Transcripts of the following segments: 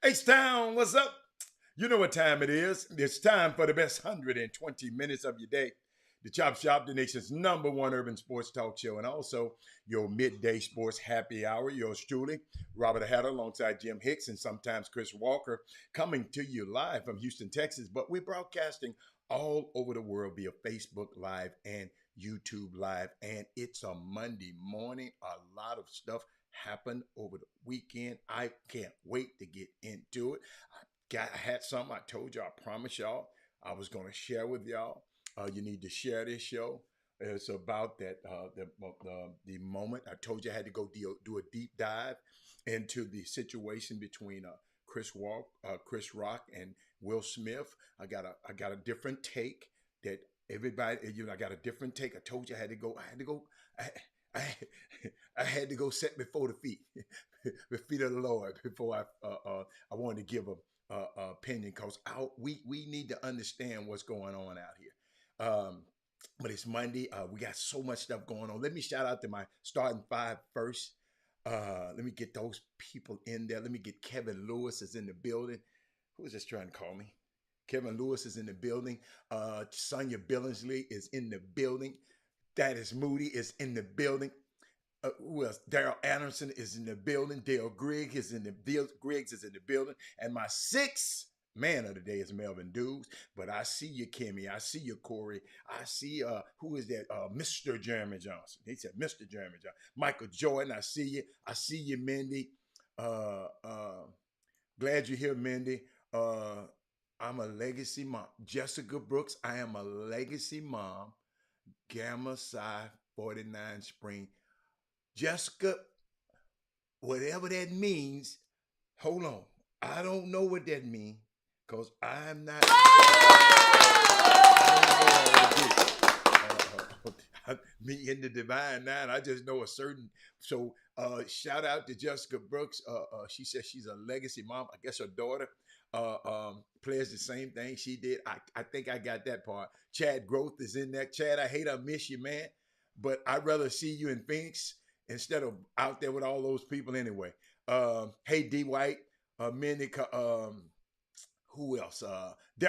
H-Town, what's up? You know what time it is. It's time for the best 120 minutes of your day. The Chop Shop, the nation's number one urban sports talk show, and also your midday sports happy hour. Yours truly, Robert Hatter, alongside Jim Hicks and sometimes Chris Walker, coming to you live from Houston, Texas. But we're broadcasting all over the world via Facebook Live and YouTube Live. And it's a Monday morning. A lot of stuff happened over the weekend. I can't wait to get into it. I had something I told you, I promised y'all I was going to share with y'all. You need to share this show. It's about the moment I told you I had to go do a deep dive into the situation between Chris Rock and Will Smith. I got a different take that everybody, I got a different take. I told you I, I, I had to go sit before the feet, the feet of the Lord before I wanted to give a opinion, because we need to understand what's going on out here. But it's Monday. We got so much stuff going on. Let me shout out to my starting five first. Let me get those people in there. Let me get Kevin Lewis is in the building. Who was just trying to call me? Kevin Lewis is in the building. Sonia Billingsley is in the building. Thaddeus Moody is in the building. Who else? Daryl Anderson is in the building. Dale Griggs is in the building. And my sixth man of the day is Melvin Dukes. But I see you, Kimmy. I see you, Corey. I see who is that? Mr. Jeremy Johnson. He said Mr. Jeremy Johnson. Michael Jordan. I see you. I see you, Mindy. Uh, uh, Glad you're here, Mindy. I'm a legacy mom. Jessica Brooks. I am a legacy mom. Gamma Psi 49 Spring. Jessica, whatever that means, hold on. I don't know what that means because I'm not. Me in the divine nine, I just know a certain. So, shout out to Jessica Brooks. She says she's a legacy mom. I guess her daughter plays the same thing she did. I think I got that part. Chad Growth is in there. Chad, I miss you, man. But I'd rather see you in Phoenix instead of out there with all those people anyway. Hey, D White, Minnie, who else?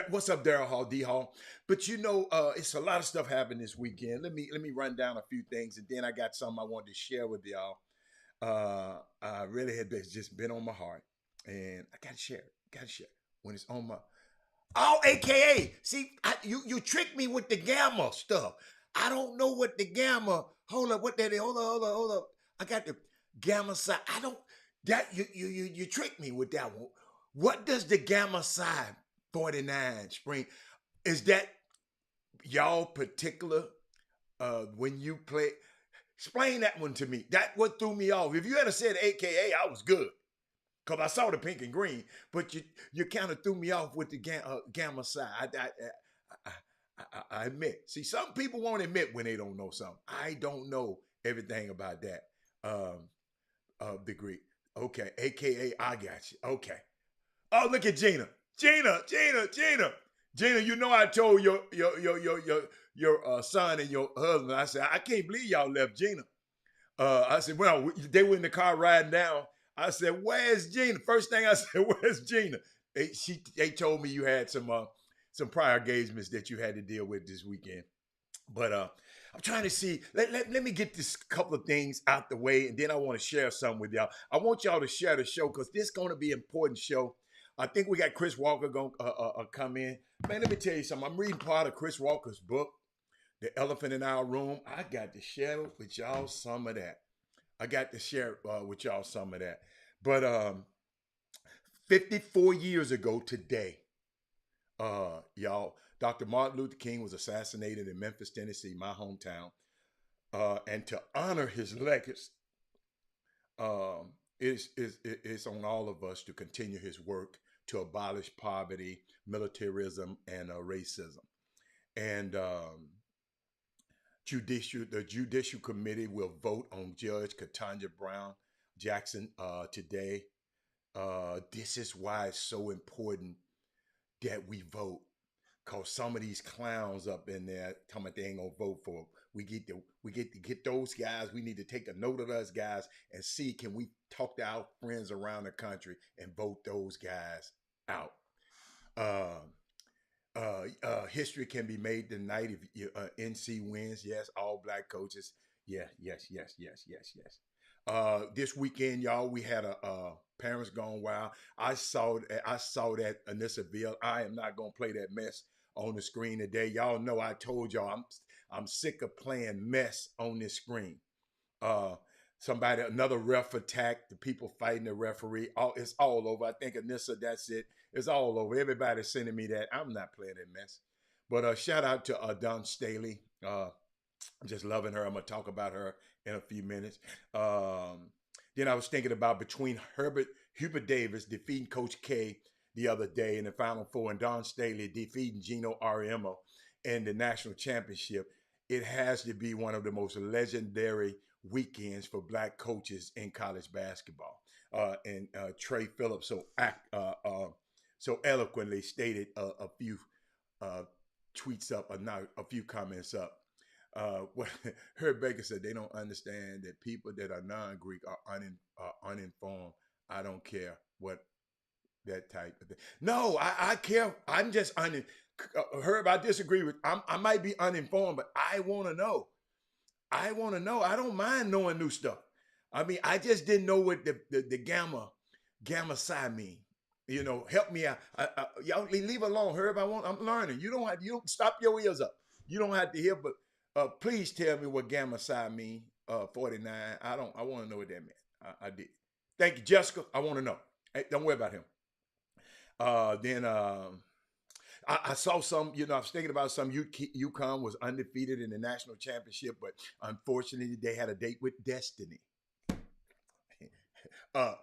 What's up, Daryl Hall, D Hall? But it's a lot of stuff happened this weekend. Let me run down a few things, and then I got something I wanted to share with y'all. I really had just been on my heart, and I gotta share it. Gotta share it when it's on my. Oh, AKA. See, you tricked me with the gamma stuff. I don't know what the gamma. Hold up, what that is? Hold up. I got the gamma side. I don't. That you tricked me with that one. What does the gamma side 49 spring? Is that y'all particular? When you play, explain that one to me. That what threw me off. If you had said AKA, I was good because I saw the pink and green, but you kind of threw me off with the gamma side. I admit. See, some people won't admit when they don't know something. I don't know everything about that degree. Okay, AKA, I got you. Okay. Oh, look at Gina. Gina, you know I told your son and your husband. I said I can't believe y'all left Gina. I said, well, they were in the car riding down. I said, where's Gina? First thing I said, where's Gina? They told me you had some prior engagements that you had to deal with this weekend. But I'm trying to see. Let me get this couple of things out the way, and then I want to share some with y'all. I want y'all to share the show because this is going to be an important show. I think we got Chris Walker going to come in. Man, let me tell you something. I'm reading part of Chris Walker's book, The Elephant in Our Room. I got to share with y'all some of that. But 54 years ago today, y'all, Dr. Martin Luther King was assassinated in Memphis, Tennessee, my hometown. And to honor his legacy, it's on all of us to continue his work to abolish poverty, militarism, and racism. And the Judicial Committee will vote on Judge Ketanji Brown Jackson today. This is why it's so important that we vote, cause some of these clowns up in there talking about they ain't gonna vote for him. We get to get those guys. We need to take a note of those guys and see, can we talk to our friends around the country and vote those guys out. Uh, History can be made tonight if NC wins. Yes, all black coaches. Yeah, yes. This weekend, y'all, we had a Parents Gone Wild. I saw that Anissa. I am not gonna play that mess on the screen today. Y'all know I told y'all I'm sick of playing mess on this screen. Uh, another ref attack, the people fighting the referee. It's all over. I think Anissa, that's it. It's all over. Everybody's sending me that. I'm not playing that mess. But shout out to Dawn Staley. I'm just loving her. I'm gonna talk about her in a few minutes. Then I was thinking about between Hubert Davis defeating Coach K the other day in the Final Four, and Dawn Staley defeating Gino Auriemma in the national championship. It has to be one of the most legendary weekends for black coaches in college basketball. And Trey Phillips so eloquently stated a few tweets up, or not a few comments up. What Herb Baker said, they don't understand that people that are non-Greek are uninformed. I don't care what that type of thing. No, I care. I'm just Herb, I disagree with. I might be uninformed, but I want to know. I want to know. I don't mind knowing new stuff. I mean, I just didn't know what the gamma psi mean. You know, help me out. Y'all leave alone, Herb. I'm learning. You don't stop your ears up. You don't have to hear, but please tell me what gamma psi mean. 49. I want to know what that meant. I did. Thank you, Jessica. I want to know. Hey, don't worry about him. Then I saw some, I was thinking about some. UConn was undefeated in the national championship, but unfortunately they had a date with destiny.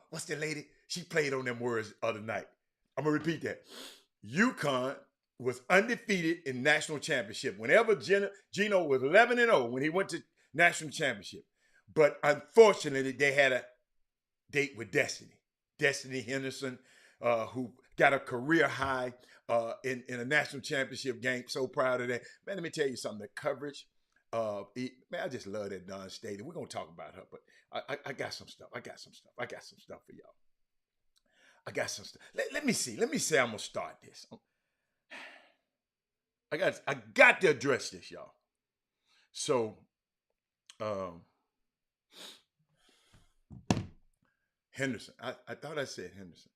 What's the lady? She played on them words the other night. I'm going to repeat that. UConn was undefeated in national championship. Whenever Gino was 11-0 when he went to national championship. But unfortunately, they had a date with destiny. Destiny Henderson, who got a career high in a national championship game. So proud of that. Man, let me tell you something. The coverage, man, I just love that Dawn Staley. We're going to talk about her, but I got some stuff. I got some stuff for y'all. I got some stuff. Let me see. Let me say I'm going to start this. I got to address this, y'all. So, Henderson. I thought I said Henderson.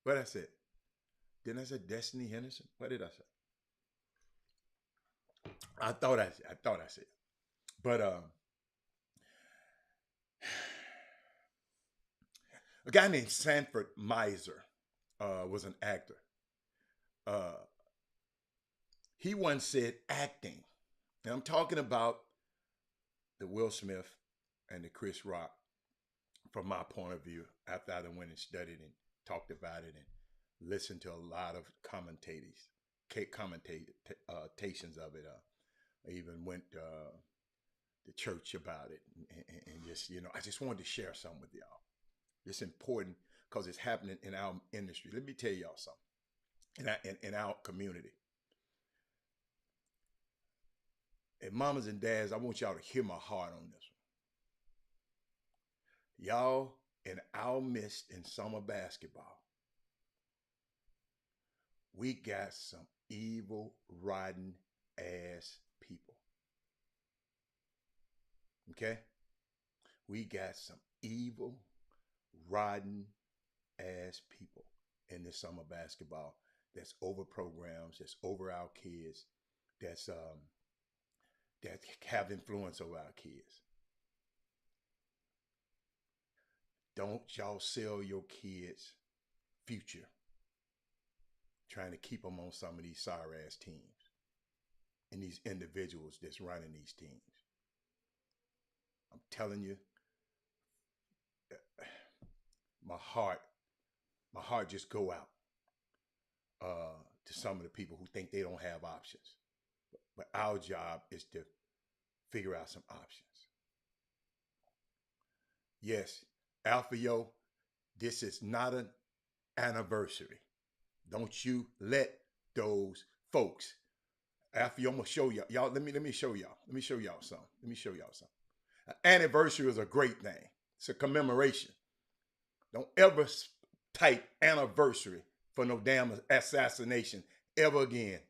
What I said? Didn't I say Destiny Henderson? What did I say? I thought I said. But a guy named Sanford Meisner was an actor. He once said acting, and I'm talking about the Will Smith and the Chris Rock, from my point of view, after I went and studied and talked about it and listened to a lot of commentations of it. I even went to church about it, and just, I just wanted to share something with y'all. It's important because it's happening in our industry. Let me tell y'all something. In our community. And mamas and dads, I want y'all to hear my heart on this one. Y'all, in our midst in summer basketball, we got some evil, rotten ass people. Okay? We got some evil, rotten ass people in this summer basketball that's over programs, that's over our kids, that have influence over our kids. Don't y'all sell your kids' future trying to keep them on some of these sorry ass teams and these individuals that's running these teams. I'm telling you, my heart just go out to some of the people who think they don't have options. But our job is to figure out some options. Yes, Alfio, this is not an anniversary. Don't you let those folks After you, I'm gonna show y'all. Let me show y'all. Let me show y'all something. Let me show y'all something. An anniversary is a great thing. It's a commemoration. Don't ever type anniversary for no damn assassination ever again.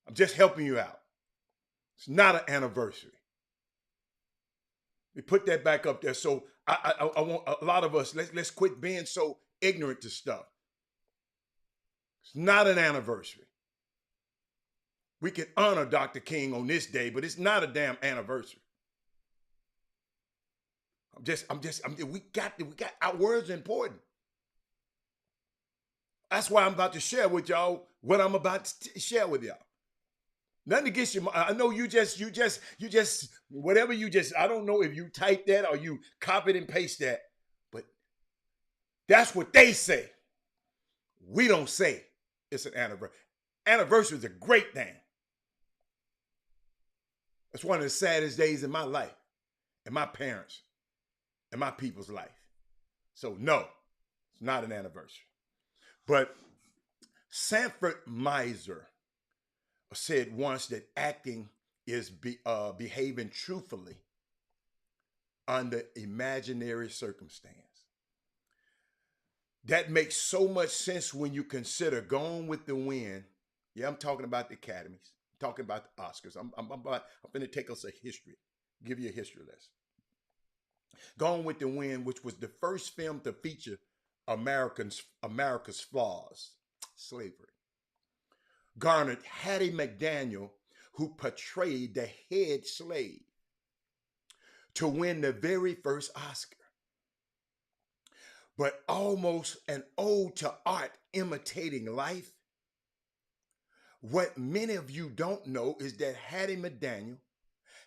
I'm just helping you out. It's not an anniversary. We put that back up there. So I want a lot of us, let's quit being so ignorant to stuff. It's not an anniversary. We can honor Dr. King on this day, but it's not a damn anniversary. We got our words are important. That's why I'm about to share with y'all what I'm about to share with y'all. Nothing against you. I know you just, whatever you just, I don't know if you type that or you copied and paste that, but that's what they say. We don't say it's an anniversary. Anniversary is a great thing. It's one of the saddest days in my life, and my parents, and my people's life. So no, it's not an anniversary. But Sanford Meisner said once that acting is behaving truthfully under imaginary circumstance. That makes so much sense when you consider Gone with the Wind. Yeah, I'm talking about the Academies. I'm talking about the Oscars. I'm going to take us a history, give you a history lesson. Gone with the Wind, which was the first film to feature America's flaws, slavery, garnered Hattie McDaniel, who portrayed the head slave, to win the very first Oscar. But almost an ode to art imitating life. What many of you don't know is that Hattie McDaniel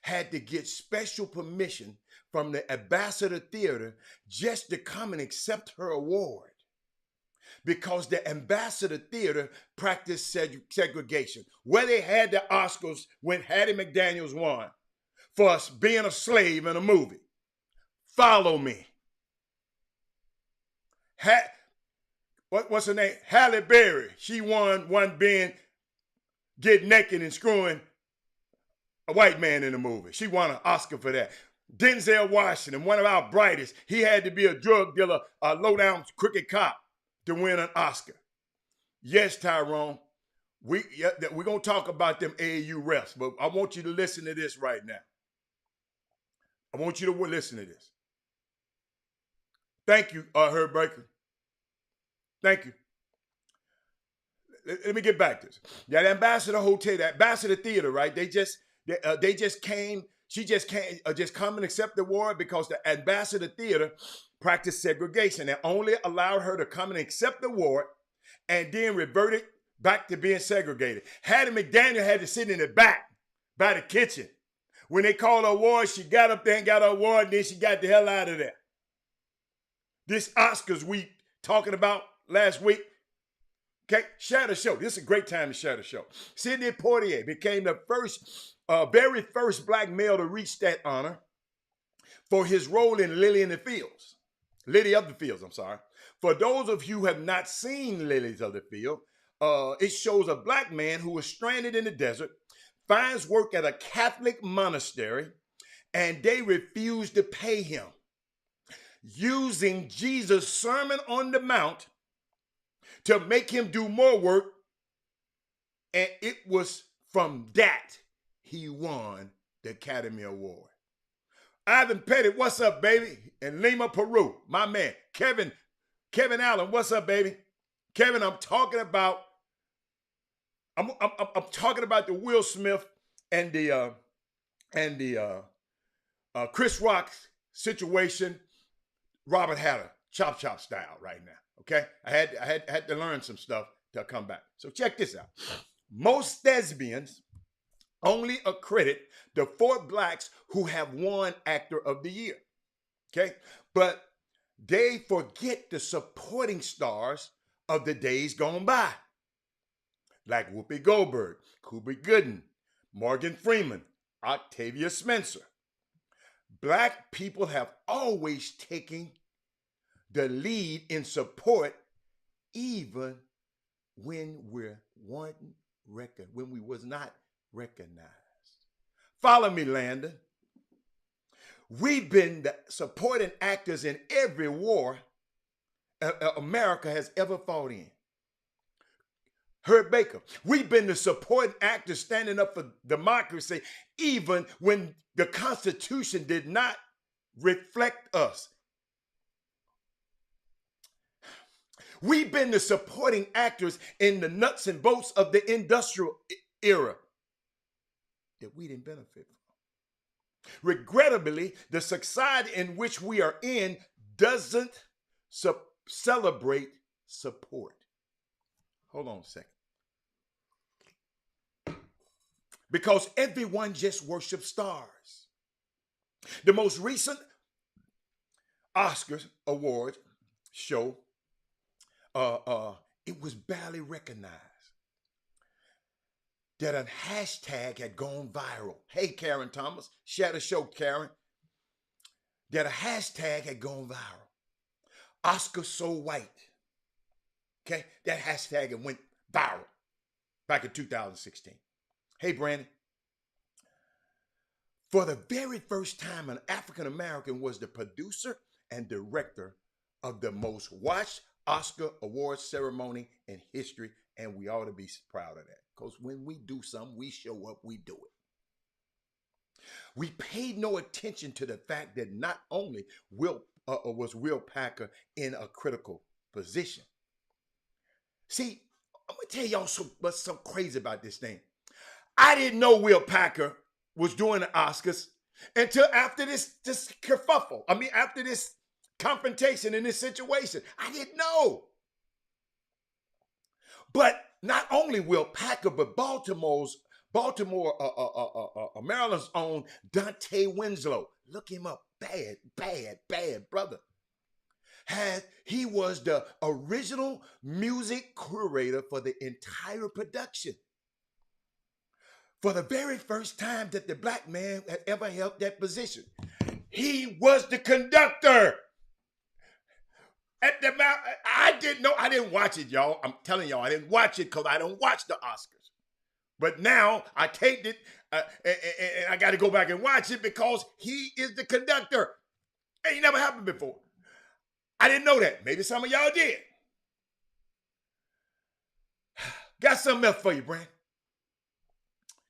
had to get special permission from the Ambassador Theater just to come and accept her award, because the Ambassador Theater practiced segregation. Where they had the Oscars when Hattie McDaniels won for us being a slave in a movie. Follow me. What's her name? Halle Berry. She won one being get naked and screwing a white man in the movie. She won an Oscar for that. Denzel Washington, one of our brightest, he had to be a drug dealer, a low-down crooked cop to win an Oscar. Yes, Tyrone, we're going to talk about them AAU refs, but I want you to listen to this right now. I want you to listen to this. Thank you, Herb Baker. Thank you. Let me get back to this. That Ambassador Hotel, that Ambassador Theater, right? They just came. She just can't just come and accept the award because the Ambassador Theater practiced segregation. They only allowed her to come and accept the award and then reverted back to being segregated. Hattie McDaniel had to sit in the back by the kitchen. When they called her award, she got up there and got her award, and then she got the hell out of there. This Oscars week talking about last week. Okay, share the show. This is a great time to share the show. Sidney Poitier became the very first black male to reach that honor for his role in Lily of the Fields. For those of you who have not seen Lilies of the Field, it shows a black man who was stranded in the desert, finds work at a Catholic monastery, and they refuse to pay him. Using Jesus' Sermon on the Mount to make him do more work, and it was from that he won the Academy Award. Ivan Petty, what's up, baby? And Lima, Peru, my man. Kevin Allen, what's up, baby? Kevin, I'm talking about the Will Smith and the Chris Rock situation. Robert Hatter, chop style right now. Okay, I had to learn some stuff to come back. So check this out. Most thespians only accredit the 4 blacks who have won Actor of the Year. Okay, but they forget the supporting stars of the days gone by, like Whoopi Goldberg, Cuba Gooding, Morgan Freeman, Octavia Spencer. Black people have always taken the lead in support, even when we're wanting when we was not recognized. Follow me, Landon. We've been the supporting actors in every war America has ever fought in. Herb Baker. We've been the supporting actors standing up for democracy even when the Constitution did not reflect us. We've been the supporting actors in the nuts and bolts of the industrial era that we didn't benefit from. Regrettably, the society in which we are in doesn't celebrate support. Hold on a second. Because everyone just worships stars. The most recent Oscars award show, it was barely recognized that a hashtag had gone viral. Hey, Karen Thomas, share the show, Karen. That a hashtag had gone viral. Oscar so white. Okay, that hashtag it went viral back in 2016. Hey, Brandon. For the very first time, an African American was the producer and director of the most watched Oscar award ceremony in history, and we ought to be proud of that. Because when we do something, we show up, we do it. We paid no attention to the fact that not only was Will Packer in a critical position. See, I'm going to tell y'all what's so crazy about this thing. I didn't know Will Packer was doing the Oscars until after this kerfuffle. After this confrontation in this situation. I didn't know. But not only Will Packer, but Maryland's own Dante Winslow. Look him up. Bad brother. He was the original music curator for the entire production. For the very first time that the black man had ever held that position. He was the conductor. I didn't know. I didn't watch it, y'all. I'm telling y'all, I didn't watch it because I don't watch the Oscars. But now I taped it and I got to go back and watch it because he is the conductor. Ain't never happened before. I didn't know that. Maybe some of y'all did. Got something else for you, Brand.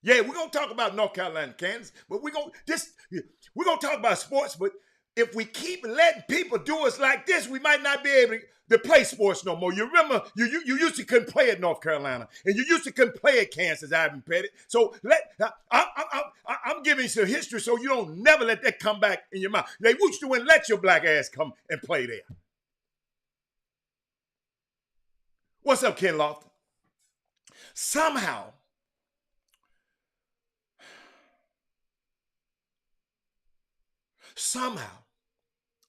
Yeah, we're going to talk about North Carolina, Kansas, but we're going to talk about sports, but if we keep letting people do us like this, we might not be able to play sports no more. You remember, you used to couldn't play at North Carolina, and you used to couldn't play at Kansas, Ivan Pettit. So I'm giving you some history so you don't never let that come back in your mouth. They used to wouldn't let your black ass come and play there. What's up, Ken Lofton? Somehow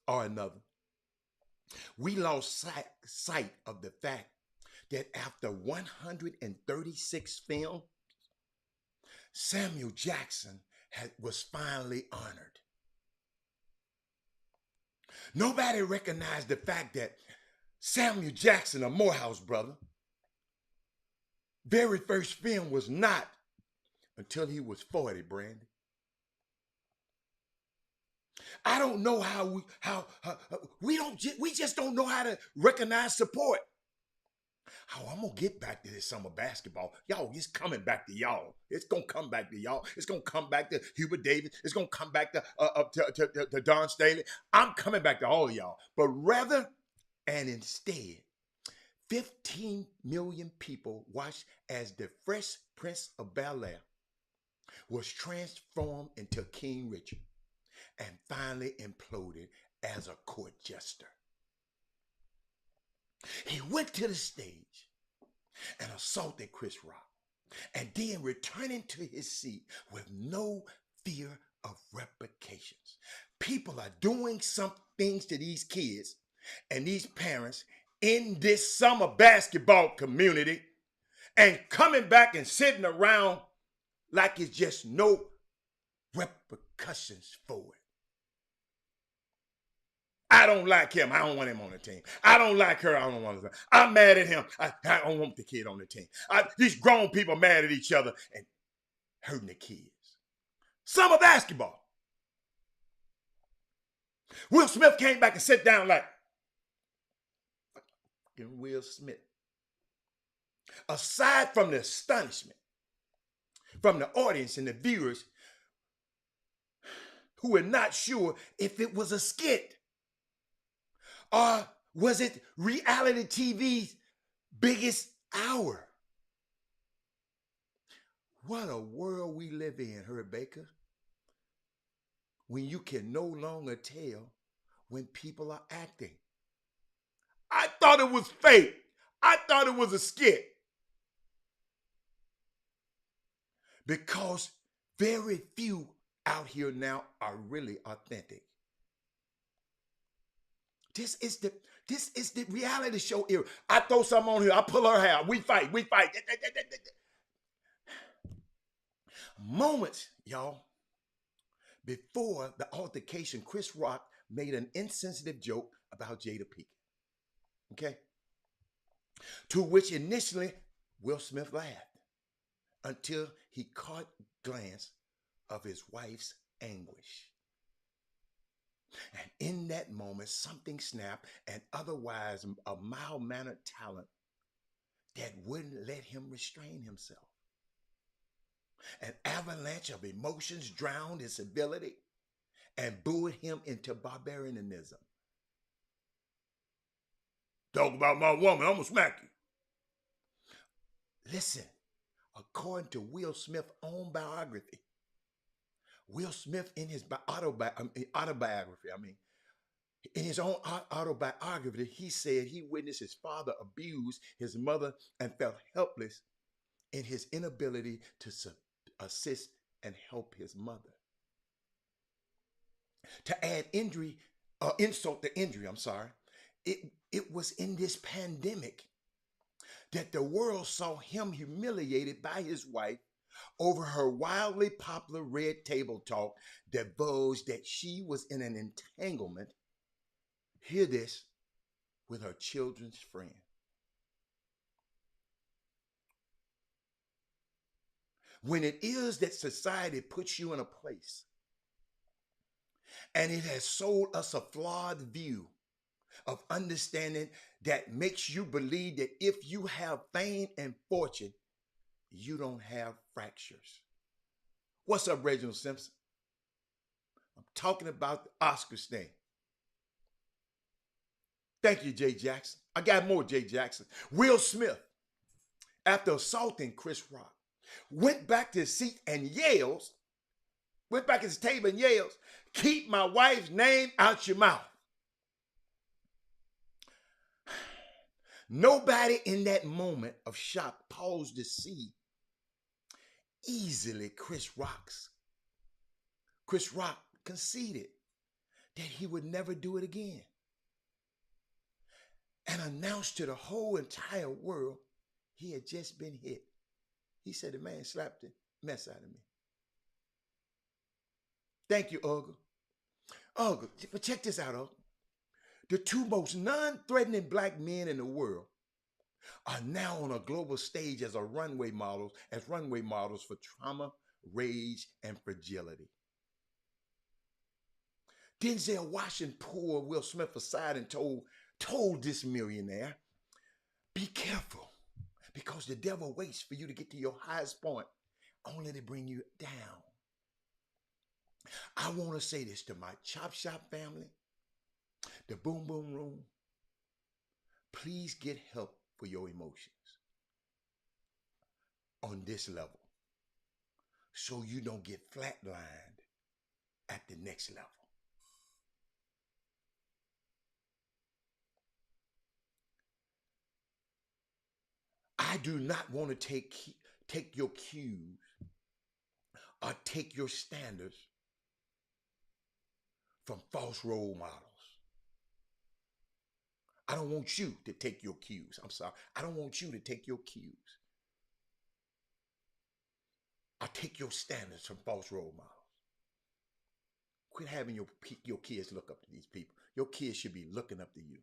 or another, we lost sight of the fact that after 136 films, Samuel Jackson was finally honored. Nobody recognized the fact that Samuel Jackson, a Morehouse brother, very first film was not until he was 40, Brandy. I don't know we just don't know how to recognize support. Oh, I'm going to get back to this summer basketball. Y'all, it's coming back to y'all. It's going to come back to y'all. It's going to come back to Hubert Davis. It's going to come back to Don Staley. I'm coming back to all of y'all. But rather and instead, 15 million people watched as the Fresh Prince of Bel-Air was transformed into King Richard and finally imploded as a court jester. He went to the stage and assaulted Chris Rock, and then returning to his seat with no fear of repercussions. People are doing some things to these kids and these parents in this summer basketball community and coming back and sitting around like it's just no repercussions for it. I don't like him. I don't want him on the team. I don't like her. I don't want her. I'm mad at him. I don't want the kid on the team. These grown people mad at each other and hurting the kids. Summer basketball. Will Smith came back and sat down like fucking Will Smith. Aside from the astonishment from the audience and the viewers who were not sure if it was a skit or was it reality TV's biggest hour. What a world we live in, Herb Baker, when you can no longer tell when people are acting. I thought it was fake. I thought it was a skit. Because very few out here now are really authentic. This is the reality show era. I throw something on here, I pull her hair, we fight. Moments, y'all, before the altercation, Chris Rock made an insensitive joke about Jada Pinkett. Okay? To which initially Will Smith laughed until he caught a glance of his wife's anguish. And in that moment, something snapped, and otherwise a mild-mannered talent that wouldn't let him restrain himself. An avalanche of emotions drowned his ability and buoyed him into barbarianism. Talk about my woman, I'm gonna smack you. Listen, according to Will Smith's own biography, Will Smith in his autobiography, in his own autobiography, he said he witnessed his father abuse his mother and felt helpless in his inability to assist and help his mother. To add insult to injury, it was in this pandemic that the world saw him humiliated by his wife over her wildly popular Red Table Talk divulged that she was in an entanglement, hear this, with her children's friend. When it is that society puts you in a place and it has sold us a flawed view of understanding that makes you believe that if you have fame and fortune, you don't have fractures. What's up, Reginald Simpson? I'm talking about the Oscars thing. Thank you, Jay Jackson. I got more, Jay Jackson. Will Smith, after assaulting Chris Rock, went back to his seat and yells, went back to his table and yells, "Keep my wife's name out your mouth." Nobody in that moment of shock paused to see easily Chris Rock conceded that he would never do it again and announced to the whole entire world he had just been hit. He said the man slapped the mess out of me. Thank you, Uga. Uga, but check this out, Uga. The two most non-threatening black men in the world are now on a global stage as runway models for trauma, rage, and fragility. Denzel Washington pulled Will Smith aside and told this millionaire, "Be careful, because the devil waits for you to get to your highest point, only to bring you down." I want to say this to my Chop Shop family, the Boom Boom Room. Please get help for your emotions on this level so you don't get flatlined at the next level. I do not want to take your cues or take your standards from false role models. I don't want you to take your cues. I'm sorry. I don't want you to take your cues or take your standards from false role models. Quit having your kids look up to these people. Your kids should be looking up to you.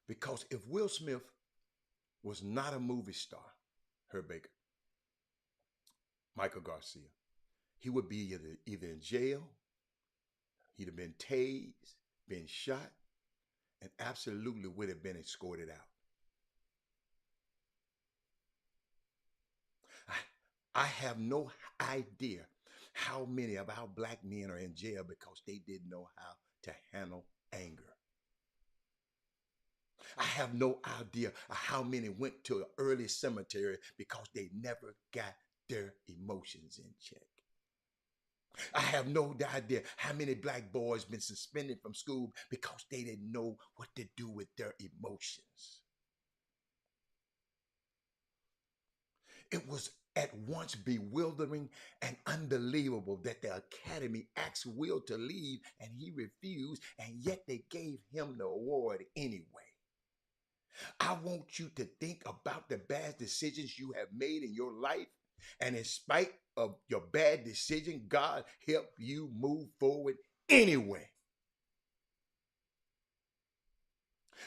Because if Will Smith was not a movie star, Herb Baker, Michael Garcia, he would be either in jail, he'd have been tased, been shot, and absolutely would have been escorted out. I have no idea how many of our black men are in jail because they didn't know how to handle anger. I have no idea how many went to an early cemetery because they never got their emotions in check. I have no idea how many black boys been suspended from school because they didn't know what to do with their emotions. It was at once bewildering and unbelievable that the Academy asked Will to leave and he refused, and yet they gave him the award anyway. I want you to think about the bad decisions you have made in your life, and in spite of your bad decision, God helped you move forward anyway.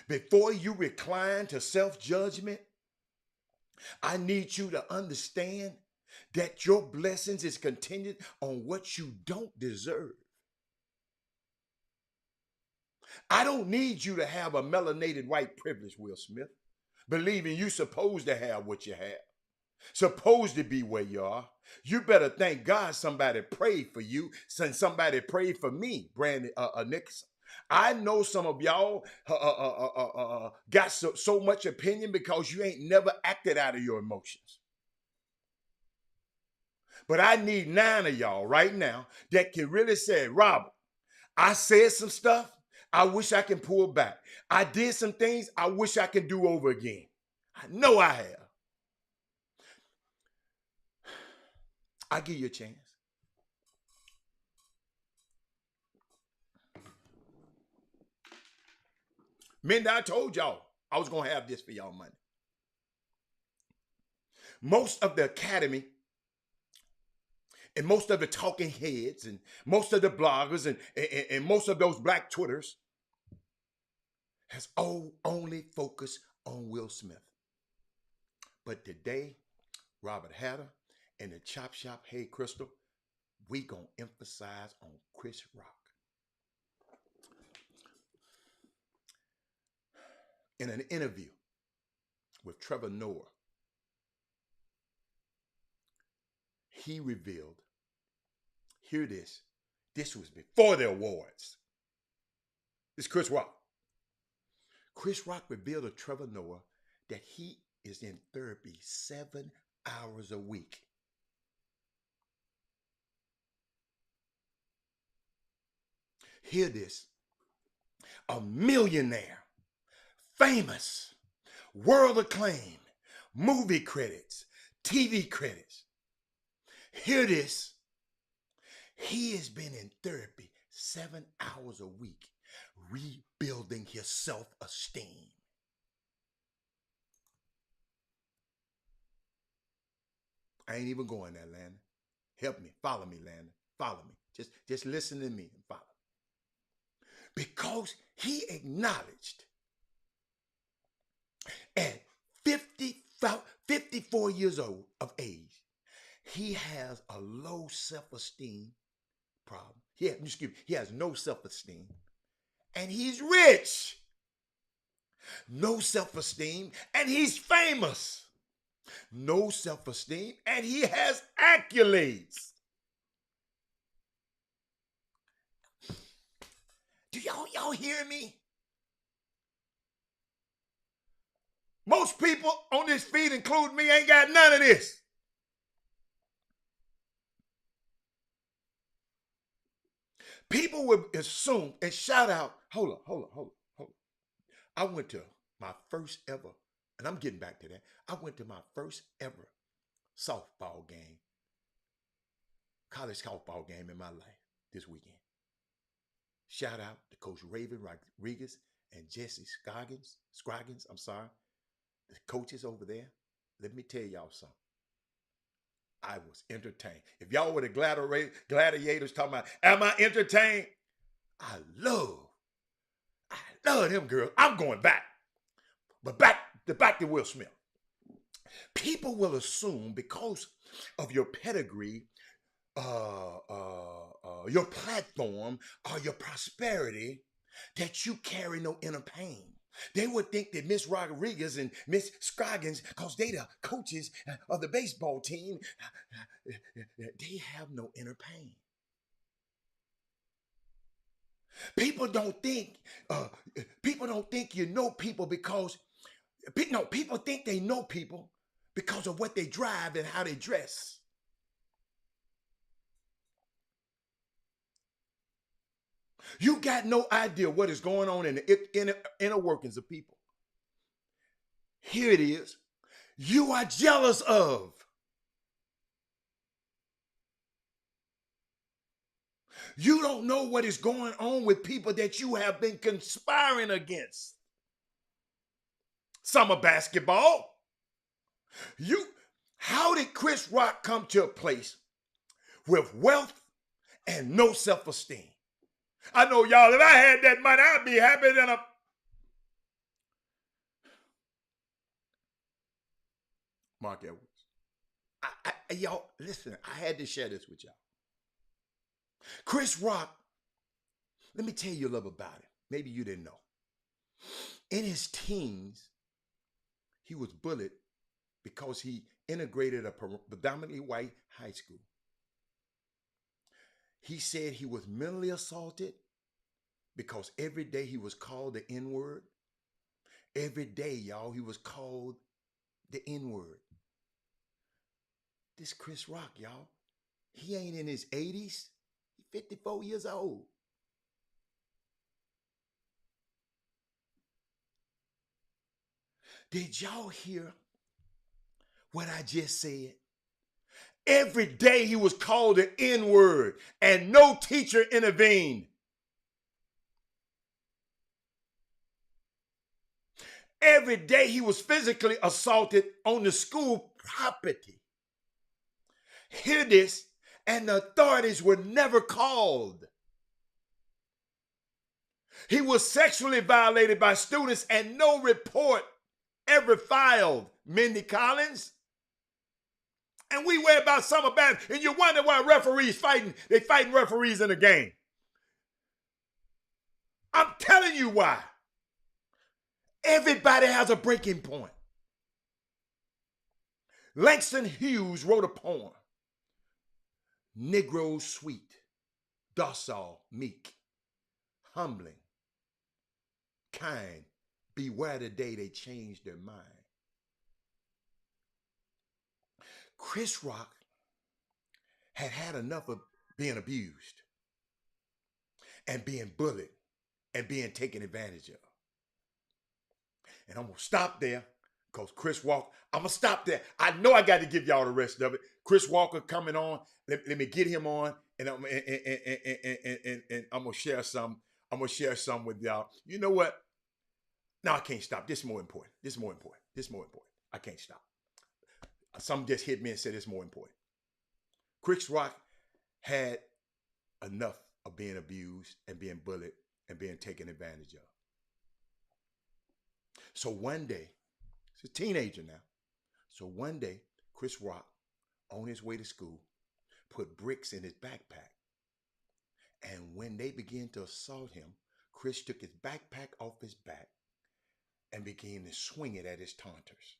Before you recline to self-judgment, I need you to understand that your blessings is contingent on what you don't deserve. I don't need you to have a melanated white privilege, Will Smith, believing you supposed to have what you have, supposed to be where you are. You better thank God somebody prayed for you, since somebody prayed for me, Brandon Nicholson. I know some of y'all got so much opinion because you ain't never acted out of your emotions. But I need 9 of y'all right now that can really say, Robert, I said some stuff I wish I can pull back. I did some things I wish I can do over again. I know I have. I give you a chance. Men, I told y'all I was going to have this for y'all money. Most of the Academy and most of the talking heads and most of the bloggers and most of those black Twitters has only focused on Will Smith. But today, Robert Hatter and the Chop Shop, Hey Crystal, we gonna emphasize on Chris Rock. In an interview with Trevor Noah, he revealed, hear this was before the awards. It's Chris Rock. Chris Rock revealed to Trevor Noah that he is in therapy 7 hours a week. Hear this. A millionaire, famous, world acclaimed, movie credits, TV credits. Hear this. He has been in therapy 7 hours a week, rebuilding his self-esteem. I ain't even going there, Landon. Help me. Follow me, Landon. Follow me. Just listen to me and follow. Because he acknowledged at 54 years old of age, he has a low self-esteem problem. He has no self-esteem. And he's rich. No self-esteem. And he's famous. No self-esteem. And he has accolades. Do y'all hear me? Most people on this feed, including me, ain't got none of this. People would assume and shout out, hold on. I went to my first ever, and I'm getting back to that. I went to my first ever softball game, college softball game in my life this weekend. Shout out to Coach Raven Rodriguez and Jesse Scroggins, The coaches over there, let me tell y'all something. I was entertained. If y'all were the gladiators talking about, am I entertained? I love, I love them girls. I'm going back. But back to Will Smith. People will assume because of your pedigree, your platform, or your prosperity, that you carry no inner pain. They would think that Miss Rodriguez and Miss Scroggins, because they the coaches of the baseball team, they have no inner pain. People don't think uh, people don't think you know people because no, people think they know people because of what they drive and how they dress. You got no idea what is going on in the inner workings of people. Here it is. You are jealous of. You don't know what is going on with people that you have been conspiring against. Summer basketball. You, how did Chris Rock come to a place with wealth and no self-esteem? I know y'all, if I had that money, I'd be happy than a Mark Edwards. Y'all, listen, I had to share this with y'all. Chris Rock, let me tell you a little about it. Maybe you didn't know. In his teens, he was bullied because he integrated a predominantly white high school. He said he was mentally assaulted because every day he was called the N word. Every day, y'all, he was called the N word. This Chris Rock, y'all, he ain't in his 80s. He's 54 years old. Did y'all hear what I just said? Every day he was called the N word and no teacher intervened. Every day he was physically assaulted on the school property. Hear this, and the authorities were never called. He was sexually violated by students and no report ever filed. Mindy Collins. And we worry about summer bad, and you wonder why referees fighting. They fighting referees in a game. I'm telling you why. Everybody has a breaking point. Langston Hughes wrote a poem. Negroes sweet, docile, meek, humbling, kind. Beware the day they change their mind. Chris Rock had had enough of being abused and being bullied and being taken advantage of. And I'm going to stop there because Chris Walker, I'm going to stop there. I know I got to give y'all the rest of it. Chris Walker coming on. Let me get him on and I'm going to share some. I'm going to share some with y'all. You know what? No, I can't stop. This is more important. This is more important. This is more important. I can't stop. Some just hit me and said it's more important. Chris Rock had enough of being abused and being bullied and being taken advantage of. So one day, he's a teenager now. So one day, Chris Rock, on his way to school, put bricks in his backpack. And when they began to assault him, Chris took his backpack off his back and began to swing it at his taunters.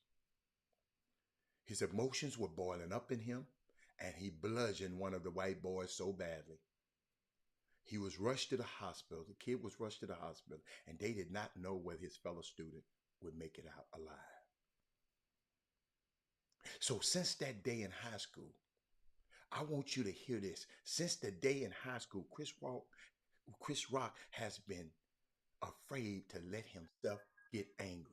His emotions were boiling up in him, and he bludgeoned one of the white boys so badly. He was rushed to the hospital. The kid was rushed to the hospital, and they did not know whether his fellow student would make it out alive. So since that day in high school, I want you to hear this. Since the day in high school, Chris Rock has been afraid to let himself get angry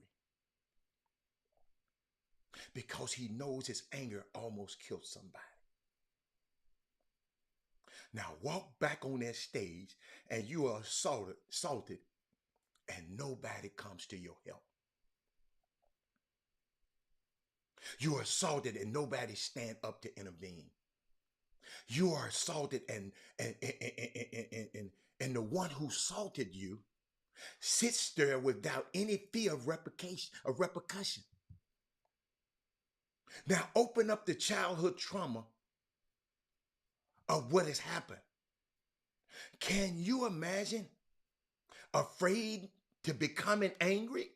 because he knows his anger almost killed somebody. Now walk back on that stage and you are assaulted and nobody comes to your help. You are assaulted and nobody stand up to intervene. You are assaulted and the one who assaulted you sits there without any fear of repercussion. Now open up the childhood trauma of what has happened. Can you imagine afraid to becoming angry?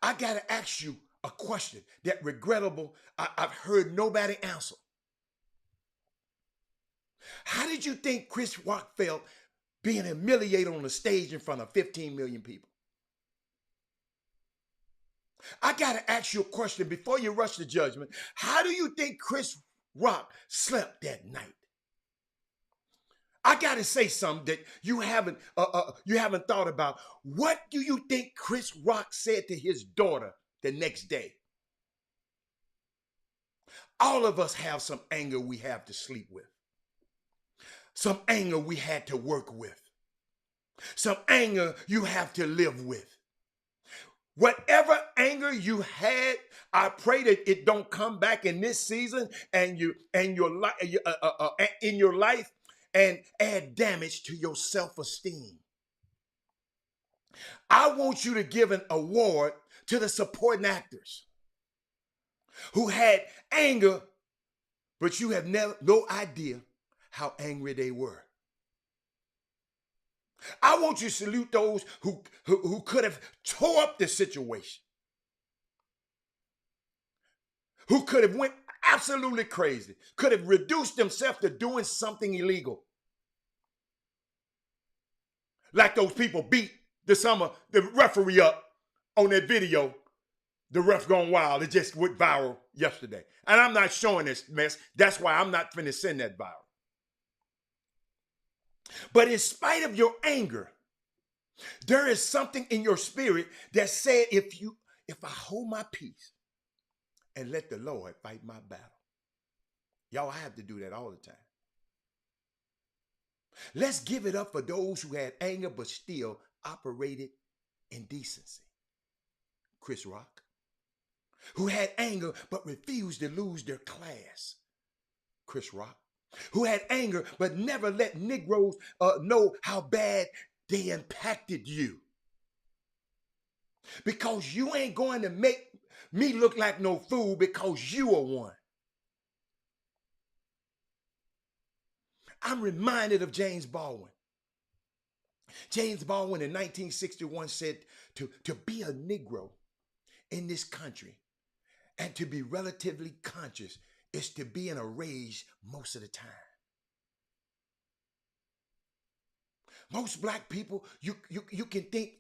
I got to ask you a question that regrettable I've heard nobody answer. How did you think Chris Rock felt being humiliated on the stage in front of 15 million people? I got to ask you a question before you rush to judgment. How do you think Chris Rock slept that night? I got to say something that you haven't thought about. What do you think Chris Rock said to his daughter the next day? All of us have some anger we have to sleep with. Some anger we had to work with. Some anger you have to live with. Whatever anger you had, I pray that it don't come back in this season and in your life and add damage to your self-esteem. I want you to give an award to the supporting actors who had anger, but you have no idea how angry they were. I want you to salute those who could have tore up the situation, who could have went absolutely crazy, could have reduced themselves to doing something illegal. Like those people beat the referee up on that video, the ref gone wild. It just went viral yesterday. And I'm not showing this mess. That's why I'm not finna send that viral. But in spite of your anger, there is something in your spirit that said, if I hold my peace and let the Lord fight my battle. Y'all, I have to do that all the time. Let's give it up for those who had anger but still operated in decency. Chris Rock, who had anger but refused to lose their class. Chris Rock, who had anger but never let Negroes know how bad they impacted you. Because you ain't going to make me look like no fool because you are one. I'm reminded of James Baldwin. James Baldwin in 1961 said to be a Negro in this country and to be relatively conscious is to be in a rage most of the time. Most black people, you can think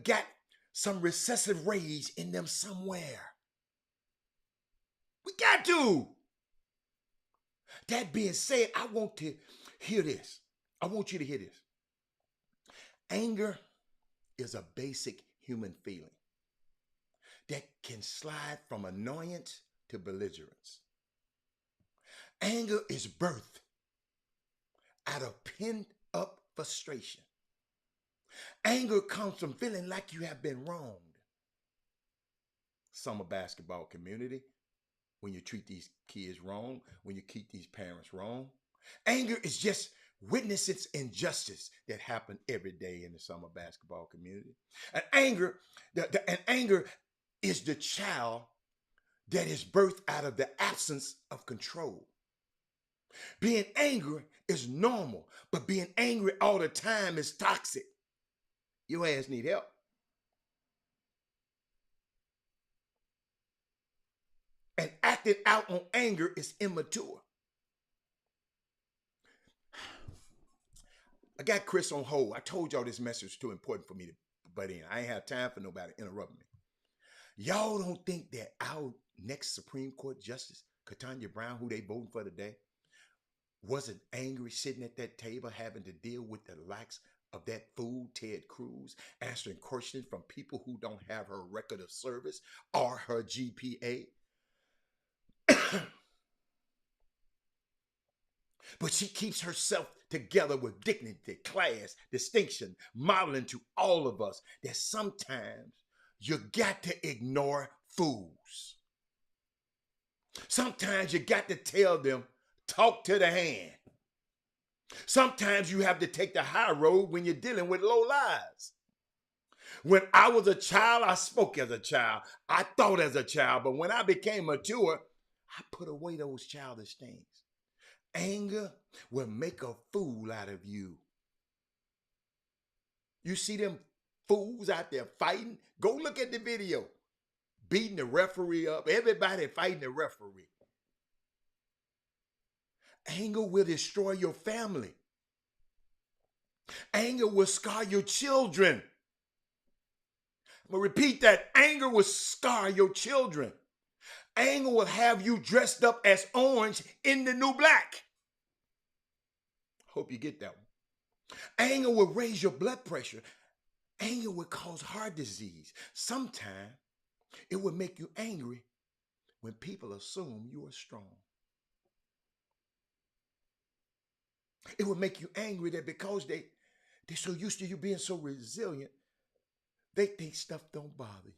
got some recessive rage in them somewhere. We got to. That being said, I want to hear this. I want you to hear this. Anger is a basic human feeling that can slide from annoyance to belligerence. Anger is birthed out of pent-up frustration. Anger comes from feeling like you have been wronged. Summer basketball community, when you treat these kids wrong, when you keep these parents wrong. Anger is just witnessing injustice that happen every day in the summer basketball community. And anger is the child that is birthed out of the absence of control. Being angry is normal, but being angry all the time is toxic. Your ass need help. And acting out on anger is immature. I got Chris on hold. I told y'all this message was too important for me to butt in. I ain't have time for nobody interrupting me. Y'all don't think that our next Supreme Court Justice, Ketanji Brown, who they voting for today, wasn't angry sitting at that table having to deal with the likes of that fool, Ted Cruz, answering questions from people who don't have her record of service or her GPA? But she keeps herself together with dignity, class, distinction, modeling to all of us that sometimes you got to ignore fools. Sometimes you got to tell them, talk to the hand. Sometimes you have to take the high road when you're dealing with low lives. When I was a child, I spoke as a child. I thought as a child. But when I became mature, I put away those childish things. Anger will make a fool out of you. You see them fools out there fighting? Go look at the video. Beating the referee up. Everybody fighting the referee. Anger will destroy your family. Anger will scar your children. I'm going to repeat that. Anger will scar your children. Anger will have you dressed up as orange in the new black. Hope you get that one. Anger will raise your blood pressure. Anger will cause heart disease. Sometimes it will make you angry when people assume you are strong. It will make you angry that because they're so used to you being so resilient, they think stuff don't bother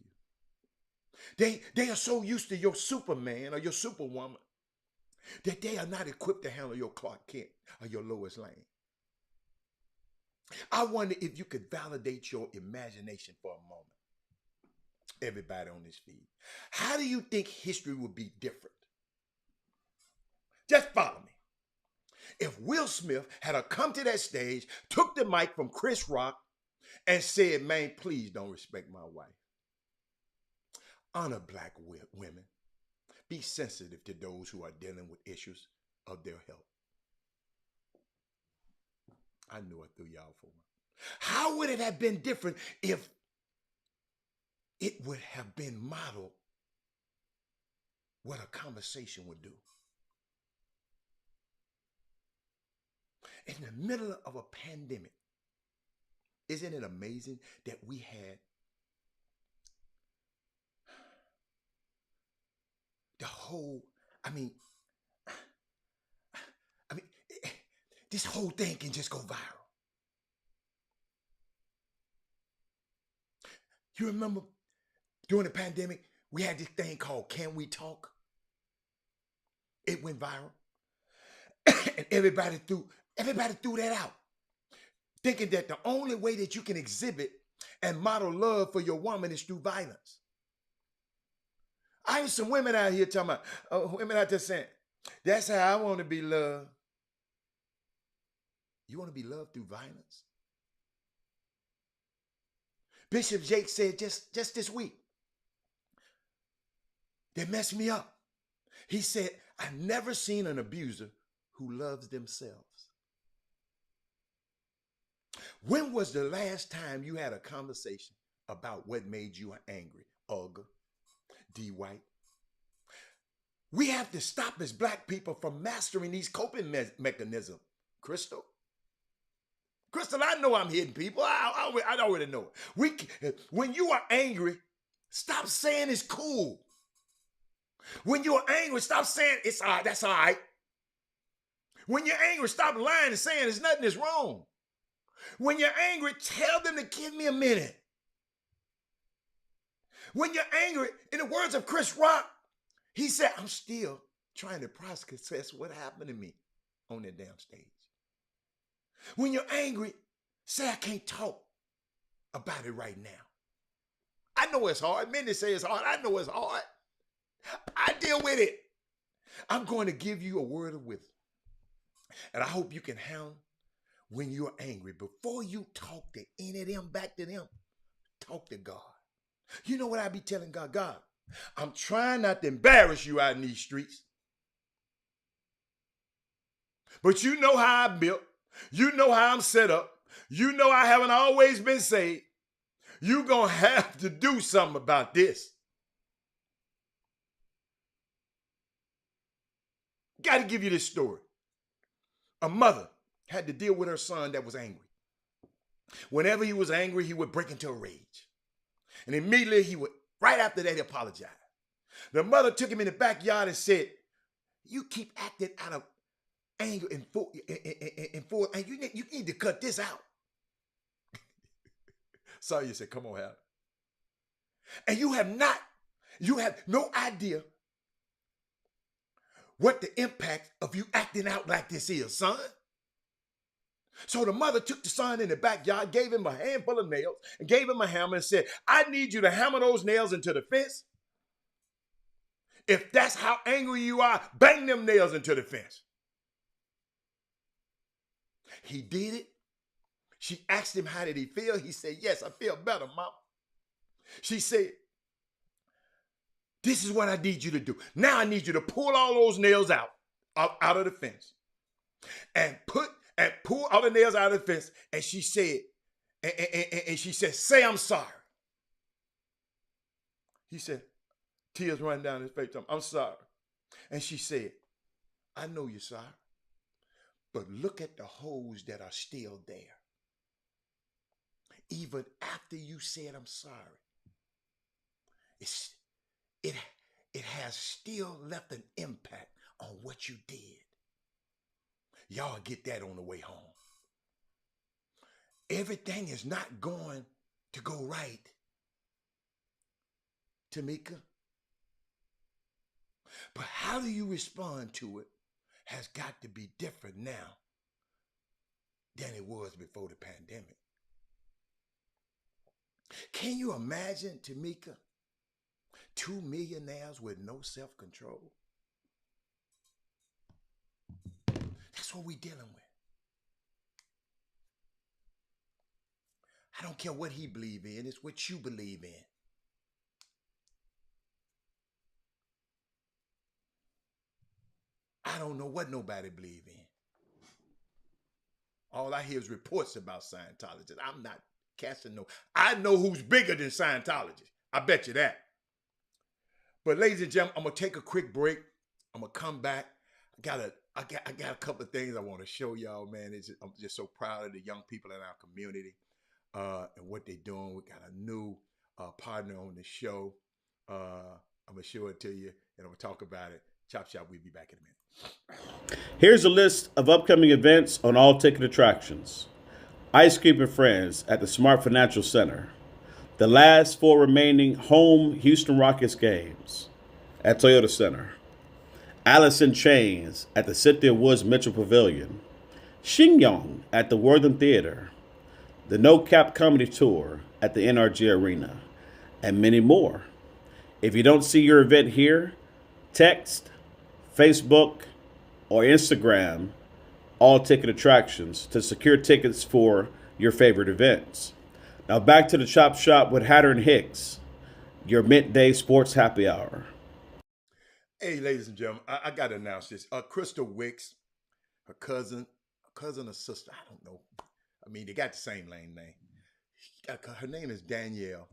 you. They are so used to your Superman or your Superwoman that they are not equipped to handle your Clark Kent or your Lois Lane. I wonder if you could validate your imagination for a moment. Everybody on this feed. How do you think history would be different? Just follow me. If Will Smith had come to that stage, took the mic from Chris Rock, and said, man, please don't respect my wife. Honor black women. Be sensitive to those who are dealing with issues of their health. I knew I threw y'all for one. How would it have been different if it would have been modeled what a conversation would do? In the middle of a pandemic, isn't it amazing that we had the whole, this whole thing can just go viral. You remember during the pandemic, we had this thing called Can We Talk? It went viral. And everybody threw that out, thinking that the only way that you can exhibit and model love for your woman is through violence. I hear some women out here talking about, women out there saying, that's how I want to be loved. You want to be loved through violence? Bishop Jake said just this week, they messed me up. He said, I've never seen an abuser who loves themselves. When was the last time you had a conversation about what made you angry? Olga, D. White. We have to stop as black people from mastering these coping mechanisms. Crystal, I know I'm hitting people. I already know it. When you are angry, stop saying it's cool. When you're angry, stop saying it's all right. That's all right. When you're angry, stop lying and saying there's nothing that's wrong. When you're angry, tell them to give me a minute. When you're angry, in the words of Chris Rock, he said, I'm still trying to process what happened to me on that damn stage. When you're angry, say I can't talk about it right now. I know it's hard. Many say it's hard. I know it's hard. I deal with it. I'm going to give you a word of wisdom. And I hope you can handle when you're angry. Before you talk to any of them, back to them, talk to God. You know what I be telling God? God, I'm trying not to embarrass you out in these streets. But you know how I'm built. You know how I'm set up. You know I haven't always been saved. You're going to have to do something about this. Got to give you this story. A mother had to deal with her son that was angry. Whenever he was angry, he would break into a rage. And immediately right after that, he apologized. The mother took him in the backyard and said, you keep acting out of anger and you need to cut this out. So you said, come on, Hal. And you have no idea what the impact of you acting out like this is, son. So the mother took the son in the backyard, gave him a handful of nails, and gave him a hammer and said, I need you to hammer those nails into the fence. If that's how angry you are, bang them nails into the fence. He did it. She asked him, how did he feel? He said, yes, I feel better, Mama. She said, this is what I need you to do. Now I need you to pull all those nails out of the fence and pull all the nails out of the fence. And she said, and she said, say I'm sorry. He said, tears running down his face. I'm sorry. And she said, I know you're sorry, but look at the holes that are still there. Even after you said I'm sorry, it has still left an impact on what you did. Y'all get that on the way home. Everything is not going to go right, Tamika. But how do you respond to it has got to be different now than it was before the pandemic. Can you imagine, Tamika, 2 millionaires with no self-control? That's what we're dealing with. I don't care what he believes in, it's what you believe in. I don't know what nobody believes in. All I hear is reports about Scientologists. I'm not casting no. I know who's bigger than Scientologists. I bet you that. But ladies and gentlemen, I'm gonna take a quick break. I'm gonna come back. I got a couple of things I want to show y'all, man. I'm just so proud of the young people in our community and what they're doing. We got a new partner on the show. I'm gonna show it to you and I'm gonna talk about it. Chop Shop, we'll be back in a minute. Here's a list of upcoming events on all ticket attractions. Ice Cream and Friends at the Smart Financial Center. The last 4 remaining home Houston Rockets games at Toyota Center. Alice in Chains at the Cynthia Woods Mitchell Pavilion. Shin-Yong at the Worthing Theater. The No Cap Comedy Tour at the NRG Arena. And many more. If you don't see your event here, text, Facebook, or Instagram all ticket attractions to secure tickets for your favorite events. Now back to the Chop Shop with Hatter and Hicks, your midday sports happy hour. Hey, ladies and gentlemen, I got to announce this. Crystal Wicks, her cousin or sister, I don't know. I mean, they got the same name. Her name is Danielle.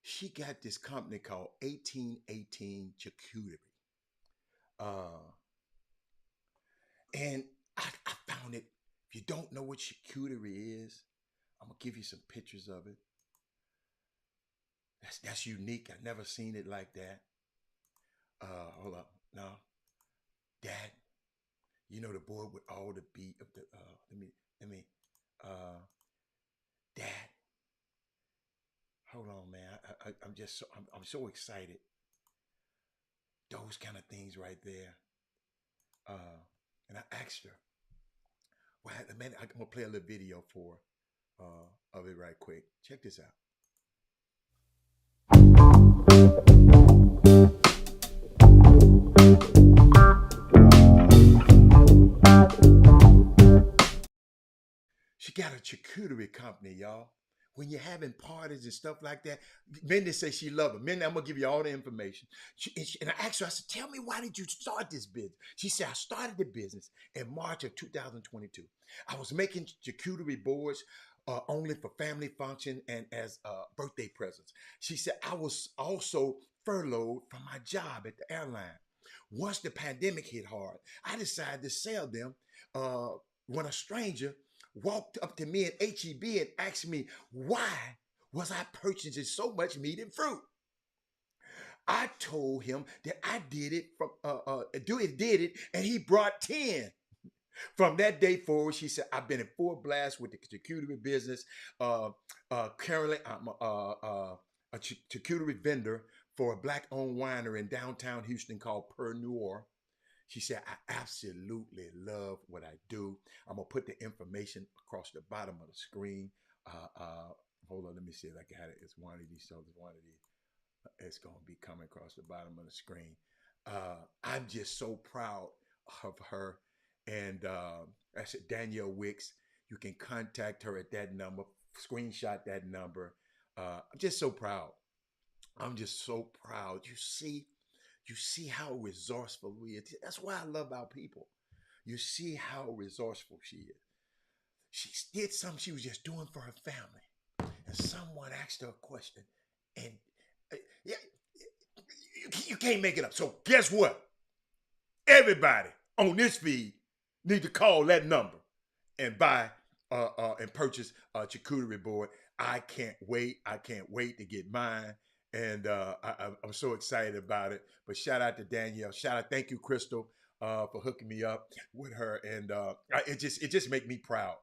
She got this company called 1818 Charcuterie. And I found it. If you don't know what charcuterie is, I'm gonna give you some pictures of it. That's unique. I've never seen it like that. Hold up. No. Dad, you know the boy with all the beat of the Dad. Hold on, man. I'm so excited. Those kind of things right there. And I asked her, well, man, I'm gonna play a little video for of it right quick. Check this out. She got a charcuterie company, y'all. When you're having parties and stuff like that, Mindy says she loved it. Mindy, I'm going to give you all the information. And I asked her, I said, tell me, why did you start this business? She said, I started the business in March of 2022. I was making charcuterie boards only for family function and as birthday presents. She said, I was also furloughed from my job at the airline. Once the pandemic hit hard, I decided to sell them when a stranger walked up to me at HEB and asked me, why was I purchasing so much meat and fruit? I told him that I did it and he brought 10. From that day forward, she said, I've been in full blast with the charcuterie business. Currently, I'm a a charcuterie vendor for a black-owned winery in downtown Houston called Per Noir. She said, I absolutely love what I do. I'm going to put the information across the bottom of the screen. Hold on, let me see if I got it. It's one of these. So it's one of these. It's going to be coming across the bottom of the screen. I'm just so proud of her. And I said, Danielle Wicks, you can contact her at that number, screenshot that number. I'm just so proud. I'm just so proud. You see how resourceful we are. That's why I love our people. You see how resourceful she is. She did something she was just doing for her family. And someone asked her a question. And yeah, you can't make it up. So guess what? Everybody on this feed need to call that number and buy and purchase a charcuterie board. I can't wait. I can't wait to get mine. And I'm so excited about it. But shout out to Danielle. Thank you, Crystal, for hooking me up with her. And it just make me proud.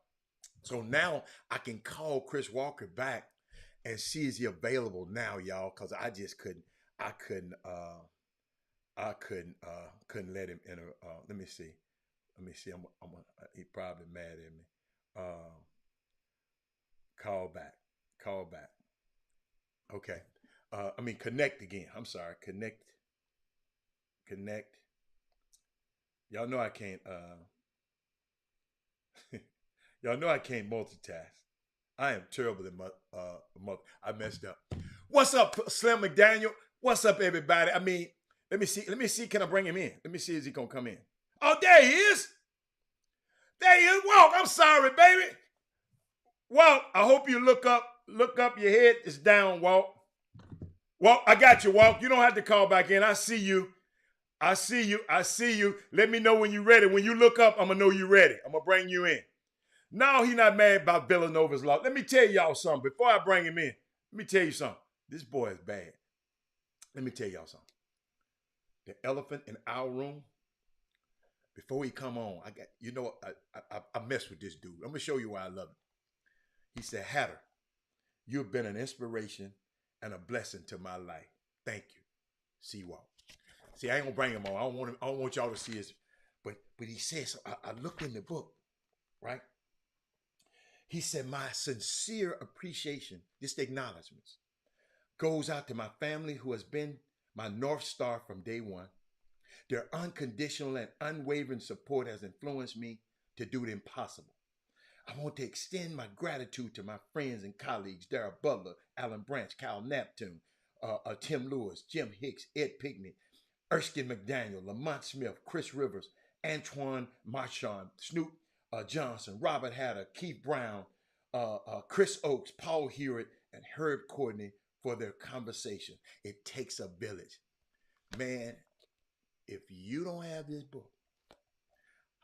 So now I can call Chris Walker back and see is he available now, y'all? Because I just couldn't let him enter. Let me see. He probably mad at me. Call back. Okay. Connect again. I'm sorry. Connect. Y'all know I can't. Y'all know I can't multitask. I am terrible at I messed up. What's up, Slim McDaniel? What's up, everybody? Let me see. Can I bring him in? Let me see. Is he gonna come in? Oh, there he is. Walt, I'm sorry, baby. Walt, I hope you look up. Look up. Your head is down, Walt. Walt, I got you, Walt. You don't have to call back in. I see you. Let me know when you're ready. When you look up, I'm gonna know you're ready. I'm gonna bring you in. No, he's not mad about Villanova's law. Let me tell y'all something. Before I bring him in, let me tell you something. This boy is bad. Let me tell y'all something. The elephant in our room, before he come on, I mess with this dude. I'm going to show you why I love him. He said, Hatter, you've been an inspiration and a blessing to my life. Thank you. See Walt. See, I ain't going to bring him on. I don't want y'all to see his, but he says, I looked in the book, right? He said, my sincere appreciation, just acknowledgments, goes out to my family who has been my North Star from day one. Their unconditional and unwavering support has influenced me to do the impossible. I want to extend my gratitude to my friends and colleagues, Darrell Butler, Alan Branch, Kyle Naptune, Tim Lewis, Jim Hicks, Ed Pinkney, Erskine McDaniel, Lamont Smith, Chris Rivers, Antoine Marchand, Snoop Johnson, Robert Hatter, Keith Brown, Chris Oakes, Paul Hewitt, and Herb Courtney for their conversation. It takes a village. Man, if you don't have this book,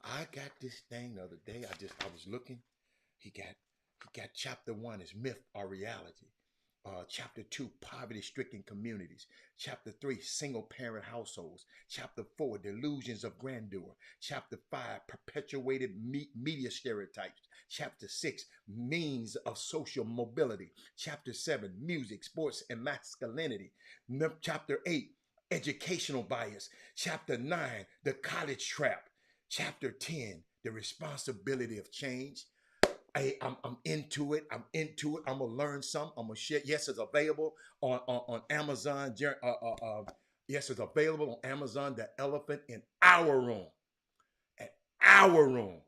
I got this thing the other day. I was looking. He got chapter 1 is myth or reality. Chapter 2, poverty-stricken communities. Chapter 3, single-parent households. Chapter 4, delusions of grandeur. Chapter 5, perpetuated media stereotypes. Chapter 6, means of social mobility. Chapter 7, music, sports, and masculinity. Chapter 8, educational bias. Chapter 9, the college trap. Chapter 10, the responsibility of change. I'm into it. I'm gonna learn some. I'm gonna share. Yes, it's available on Amazon. Yes, it's available on Amazon. The Elephant in Our Room. At Our Room.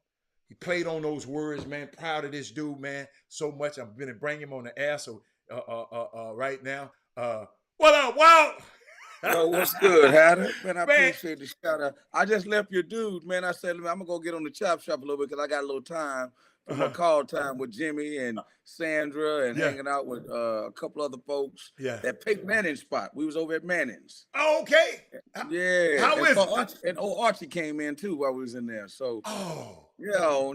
He played on those words, man. Proud of this dude, man. So much. I'm gonna bring him on the air. So right now. What up, Walt? Yo, what's good, Hatter? Man, I appreciate the shout out. I just left your dude, man. I said, I'm gonna go get on the chop shop a little bit because I got a little time for my call time with Jimmy and Sandra and hanging out with a couple other folks. Yeah. That Pink Manning spot. We was over at Manning's. Oh, okay. Yeah. How is it? And Archie came in too while we was in there. So no.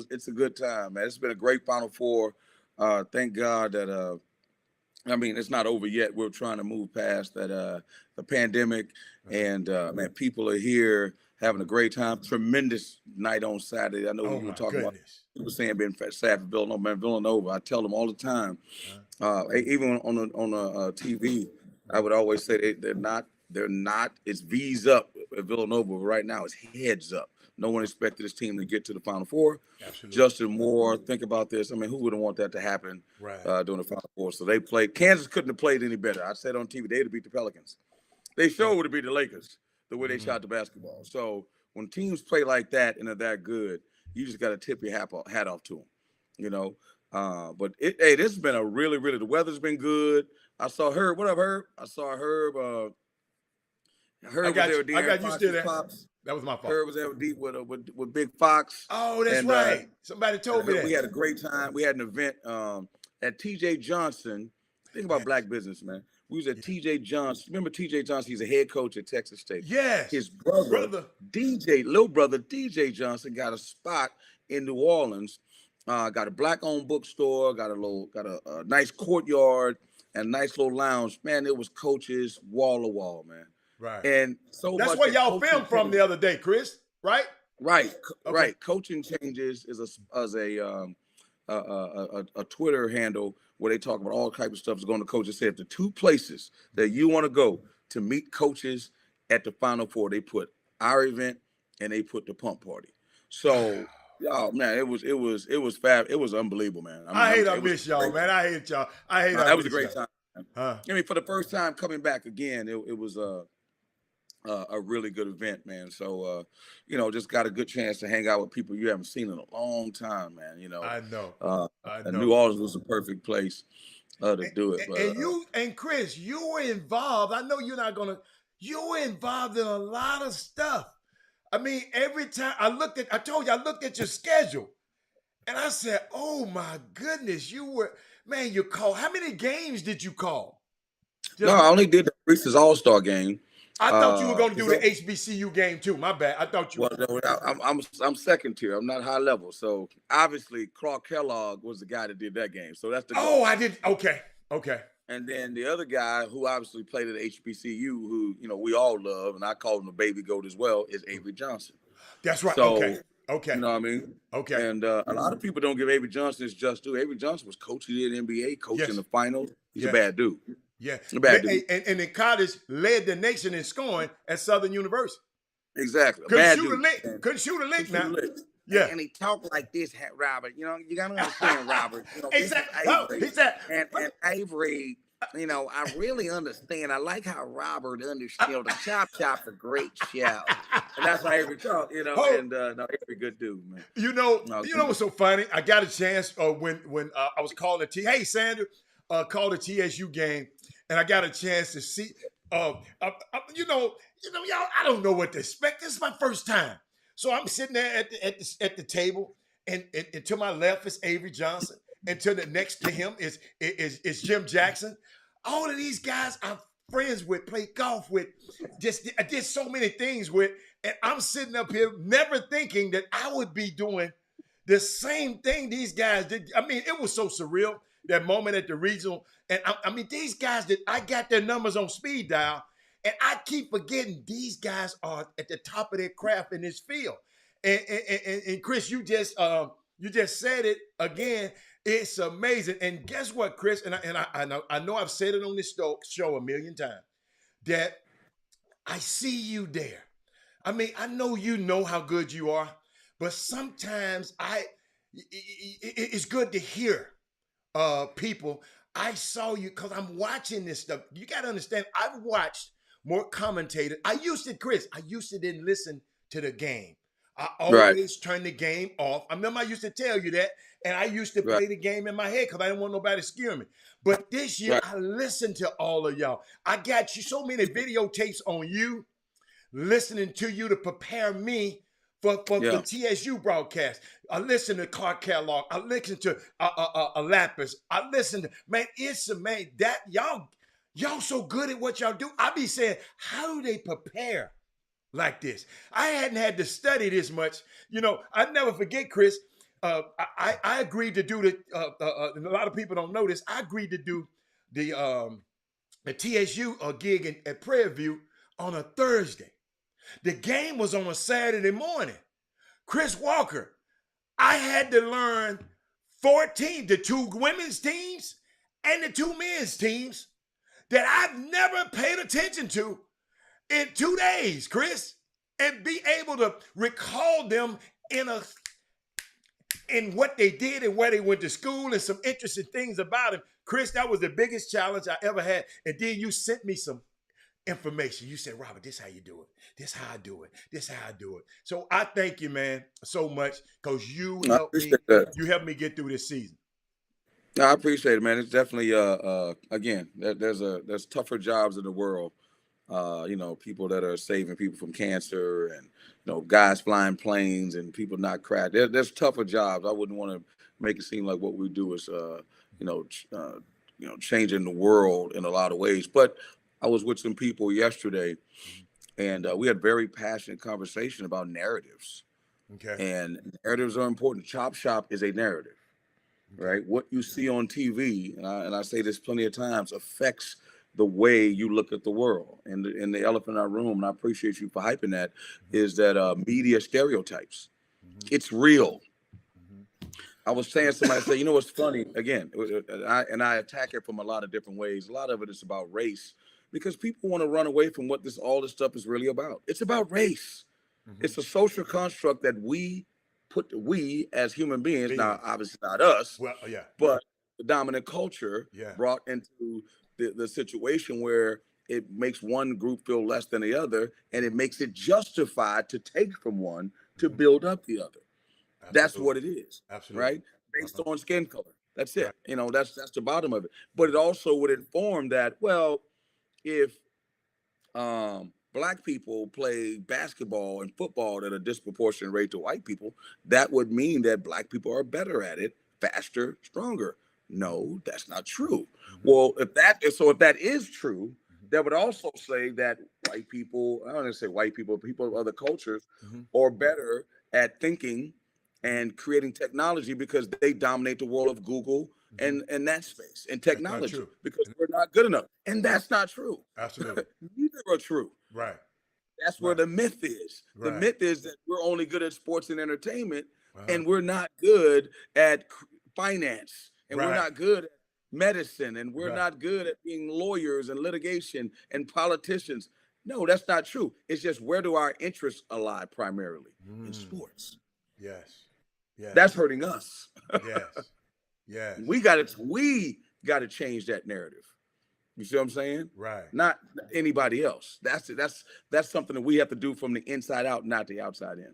It's a good time, man. It's been a great Final Four. Thank God that it's not over yet. We're trying to move past that the pandemic, and man, people are here having a great time. Tremendous night on Saturday. I know Oh you were my talking about. goodness. People saying being sad for Villanova. Man, Villanova. I tell them all the time. Even on a TV, I would always say they're not. They're not. It's V's up at Villanova. Right now, it's heads up. No one expected this team to get to the Final Four. Absolutely. Justin Moore, think about this. I mean, who wouldn't want that to happen Right. during the Final Four? So they played. Kansas couldn't have played any better. I said on TV, they'd have beat the Pelicans. They sure would have beat the Lakers the way they shot the basketball. So when teams play like that and are that good, you just got to tip your hat off to them, you know. But hey, this has been a really, the weather's been good. I saw Herb. What up, Herb? I saw Herb. Herb was there with I got used to that. Pops. That was my fault. Herb was there with Big Fox. Oh, that's right. Somebody told me that. We had a great time. We had an event at TJ Johnson. Think about black business, man. We was at TJ Johnson. Remember TJ Johnson? He's a head coach at Texas State. Yes. His little brother DJ Johnson got a spot in New Orleans. Got a black-owned bookstore. Got a nice courtyard and a nice little lounge. Man, it was coaches wall to wall, man. Right. And so that's much where y'all filmed from the other day, Chris. Right. Right. Okay. Right. Coaching Changes is a Twitter handle where they talk about all types of stuff. Is going to coaches. Said the two places that you want to go to meet coaches at the Final Four, they put our event and they put the pump party. So, y'all, man, it was fab. It was unbelievable, man. I miss y'all, man. I hate y'all. That was a great time. Huh? I mean, for the first time coming back again, it was a really good event, man. So, just got a good chance to hang out with people you haven't seen in a long time, man. I know. And New Orleans was a perfect place to do it. But, and Chris, you were involved. I know you were involved in a lot of stuff. I mean, every time I looked at your schedule and I said, oh my goodness, you called. How many games did you call? No, I only did the Reese's All-Star game. I thought you were going to do the HBCU game too. My bad. I thought you. Well, I'm second tier. I'm not high level. So obviously, Clark Kellogg was the guy that did that game. So that's the. Oh, I did. Okay. And then the other guy who obviously played at HBCU, who we all love, and I call him the baby goat as well, is Avery Johnson. That's right. So, okay. You know what I mean? Okay. And a lot of people don't give Avery Johnson his just due. Avery Johnson was coaching in the NBA, coaching the finals. He's a bad dude. Yeah. A bad dude. And in college, led the nation in scoring at Southern University. Exactly. Couldn't shoot a lick now. Yeah. And he talked like this, Robert. You got to understand, Robert. Exactly. He said, and Avery, I really understand. I like how Robert understands the chop's a great show. And that's how Avery talked, and Avery good dude, man. You know what's so funny? I got a chance when I was calling hey, Sandra, called the TSU game, and I got a chance to see, y'all, I don't know what to expect. This is my first time. So I'm sitting there at the table, and to my left is Avery Johnson, and to the next to him is Jim Jackson. All of these guys I'm friends with, played golf with, I did so many things with, and I'm sitting up here never thinking that I would be doing the same thing these guys did. I mean, it was so surreal, that moment at the regional. And I mean, these guys I got their numbers on speed dial. And I keep forgetting these guys are at the top of their craft in this field. And Chris, you just said it again. It's amazing. And guess what, Chris? And I know I've said it on this show a million times, that I see you there. I mean, I know you know how good you are, but sometimes it's good to hear people. I saw you because I'm watching this stuff. You got to understand, I've watched more commentators. I used to didn't listen to the game. I always turn the game off. I remember I used to tell you that, and I used to play the game in my head because I didn't want nobody to scare me. But this year, I listened to all of y'all. I got you so many videotapes on you, listening to you to prepare me for the TSU broadcast. I listened to Clark Kellogg. I listened to Lapis. I listened to, it's amazing that y'all so good at what y'all do. I be saying, how do they prepare like this? I hadn't had to study this much. I never forget, Chris. I agreed to do and a lot of people don't know this. I agreed to do the TSU gig at Prairie View on a Thursday. The game was on a Saturday morning. Chris Walker, I had to learn 14, the 2 women's teams and the 2 men's teams that I've never paid attention to in 2 days, Chris, and be able to recall them in what they did and where they went to school and some interesting things about him. Chris, that was the biggest challenge I ever had. And then you sent me some information. You said, Robert, this how you do it. This how I do it. This how I do it. So I thank you, man, so much because you helped me get through this season. No, I appreciate it, man. It's definitely again, there's tougher jobs in the world. People that are saving people from cancer, and guys flying planes and people not crash. There's tougher jobs. I wouldn't want to make it seem like what we do is changing the world in a lot of ways. But I was with some people yesterday, and we had very passionate conversation about narratives. Okay. And narratives are important. Chop Shop is a narrative, right? What you see on TV, and I say this plenty of times, affects the way you look at the world. And the elephant in our room, and I appreciate you for hyping that, is that media stereotypes. It's real. I was saying, somebody said, what's funny? Again, I attack it from a lot of different ways. A lot of it is about race, because people want to run away from what all this stuff is really about. It's about race. It's a social construct that we as human beings, now obviously not us, but the dominant culture brought into the situation where it makes one group feel less than the other, and it makes it justified to take from one to build up the other. Absolutely. That's what it is. Absolutely. Right? Based on skin color. That's it. Right. That's the bottom of it. But it also would inform that, well, if Black people play basketball and football at a disproportionate rate to white people, that would mean that Black people are better at it, faster, stronger. No, that's not true. Well, if that is true, that would also say that white people, I don't want to say white people, people of other cultures are better at thinking and creating technology because they dominate the world of Google and that space and technology, because we're not good enough. And that's not true. Absolutely. Neither are true. Right. That's where the myth is. Right. The myth is that we're only good at sports and entertainment, and we're not good at finance, and we're not good at medicine, and we're not good at being lawyers and litigation and politicians. No, that's not true. It's just, where do our interests lie primarily? In sports. Yes. Yes. That's hurting us. Yes. Yes. We got to change that narrative. You see what I'm saying? Right. Not anybody else. That's something that we have to do from the inside out, not the outside in.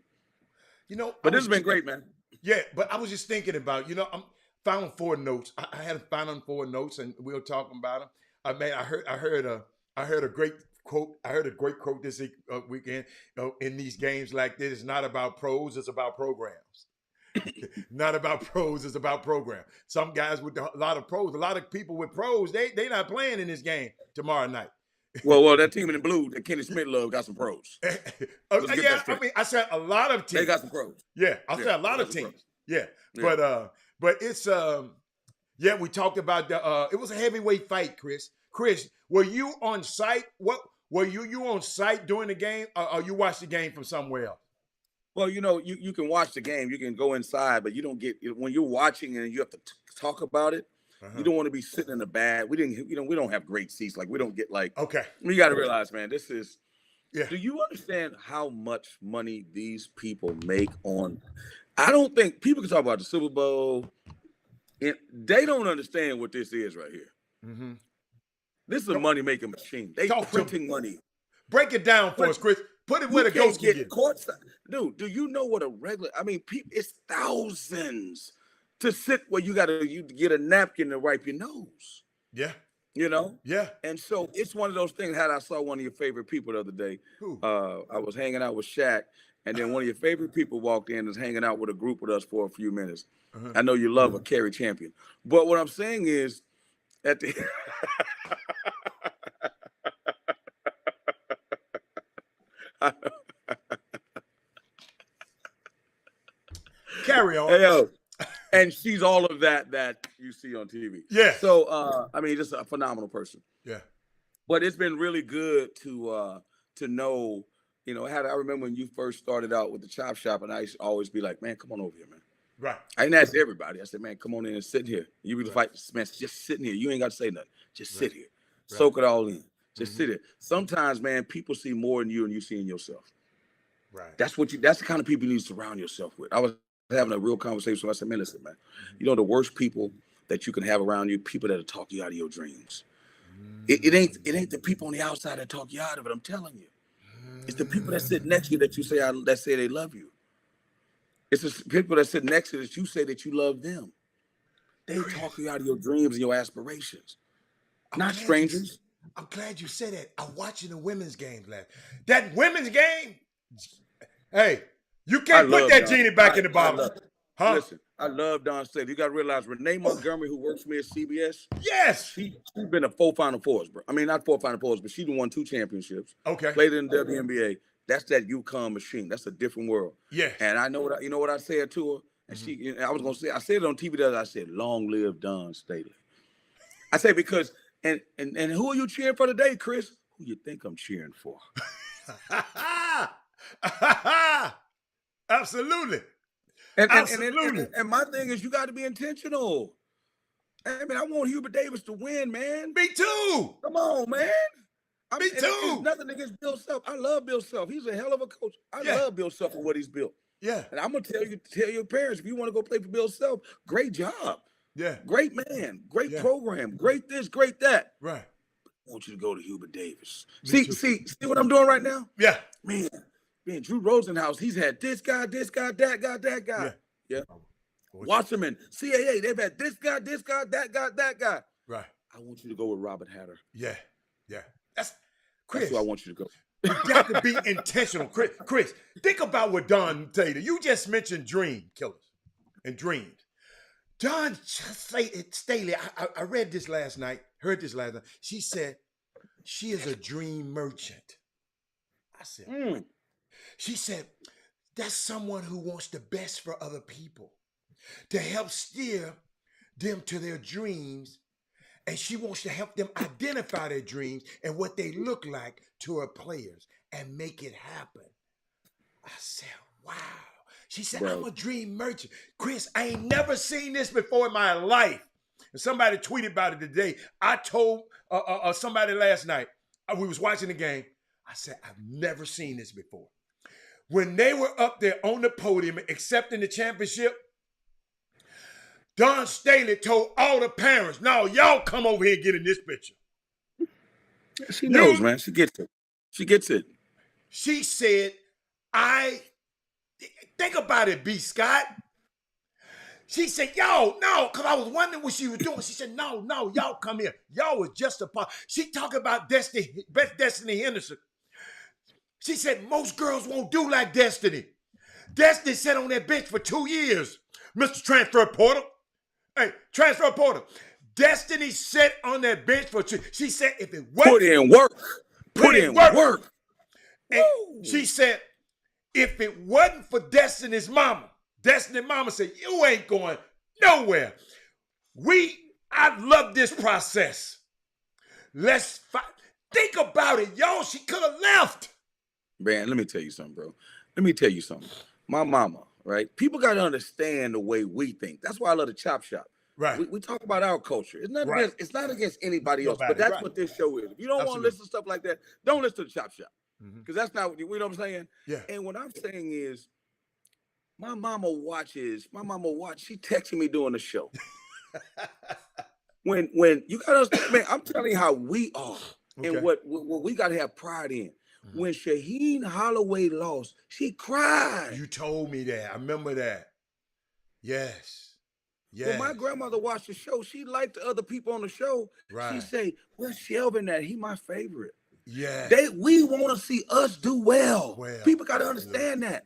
But this has been great, man. Yeah, but I was just thinking about, I'm found 4 notes. I had found 4 notes, and we were talking about them. I heard a great quote. I heard a great quote this weekend. In these games like this, it's not about pros, it's about programs. Not about pros, it's about program. Some guys with a lot of pros, a lot of people with pros, they not playing in this game tomorrow night. Well, that team in the blue that Kenny Smith love got some pros. I said a lot of teams. They got some pros. Yeah, I said a lot of teams. Yeah. But it's we talked about it was a heavyweight fight, Chris. Chris, were you on site? What were you on site during the game, or you watched the game from somewhere else? Well, you can watch the game, you can go inside, but you don't get, when you're watching and you have to talk about it. You don't want to be sitting in the back. We don't have great seats. Like, we don't get we got to realize, man, this is. Yeah. Do you understand how much money these people make on? I don't think people can talk about the Super Bowl. They don't understand what this is right here. This is a money-making machine. They printing money. Break it down for us, Chris. Put it where the ghost can get. Dude, do you know what a regular? I mean, it's thousands to sit where you get a napkin to wipe your nose. Yeah. Yeah. And so it's one of those things. I saw one of your favorite people the other day. Who? I was hanging out with Shaq, and then one of your favorite people walked in and was hanging out with a group with us for a few minutes. I know you love a Kerry Champion, but what I'm saying is, at the carry on. Hey, and she's all of that you see on TV. Yeah. So just a phenomenal person. Yeah. But it's been really good to know you know, I remember when you first started out with the chop shop, and I used to always be like, man, come on over here, man. Right. I didn't ask everybody. I said, man, come on in and sit here. You be the Right. fight, man, just sitting here. You ain't got to say nothing. Just sit here. Right. Soak it all in. Just sit here. Sometimes, man, people see more in you than you see in yourself. Right. That's the kind of people you need to surround yourself with. I was having a real conversation. So I said, man, listen, man, you know, the worst people that you can have around you, people that'll talk you out of your dreams. It ain't the people on the outside that talk you out of it. I'm telling you. It's the people that sit next to you that you say that say they love you. It's the people that sit next to you that you say that you love them. They talk you out of your dreams and your aspirations. Not strangers. I'm glad you said that. I'm watching the women's game last. That women's game. Hey, you can't put that genie back in the bottle. Huh? Listen, I love Dawn Staley. You got to realize Renee Montgomery, who works for me at CBS. Yes. She's been to 4 Final Fours, bro. I mean, not 4 Final Fours, but she won 2 championships. Okay. Played in the WNBA. That's that UConn machine. That's a different world. Yeah. And I know what I said to her. And I said it on TV the other. I said, "Long live Dawn Staley." I say because and who are you cheering for today, Chris? Who you think I'm cheering for? Absolutely. And my thing is, you got to be intentional. I mean, I want Hubert Davis to win, man. Me too. Come on, man. Me too. It's nothing against Bill Self. I love Bill Self. He's a hell of a coach. I love Bill Self and what he's built. Yeah. And I'm gonna tell your parents, if you want to go play for Bill Self, great job. Yeah. Great man. Great program. Great this, great that. Right. I want you to go to Hubert Davis. Me See what I'm doing right now? Yeah. Man, Drew Rosenhaus, he's had this guy, that guy. Yeah. Wasserman, CAA, they've had this guy, that guy. Right. I want you to go with Robert Hatter. Yeah. Yeah. That's Chris. That's who I want you to go. You got to be intentional. Chris, think about what Dawn Staley. You just mentioned dream killers and dreams. Dawn Staley, I read this last night, heard this last night. She said she is a dream merchant. I said, She said, that's someone who wants the best for other people, to help steer them to their dreams. And she wants to help them identify their dreams and what they look like to her players and make it happen. I said, wow. She said, I'm a dream merchant. Chris, I ain't never seen this before in my life. And somebody tweeted about it today. I told somebody last night, we was watching the game. I said, I've never seen this before. When they were up there on the podium accepting the championship, Dawn Staley told all the parents, no, y'all come over here and get in this picture. She knows, man. She gets it. She gets it. She said, think about it, B. Scott. She said, yo, no, because I was wondering what she was doing. She said, no, y'all come here. Y'all was just a part. She talking about Destiny Henderson. She said, most girls won't do like Destiny. Destiny sat on that bench for 2 years, Mr. Transfer Porter. Hey, Transfer Porter. Destiny sat on that bench for 2 years. She said, if it wasn't. Put in work. Put in work. And she said, if it wasn't for Destiny's mama said, you ain't going nowhere. I love this process. Let's fight. Think about it, y'all. She could have left. Man, let me tell you something, bro. Let me tell you something. My mama, right? People got to understand the way we think. That's why I love the Chop Shop. Right. We talk about our culture. It's not Right. it's not against anybody else, but that's what this show is. If you don't want to listen to stuff like that, don't listen to the Chop Shop. Because that's not what you know what I'm saying? Yeah. And what I'm saying is, my mama she texting me during the show. when you gotta understand, man, I'm telling you how we are and what we gotta have pride in. When Shaheen Holloway lost, she cried. You told me that. I remember that. Yes. When my grandmother watched the show, she liked the other people on the show. Right. She say, where's Shelvin at? He my favorite. Yeah. We want to see us do well. People got to understand that.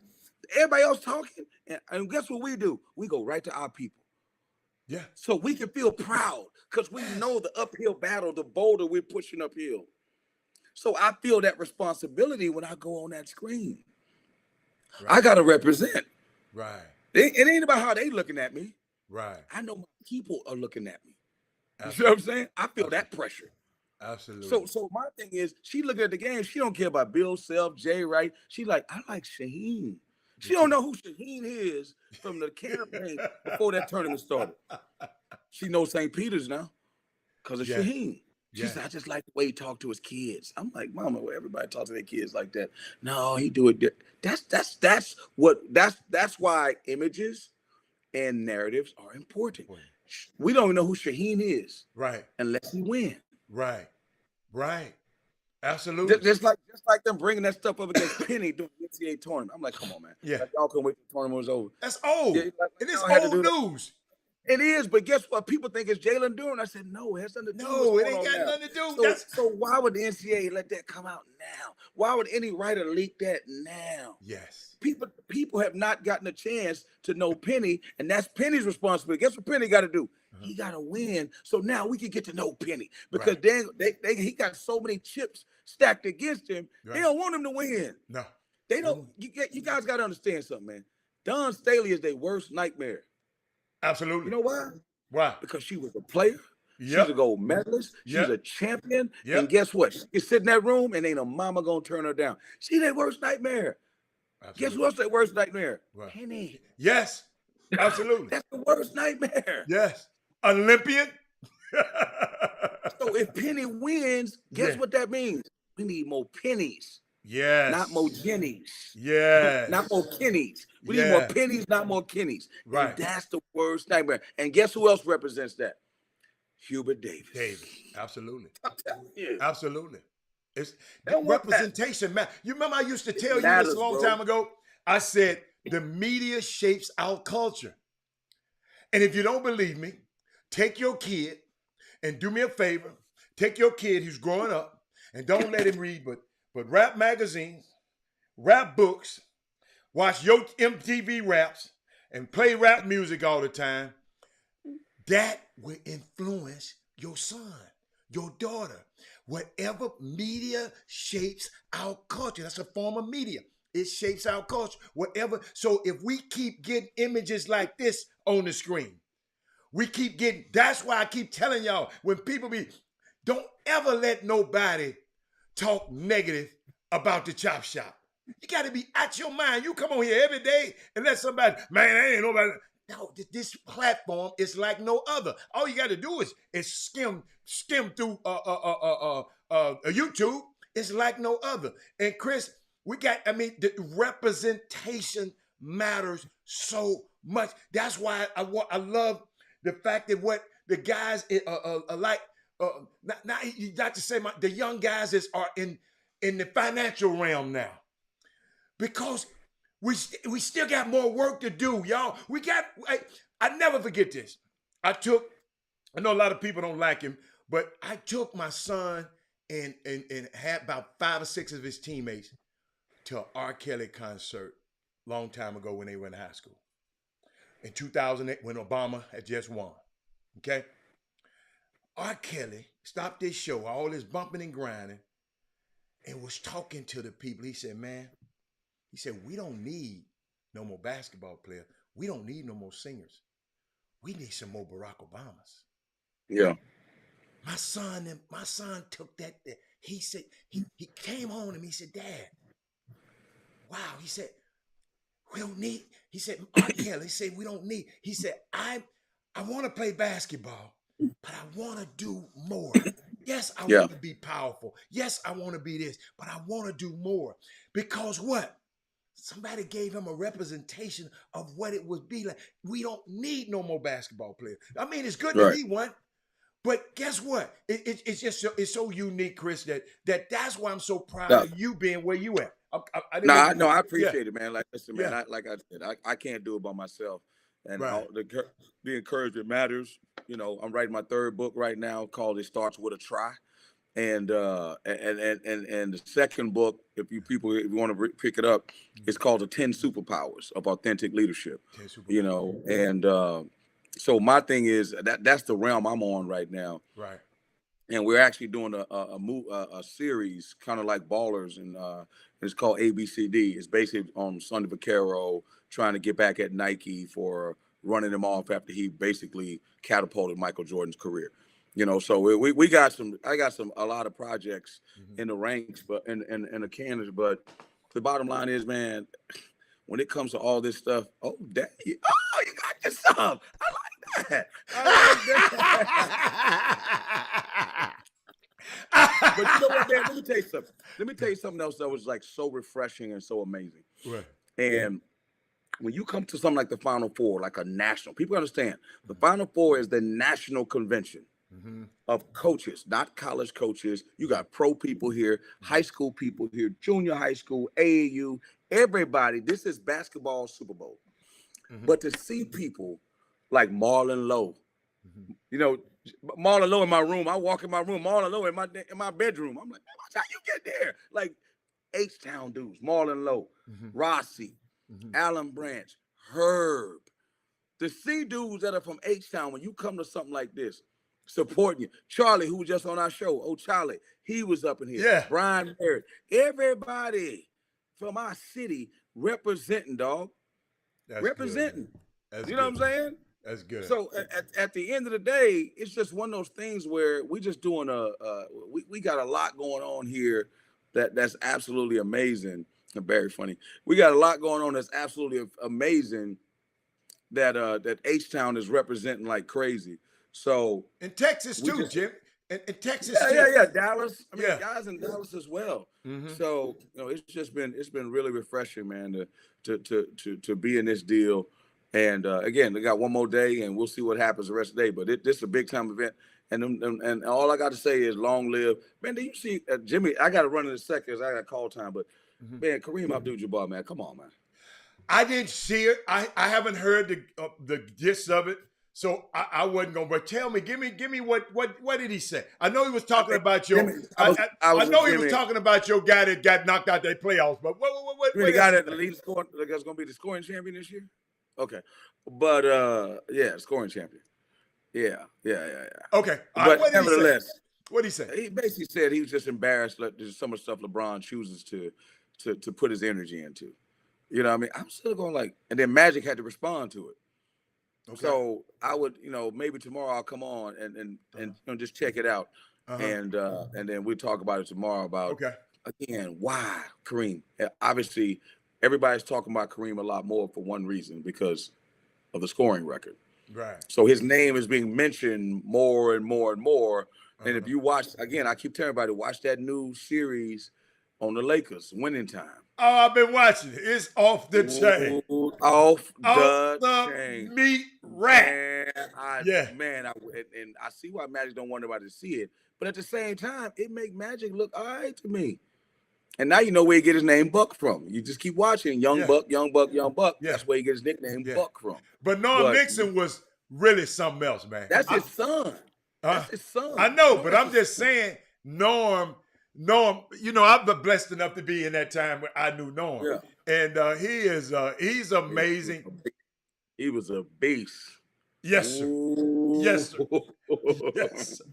Everybody else talking, and guess what we do? We go right to our people. Yeah. So we can feel proud because we know the uphill battle, the boulder we're pushing uphill. So I feel that responsibility when I go on that screen. Right. I got to represent. Right. It ain't about how they looking at me. Right. I know my people are looking at me. You see what I'm saying? I feel that pressure. Absolutely. So my thing is, she look at the game. She don't care about Bill Self, Jay Wright. She like, I like Shaheen. She don't know who Shaheen is from the campaign before that tournament started. She knows St. Peter's now because of Shaheen. She said, I just like the way he talked to his kids. I'm like, Mama, well, everybody talks to their kids like that. No, he do it. That's why images and narratives are important. We don't even know who Shaheen is, right, unless he win. Right. Absolutely. Just like them bringing that stuff up against Penny during the NCAA tournament. I'm like, come on, man. Yeah. Like, y'all couldn't wait till the tournament was over. That's old. Yeah, like, it is old news. It is, but guess what? People think it's Jalen Duren. I said, no, it has nothing to do with what's it ain't going on got now. nothing to do. So why would the NCAA let that come out now? Why would any writer leak that now? Yes. People have not gotten a chance to know Penny, and that's Penny's responsibility. Guess what Penny got to do? He got to win. So now we can get to know Penny because he got so many chips stacked against him. Right. They don't want him to win. No. They don't. You guys got to understand something, man. Dawn Staley is their worst nightmare. Absolutely. You know why? Why? Because she was a player. Yep. She's a gold medalist. Yep. She's a champion. Yep. And guess what? She can sit in that room and ain't a mama gonna turn her down. She their worst nightmare. Absolutely. Guess who else their worst nightmare? What? Penny. Yes. Absolutely. That's the worst nightmare. Yes. Olympian. So if Penny wins, guess what that means? We need more pennies. Yes. Not more Jennies. Yes. Not more Kennies. We need more pennies, not more Kennies. Right. And that's the worst nightmare. And guess who else represents that? Hubert Davis. Absolutely. I'm telling you. Absolutely. It's representation, man. You remember I used to tell you this a long time ago? I said the media shapes our culture. And if you don't believe me, take your kid and do me a favor. Take your kid who's growing up and don't let him read but rap magazines, rap books, watch your MTV raps, and play rap music all the time. That will influence your son, your daughter. Whatever media shapes our culture, that's a form of media. It shapes our culture. Whatever. So if we keep getting images like this on the screen, that's why I keep telling y'all, when people don't ever let nobody talk negative about the Chop Shop. You got to be out your mind. You come on here every day and let somebody, man, ain't nobody. No, this platform is like no other. All you got to do is skim through YouTube. It's like no other. And Chris, the representation matters so much. That's why I love the fact that what the guys like. Not to say the young guys are in the financial realm now, because we still got more work to do, y'all. I never forget this. I know a lot of people don't like him, but I took my son and had about 5 or 6 of his teammates to an R. Kelly concert long time ago when they were in high school. In 2008, when Obama had just won. Okay? R. Kelly stopped this show, all this bumping and grinding, and was talking to the people. He said, man, we don't need no more basketball players. We don't need no more singers. We need some more Barack Obamas. Yeah. My son took that. He said, he came home to me, he said, Dad, wow. He said, we don't need, he said, R. Kelly, he said, we don't need, he said, I want to play basketball, but I want to do more. Yes, I want to be powerful. Yes, I want to be this, but I want to do more. Because what? Somebody gave him a representation of what it would be like. We don't need no more basketball players. I mean, it's good to be one, but guess what? It's just it's so unique, Chris, that's why I'm so proud of you being where you at. I appreciate it, man. Like, listen, man, like I said, I can't do it by myself. And the encouragement matters. You know, I'm writing my 3rd book right now called It Starts With a Try. And the 2nd book, if you want to pick it up, it's called The 10 Superpowers of Authentic Leadership. You know, and so my thing is that's the realm I'm on right now. Right. And we're actually doing a series kind of like Ballers, and it's called ABCD. It's basically on Sonny Vaccaro trying to get back at Nike for running him off after he basically catapulted Michael Jordan's career. So we got a lot of projects in the ranks, but in the cannons. But the bottom line is, man, when it comes to all this stuff, you got your stuff. I like that. But you know what, man? Let me tell you something. Let me tell you something else that was like so refreshing and so amazing. Right. And when you come to something like the Final Four, like a national, people understand the Final Four is the national convention of coaches, not college coaches. You got pro people here, high school people here, junior high school, AAU, everybody. This is basketball Super Bowl. But to see people like Marlon Lowe, Marlon Lowe in my room. I walk in my room, Marlon Lowe in my bedroom. I'm like, man, watch how you get there. Like H-Town dudes, Marlon Lowe, Rossi, Alan Branch, Herb. To see dudes that are from H-Town, when you come to something like this, supporting you. Charlie, who was just on our show, Charlie, he was up in here. Yeah. Brian Merritt. Everybody from our city representing, dog. That's representing. Good, you know what I'm saying? That's good. So at the end of the day, it's just one of those things where we just doing we got a lot going on here that's absolutely amazing and very funny. We got a lot going on that's absolutely amazing that H-Town is representing like crazy. So in Texas too, Jim. In Texas too. Yeah. Dallas. I mean, guys in Dallas as well. So it's been really refreshing, man, to be in this deal. And again, they got one more day, and we'll see what happens the rest of the day. But this is a big time event, and all I got to say is long live, man. Do you see Jimmy? I got to run in a second because I got call time. But man, Kareem Abdul-Jabbar, man, come on, man. I didn't see it. I haven't heard the gist of it, so I wasn't gonna. But tell me, give me what did he say? I know he was talking about your. I know he was talking about your guy that got knocked out that playoffs. But what the guy that the lead score that's gonna be the scoring champion this year? Okay, but scoring champion. Yeah. Okay, but nevertheless, what did he say? He basically said he was just embarrassed that there's some of the stuff LeBron chooses to put his energy into. You know what I mean? I'm still going like, and then Magic had to respond to it. Okay. So I would, maybe tomorrow I'll come on and just check it out, and then we'll talk about it tomorrow about again why Kareem. Obviously, everybody's talking about Kareem a lot more for one reason, because of the scoring record. Right. So his name is being mentioned more and more and more. And if you watch, again, I keep telling everybody, watch that new series on the Lakers, Winning Time. Oh, I've been watching it. It's off the chain. Off the chain. Meat rack. Man, I see why Magic don't want anybody to see it. But at the same time, it make Magic look all right to me. And now you know where he get his name Buck from. You just keep watching Young Buck. Yeah. That's where he gets his nickname Buck from. But Norm Nixon was really something else, man. That's his son. That's his son. I know, but I'm just saying, Norm, I've been blessed enough to be in that time when I knew Norm. Yeah. And he's amazing. He was a beast. Yes, sir. Ooh. Yes, sir. Yes, sir.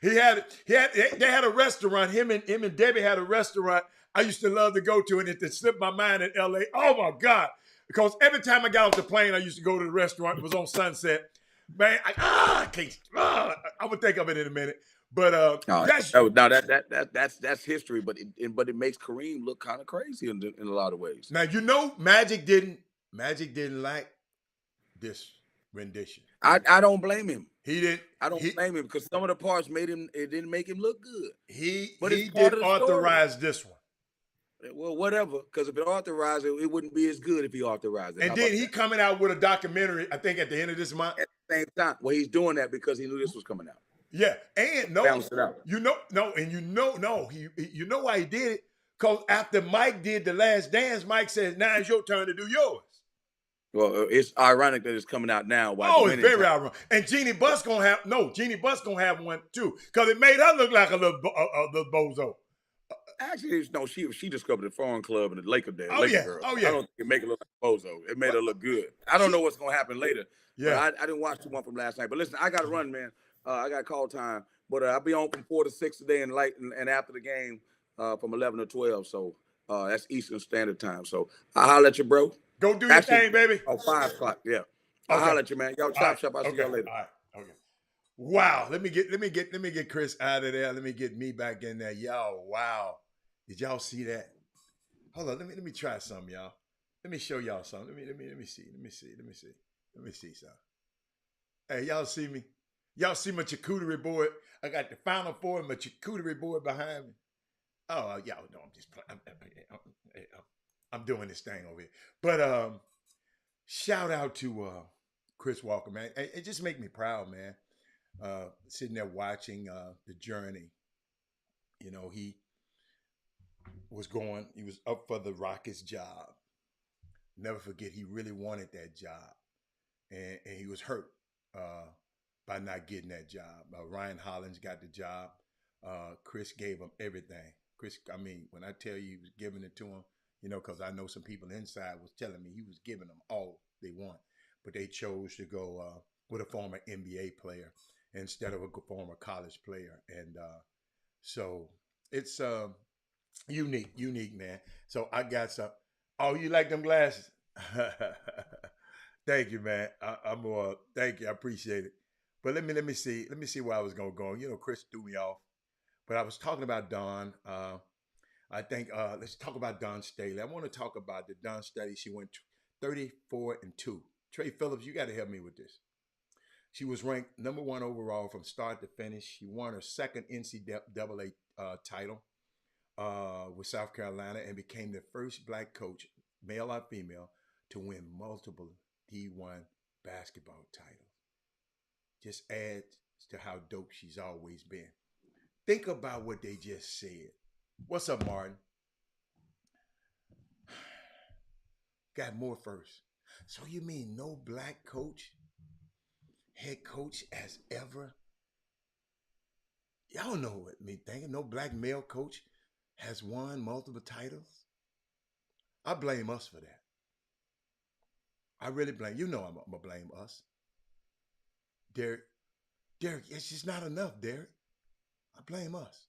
They had a restaurant. Him and Debbie had a restaurant I used to love to go to, and it slipped my mind in LA. Oh my God. Because every time I got off the plane, I used to go to the restaurant. It was on Sunset. Man, I can't. I would think of it in a minute. But that's history. But it makes Kareem look kind of crazy in a lot of ways. Now Magic didn't like this rendition. I don't blame him. He didn't. I don't blame him, because some of the parts didn't make him look good. He didn't authorize this one. Well, whatever, because if it authorized it, it wouldn't be as good if he authorized it. And then he coming out with a documentary, I think, at the end of this month. At the same time. Well, he's doing that because he knew this was coming out. Yeah, and balance it out. You know why he did it? Because after Mike did The Last Dance, Mike says, now it's your turn to do yours. Well, it's ironic that it's coming out now. It's very ironic. And Jeannie Buss gonna have one too, because it made her look like a little bozo. Actually, no, she discovered the foreign club and the Laker Girl. Oh yeah. I don't think it make it look like bozo. It made her look good. I don't know what's gonna happen later. Yeah, I didn't watch the one from last night. But listen, I got to run, man. I got call time, but I'll be on from 4 to 6 today, and after the game from 11 to 12. So that's Eastern Standard Time. So I'll holler at you, bro. Go do your thing, baby. 5 o'clock. Yeah. I'll holler at you, man. Y'all chop. I'll see y'all later. All right. Okay. Wow. Let me get Chris out of there. Let me get me back in there. Y'all, wow. Did y'all see that? Hold on. Let me try something, y'all. Let me show y'all something. Let me see. Let me see something. Hey, y'all see me? Y'all see my charcuterie board? I got the Final Four and my charcuterie board behind me. Oh, y'all know I'm just playing. I'm doing this thing over here. But shout out to Chris Walker, man. It just make me proud, man. Sitting there watching the journey. You know, he was up for the Rockets job. Never forget, he really wanted that job. And he was hurt by not getting that job. Ryan Hollins got the job. Chris gave him everything. Chris, I mean, when I tell you he was giving it to him, you know, because I know some people inside was telling me he was giving them all they want, but they chose to go with a former NBA player instead of a former college player, and so it's unique, man. So I got some. Oh, you like them glasses? Thank you, man. I'm thank you. I appreciate it. But let me see where I was gonna go. You know, Chris threw me off, but I was talking about Dawn. I think let's talk about Dawn Staley. I want to talk about the Dawn Staley. She went 34-2. Trey Phillips, you got to help me with this. She was ranked number one overall from start to finish. She won her second NCAA title with South Carolina and became the first black coach, male or female, to win multiple D1 basketball titles. Just adds to how dope she's always been. Think about what they just said. What's up, Martin? Got more first. So you mean no black coach, head coach as ever? Y'all know what me thinking. No black male coach has won multiple titles. I blame us for that. I really blame. You know I'm gonna blame us. Derek, it's just not enough, Derek. I blame us.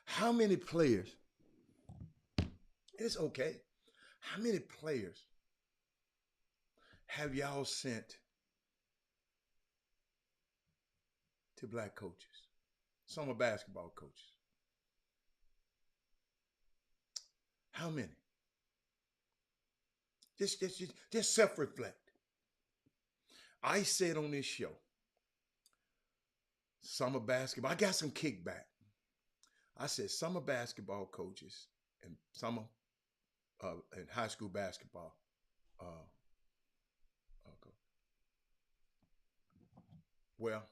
How many players? It's okay. How many players have y'all sent to black coaches? Summer basketball coaches. How many? Just self-reflect. I said on this show, summer basketball, I got some kickback. I said summer basketball coaches and summer and high school basketball. Well,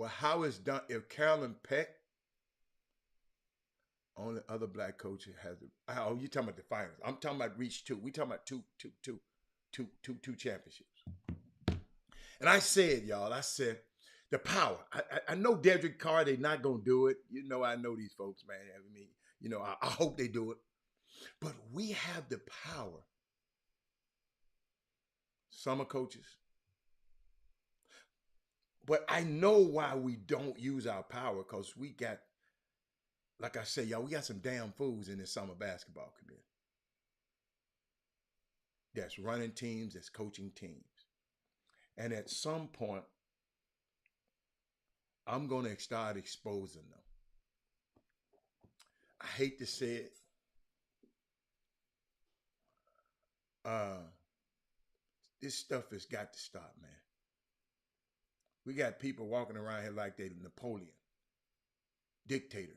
how is done? If Carolyn Peck, only other black coach has. Oh, you talking about the finals? I'm talking about reach two. We talking about two championships. And I said, y'all, the power. I know Dedrick Carr, they not gonna do it. You know, I know these folks, man. I mean, you know, I hope they do it. But we have the power. Summer coaches. But I know why we don't use our power, because we got, like I say, y'all, we got some damn fools in this summer basketball community. That's running teams, that's coaching teams. And at some point, I'm going to start exposing them. I hate to say it. This stuff has got to stop, man. We got people walking around here like they're Napoleon, dictators.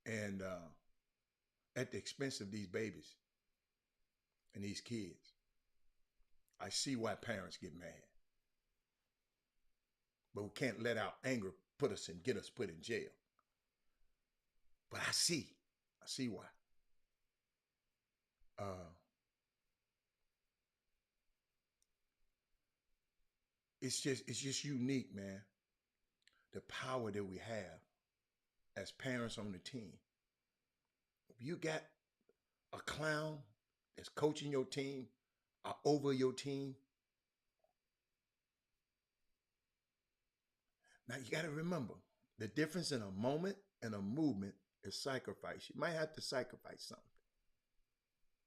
And at the expense of these babies and these kids. I see why parents get mad. But we can't let our anger get us put in jail. But I see why. It's just unique, man. The power that we have as parents on the team. If you got a clown that's coaching your team or over your team, now you got to remember the difference in a moment and a movement is sacrifice. You might have to sacrifice something.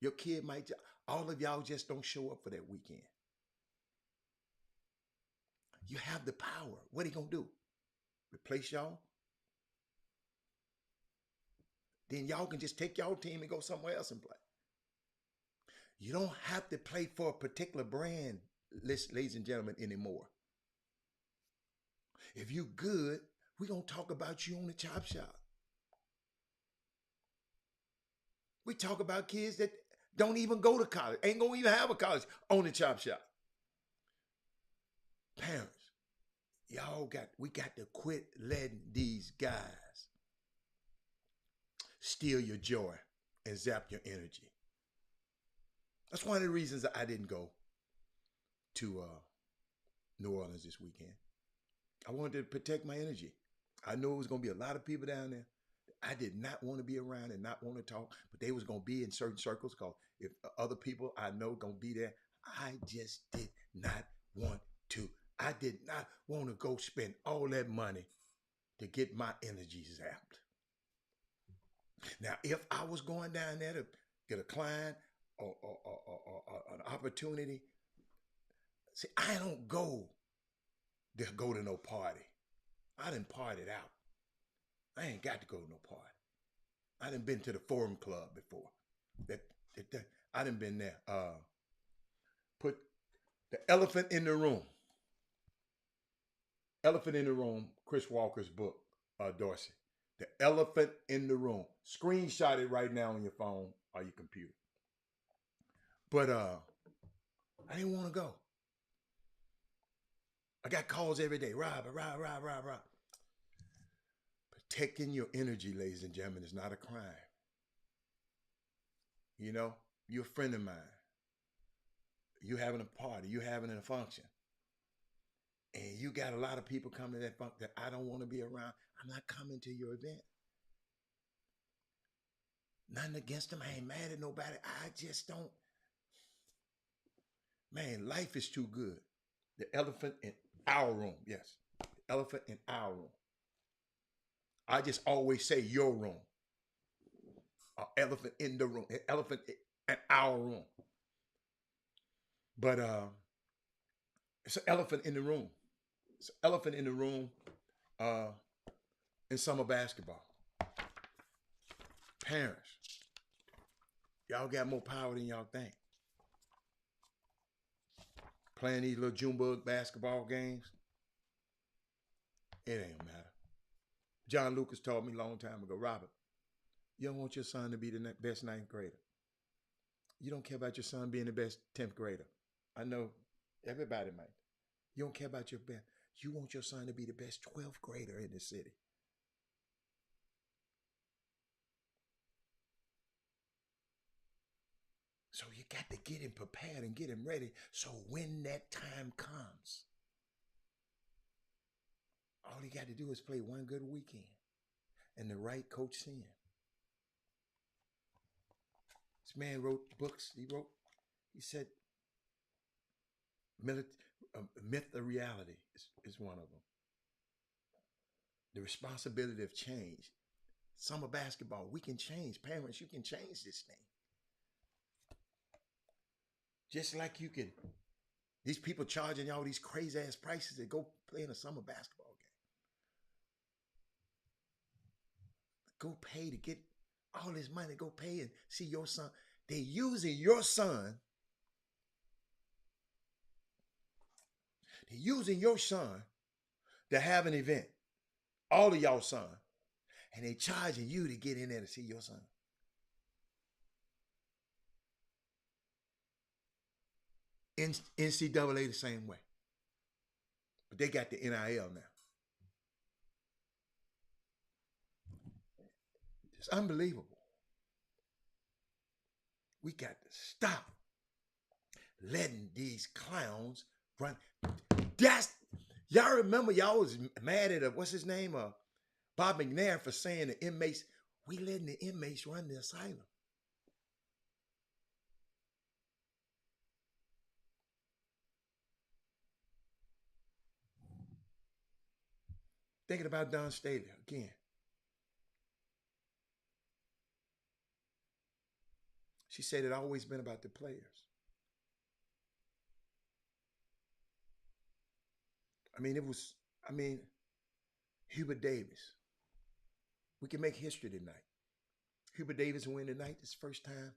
Your kid might, all of y'all just don't show up for that weekend. You have the power. What are you going to do? Replace y'all? Then y'all can just take y'all team and go somewhere else and play. You don't have to play for a particular brand, ladies and gentlemen, anymore. If you good, we're going to talk about you on the Chop Shop. We talk about kids that don't even go to college, ain't going to even have a college on the Chop Shop. Parents, we got to quit letting these guys steal your joy and zap your energy. That's one of the reasons I didn't go to New Orleans this weekend. I wanted to protect my energy. I knew it was going to be a lot of people down there. I did not want to be around and not want to talk, but they was going to be in certain circles because if other people I know going to be there, I just did not want to. I did not want to go spend all that money to get my energy zapped. Now, if I was going down there to get a client or an opportunity, see, I don't go to no party. I done partied out. I ain't got to go to no party. I done been to the Forum Club before. I done been there. Put the elephant in the room. Elephant in the Room, Chris Walker's book, Dorsey. The Elephant in the Room. Screenshot it right now on your phone or your computer. But I didn't want to go. I got calls every day. Rob. Protecting your energy, ladies and gentlemen, is not a crime. You know, you're a friend of mine. You're having a party. You're having a function. And you got a lot of people coming to that function that I don't want to be around. I'm not coming to your event. Nothing against them. I ain't mad at nobody. I just don't. Man, life is too good. The elephant in our room. Yes. The elephant in our room. I just always say your room. Elephant in the room. Elephant in our room. But it's an elephant in the room. It's an elephant in the room in summer basketball. Parents, y'all got more power than y'all think. Playing these little Junebug basketball games, it ain't matter. John Lucas told me a long time ago, Robert, you don't want your son to be the best 9th grader. You don't care about your son being the best 10th grader. I know everybody might. You don't care about your best. You want your son to be the best 12th grader in the city. So you got to get him prepared and get him ready. So when that time comes, all he got to do is play one good weekend and the right coach see him. This man wrote books. He said, Myth of Reality is one of them. The responsibility of change. Summer basketball, we can change. Parents, you can change this thing. Just like you can, these people charging y'all these crazy ass prices to go play in a summer basketball game. Go pay to get all this money, go pay and see your son. They're using your son. They're using your son to have an event. All of y'all son. And they charging you to get in there to see your son. NCAA the same way. But they got the NIL now. It's unbelievable. We got to stop letting these clowns run. Y'all remember y'all was mad at what's his name? Bob McNair for saying the inmates, we letting the inmates run the asylum. Thinking about Don Staley again. She said it always been about the players. I mean, Hubert Davis. We can make history tonight. Hubert Davis win tonight. It's the first time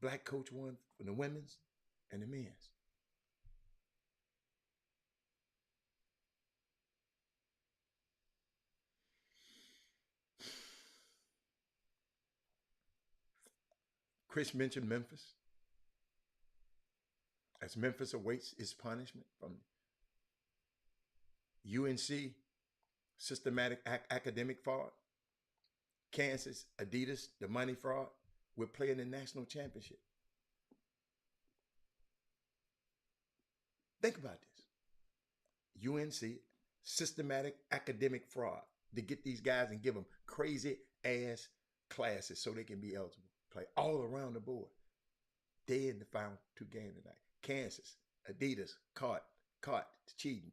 black coach won for the women's and the men's. Chris mentioned Memphis. As Memphis awaits its punishment from UNC, systematic academic fraud, Kansas, Adidas, the money fraud, we're playing the national championship. Think about this. UNC, systematic academic fraud to get these guys and give them crazy ass classes so they can be eligible. Play all around the board. They in the final two games tonight. Kansas, Adidas, caught, cheating.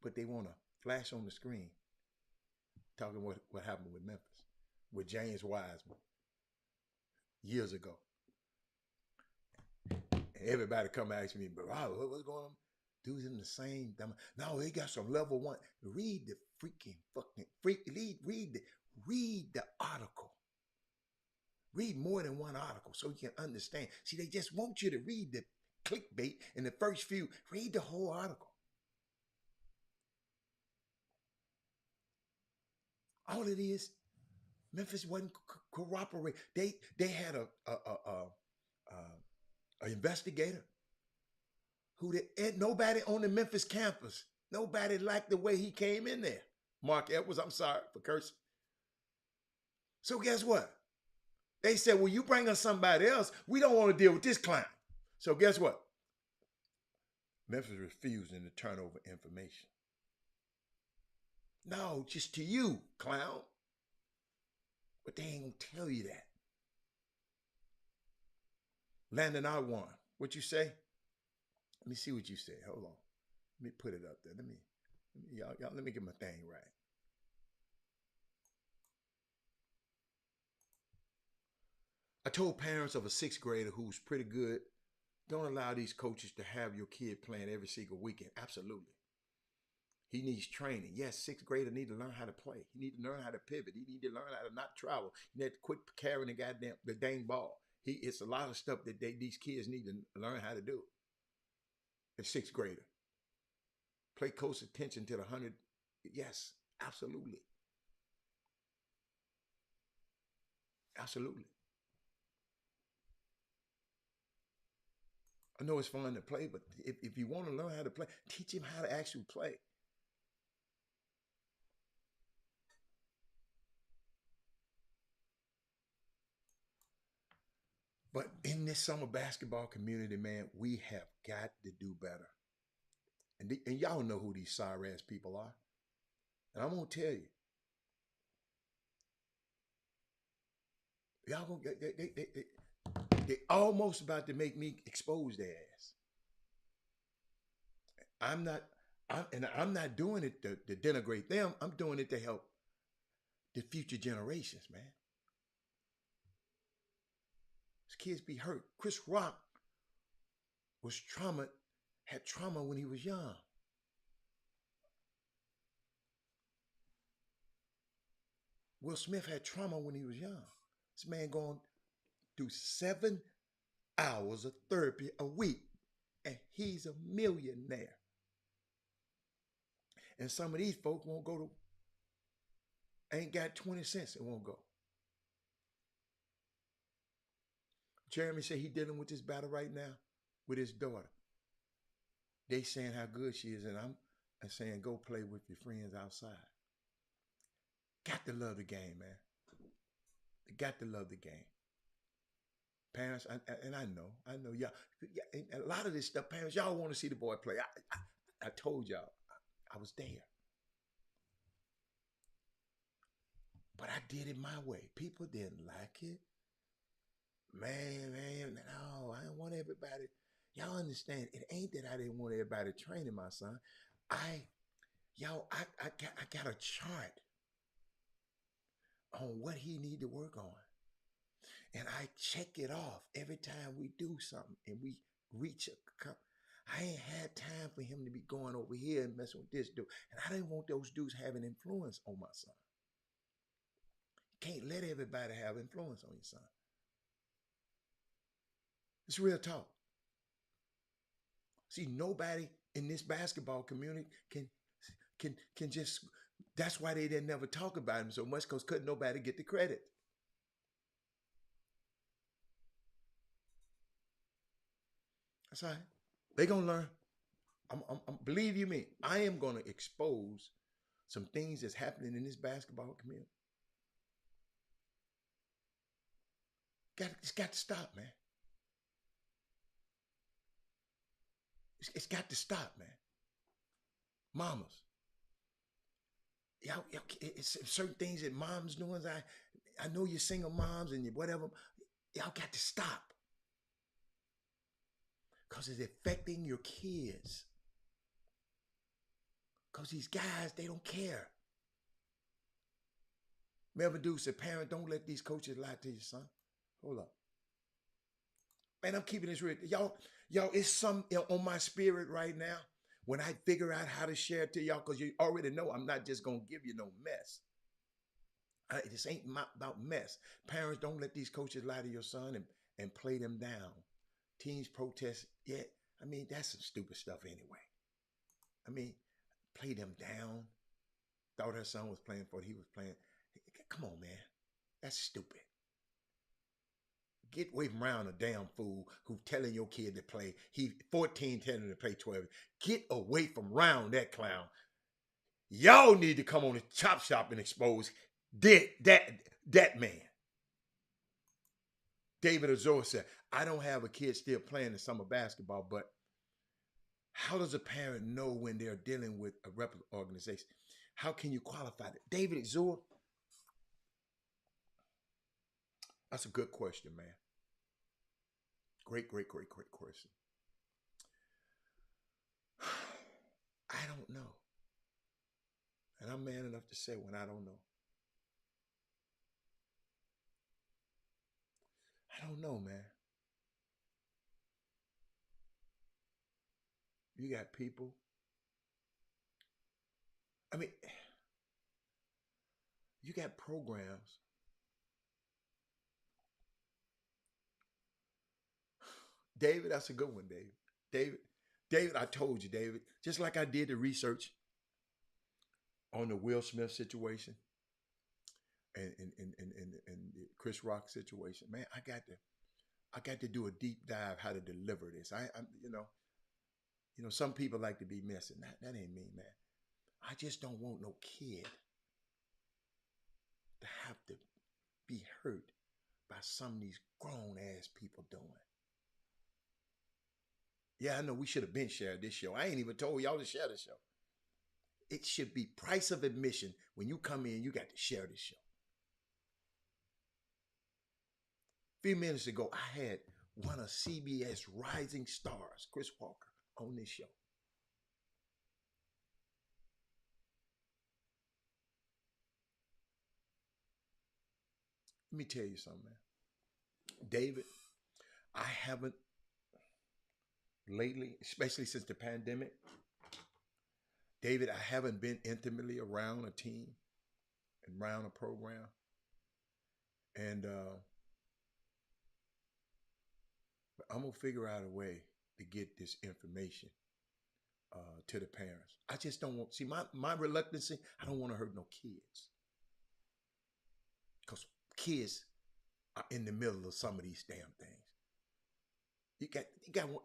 But they want to flash on the screen talking what happened with Memphis, with James Wiseman years ago. And everybody come ask me, but what's going on? Dudes in the same. No, they got some level one. Read the read the article. Read more than one article so you can understand. See, they just want you to read the clickbait in the first few. Read the whole article. All it is, Memphis wasn't corroborate. They had a investigator who nobody on the Memphis campus, nobody liked the way he came in there. Mark Edwards, I'm sorry for cursing. So guess what? They said, well, you bring us somebody else. We don't want to deal with this clown. So guess what? Memphis refusing to turn over information. No, just to you, clown. But they ain't going to tell you that. Landon R1, what you say? Let me see what you say. Hold on. Let me put it up there. Let me get my thing right. I told parents of a sixth grader who's pretty good, don't allow these coaches to have your kid playing every single weekend. Absolutely. He needs training. Yes, sixth grader need to learn how to play. He need to learn how to pivot. He need to learn how to not travel. He need to quit carrying the dang ball. It's a lot of stuff that these kids need to learn how to do. A sixth grader. Pay close attention to the 100. Yes, absolutely. Absolutely. I know it's fun to play, but if you want to learn how to play, teach him how to actually play. But in this summer basketball community, man, we have got to do better. And y'all know who these sorry ass people are. And I'm going to tell you. Y'all going to they almost about to make me expose their ass. I'm not doing it to denigrate them. I'm doing it to help the future generations, man. These kids be hurt. Chris Rock had trauma when he was young. Will Smith had trauma when he was young. This man going through 7 hours of therapy a week, and he's a millionaire. And some of these folks won't go to, ain't got 20 cents and won't go. Jeremy said he dealing with this battle right now with his daughter. They saying how good she is, and I'm saying go play with your friends outside. Got to love the game, man. Got to love the game. Parents, and I know y'all. A lot of this stuff, parents, y'all want to see the boy play. I told y'all, I was there. But I did it my way. People didn't like it. Man, no, I didn't want everybody. Y'all understand, it ain't that I didn't want everybody training my son. I got a chart on what he need to work on. And I check it off every time we do something and we reach a I ain't had time for him to be going over here and messing with this dude. And I didn't want those dudes having influence on my son. You can't let everybody have influence on your son. It's real talk. See, nobody in this basketball community can just, that's why they didn't never talk about him so much, because couldn't nobody get the credit. That's all right. They gonna learn. Believe you me, I am gonna expose some things that's happening in this basketball community. It's got to stop, man. It's got to stop, man. Mamas, y'all, it's certain things that moms doing. I know you're single moms and you whatever. Y'all got to stop, because it's affecting your kids. Because these guys, they don't care. Melvin Duke said, parent, don't let these coaches lie to your son. Hold up. Man, I'm keeping this real. Y'all, it's some on my spirit right now when I figure out how to share it to y'all, because you already know I'm not just going to give you no mess. This ain't about mess. Parents, don't let these coaches lie to your son and play them down. Teams protest. Yeah, I mean, that's some stupid stuff anyway. I mean, play them down. Thought her son was playing for what he was playing. Come on, man. That's stupid. Get away from around a damn fool who telling your kid to play. He 14 telling him to play 12. Get away from around that clown. Y'all need to come on the Chop Shop and expose that man. David Azor said, I don't have a kid still playing in summer basketball, but how does a parent know when they're dealing with a reputable organization? How can you qualify that? David Azor, that's a good question, man. Great question. I don't know. And I'm man enough to say when I don't know. I don't know, man. You got people. I mean, you got programs. David, that's a good one, David, I told you, David, just like I did the research on the Will Smith situation and the Chris Rock situation, man, I got to do a deep dive how to deliver this. I'm some people like to be messy. That ain't me, man. I just don't want no kid to have to be hurt by some of these grown ass people doing. Yeah, I know we should have been shared this show. I ain't even told y'all to share the show. It should be price of admission. When you come in, you got to share this show. A few minutes ago, I had one of CBS rising stars, Chris Walker, on this show. Let me tell you something, man. David, I haven't lately, especially since the pandemic, David, I haven't been intimately around a team and around a program. And I'm going to figure out a way to get this information to the parents. I just don't want, see, my reluctancy, I don't want to hurt no kids. Because kids are in the middle of some of these damn things. You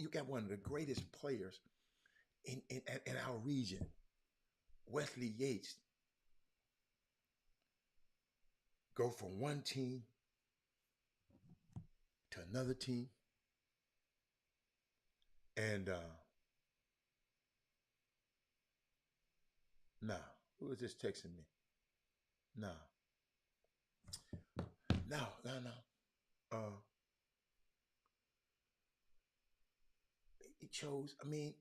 got one of the greatest players in our region, Wesley Yates, go from one team to another team, and who is this texting me? No. He chose, I mean,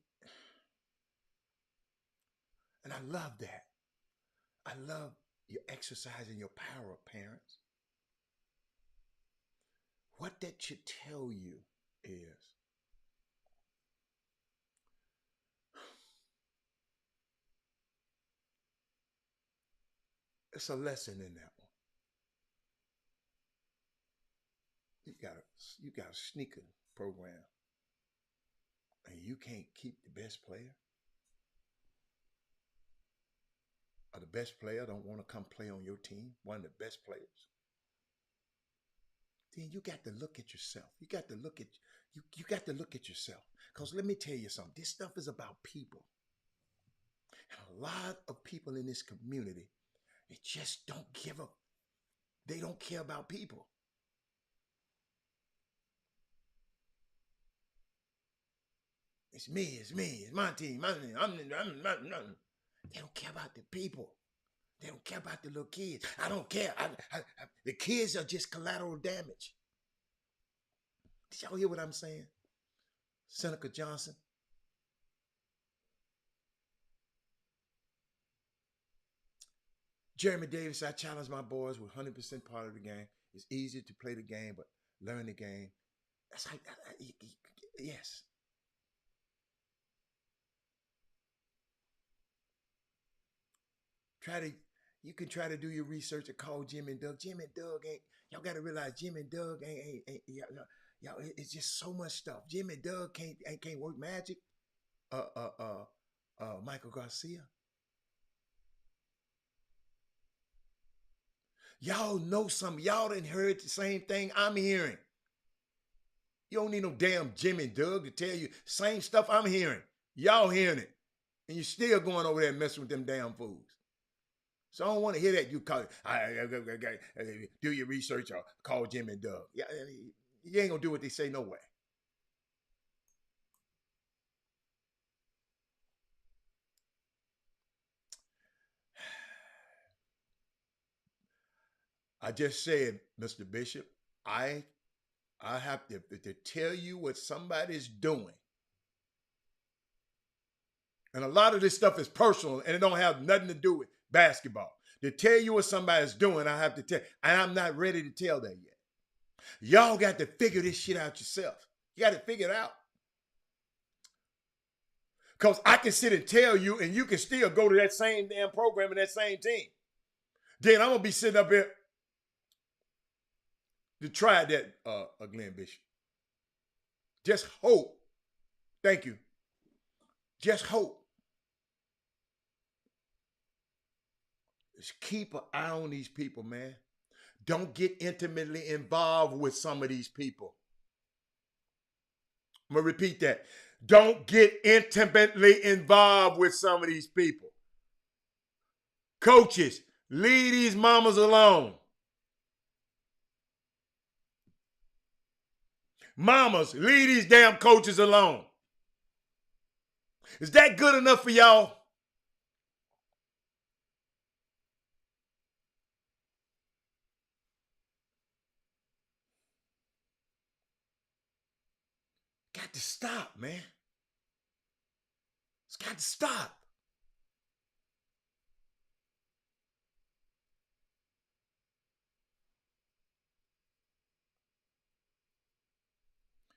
and I love that. I love you exercising your power, parents. What that should tell you is It's a lesson in that one. You got a sneaker program, and you can't keep the best player, or the best player don't want to come play on your team, one of the best players. Then you got to look at yourself. You got to look at you got to look at yourself. Because let me tell you something. This stuff is about people. And a lot of people in this community, they just don't give up. They don't care about people. It's me, it's my team, They don't care about the people. They don't care about the little kids. I don't care. The kids are just collateral damage. Did y'all hear what I'm saying? Seneca Johnson. Jeremy Davis, I challenge my boys with 100% part of the game. It's easy to play the game, but learn the game. That's like, yes. You can try to do your research and call Jim and Doug. Jim and Doug ain't, y'all got to realize Jim and Doug ain't y'all, it's just so much stuff. Jim and Doug can't work magic. Michael Garcia. Y'all know something. Y'all done heard the same thing I'm hearing. You don't need no damn Jim and Doug to tell you same stuff I'm hearing. Y'all hearing it. And you're still going over there messing with them damn fools. So I don't want to hear that. You call it, do your research or call Jim and Doug. Yeah, you ain't gonna do what they say no way. I just said, Mr. Bishop, I have to tell you what somebody's doing. And a lot of this stuff is personal and it don't have nothing to do with basketball. To tell you what somebody's doing, I have to tell, and I'm not ready to tell that yet. Y'all got to figure this shit out yourself. You got to figure it out. Because I can sit and tell you, and you can still go to that same damn program and that same team. Then I'm going to be sitting up here to try that, Glenn Bishop. Just hope. Thank you. Just hope. Just keep an eye on these people, man. Don't get intimately involved with some of these people. I'm going to repeat that. Don't get intimately involved with some of these people. Coaches, leave these mamas alone. Mamas, leave these damn coaches alone. Is that good enough for y'all? Got to stop, man. It's got to stop.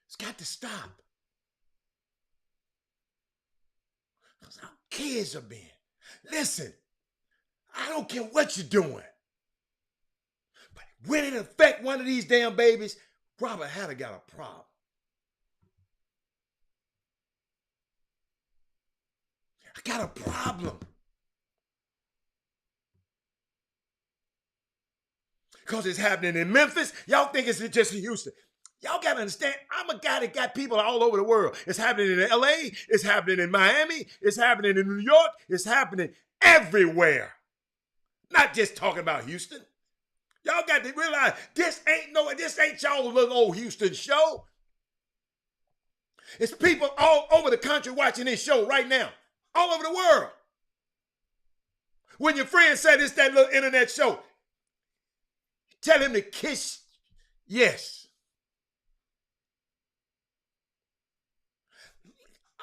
It's got to stop. That's how kids are being. Listen, I don't care what you're doing. But when it affect one of these damn babies, Robert Hatter got a problem. I got a problem. Because it's happening in Memphis. Y'all think it's just in Houston. Y'all got to understand, I'm a guy that got people all over the world. It's happening in LA. It's happening in Miami. It's happening in New York. It's happening everywhere. Not just talking about Houston. Y'all got to realize this ain't y'all little old Houston show. It's people all over the country watching this show right now. All over the world. When your friend said it's that little internet show, tell him to kiss yes.